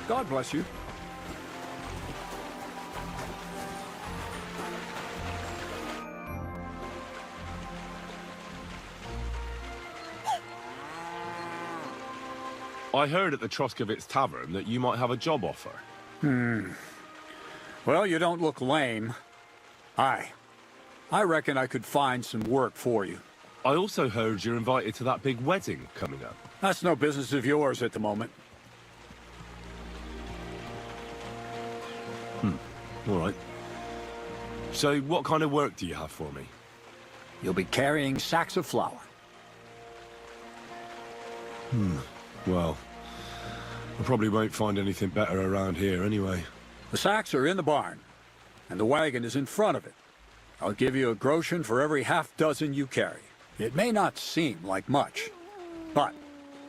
Speaker 16: God bless you.
Speaker 10: I heard at the Troskowitz Tavern that you might have a job offer.
Speaker 16: Well, you don't look lame. I reckon I could find some work for you.
Speaker 10: I also heard you're invited to that big wedding coming up.
Speaker 16: That's no business of yours at the moment.
Speaker 10: All right. So what kind of work do you have for me?
Speaker 16: You'll be carrying sacks of flour.
Speaker 10: Well, I probably won't find anything better around here anyway.
Speaker 16: The sacks are in the barn, and the wagon is in front of it. I'll give you a groschen for every half dozen you carry. It may not seem like much, but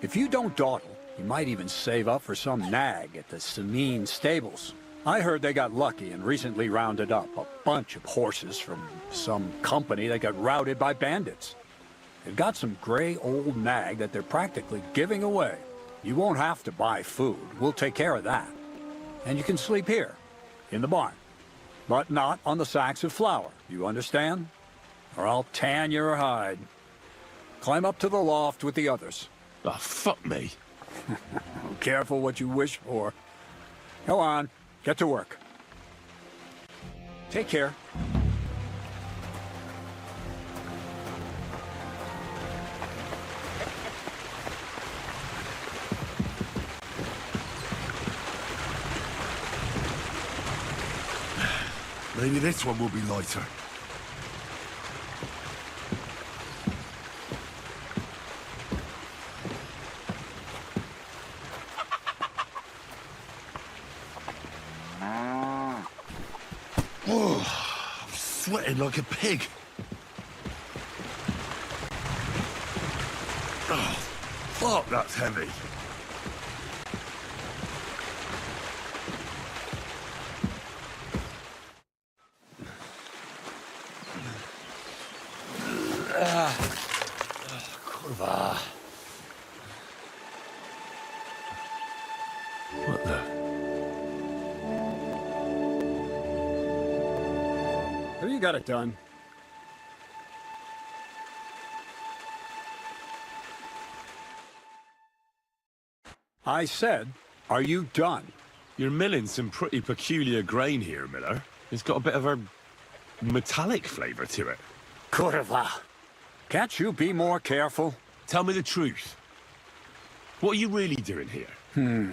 Speaker 16: if you don't dawdle, you might even save up for some nag at the Sameen stables. I heard they got lucky and recently rounded up a bunch of horses from some company that got routed by bandits. They've got some gray old nag that they're practically giving away. You won't have to buy food. We'll take care of that. And you can sleep here, in the barn. But not on the sacks of flour, you understand? Or I'll tan your hide. Climb up to the loft with the others.
Speaker 10: Ah, fuck me.
Speaker 16: Careful what you wish for. Go on, get to work. Take care.
Speaker 3: Maybe this one will be lighter. Oh, I'm sweating like a pig. Oh, fuck, that's heavy.
Speaker 10: Kurwa. What the?
Speaker 16: got it done. I said, are you done?
Speaker 10: You're milling some pretty peculiar grain here, Miller. It's got a bit of a metallic flavour to it.
Speaker 16: Kurva. Can't you be more careful?
Speaker 10: Tell me the truth. What are you really doing here?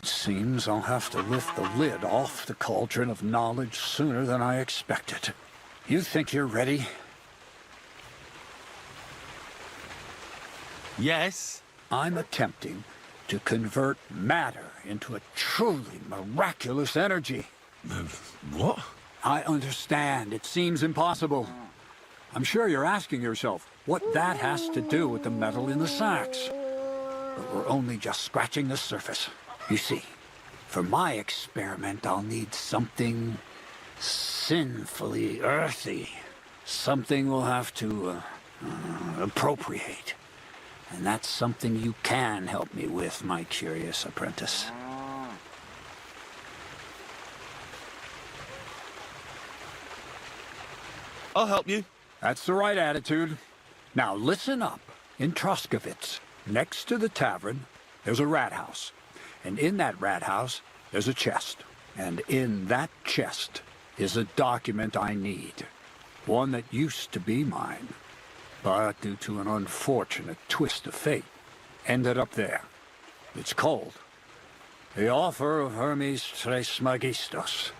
Speaker 16: Seems I'll have to lift the lid off the cauldron of knowledge sooner than I expected. You think you're ready?
Speaker 10: Yes.
Speaker 16: I'm attempting to convert matter into a truly miraculous energy.
Speaker 10: What?
Speaker 16: I understand. It seems impossible. I'm sure you're asking yourself what that has to do with the metal in the sacks. But we're only just scratching the surface. You see, for my experiment, I'll need something sinfully earthy. Something we'll have to appropriate. And that's something you can help me with, my curious apprentice.
Speaker 10: I'll help you.
Speaker 16: That's the right attitude. Now listen up. In Troskovitz, next to the tavern, there's a rat house. And in that rat house, there's a chest. And in that chest is a document I need. One that used to be mine. But due to an unfortunate twist of fate, ended up there. It's called The Offer of Hermes Trismegistos.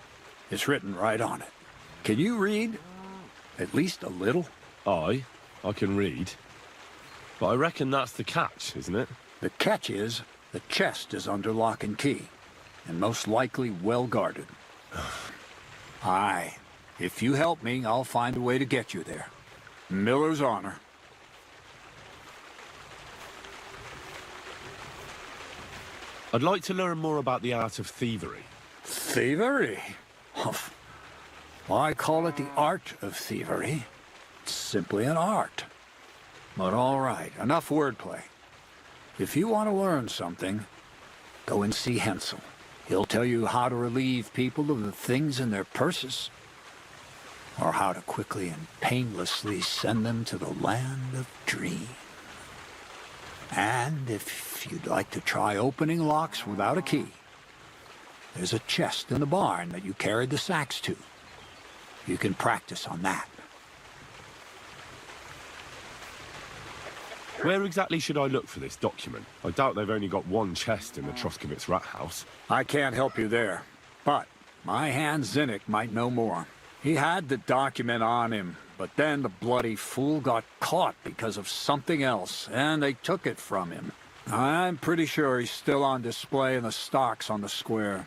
Speaker 16: It's written right on it. Can you read? At least a little?
Speaker 10: I can read. But I reckon that's the catch, isn't it?
Speaker 16: The catch is, the chest is under lock and key, and most likely well guarded. Aye. If you help me, I'll find a way to get you there. Miller's honor.
Speaker 10: I'd like to learn more about the art of thievery.
Speaker 16: Thievery? Why call it the art of thievery? It's simply an art. But all right, enough wordplay. If you want to learn something, go and see Hensel. He'll tell you how to relieve people of the things in their purses, or how to quickly and painlessly send them to the land of dream. And if you'd like to try opening locks without a key, there's a chest in the barn that you carried the sacks to. You can practice on that.
Speaker 10: Where exactly should I look for this document? I doubt they've only got one chest in the Troskovitz rat house.
Speaker 16: I can't help you there, but my hand Zinnik might know more. He had the document on him, but then the bloody fool got caught because of something else, and they took it from him. I'm pretty sure he's still on display in the stocks on the square.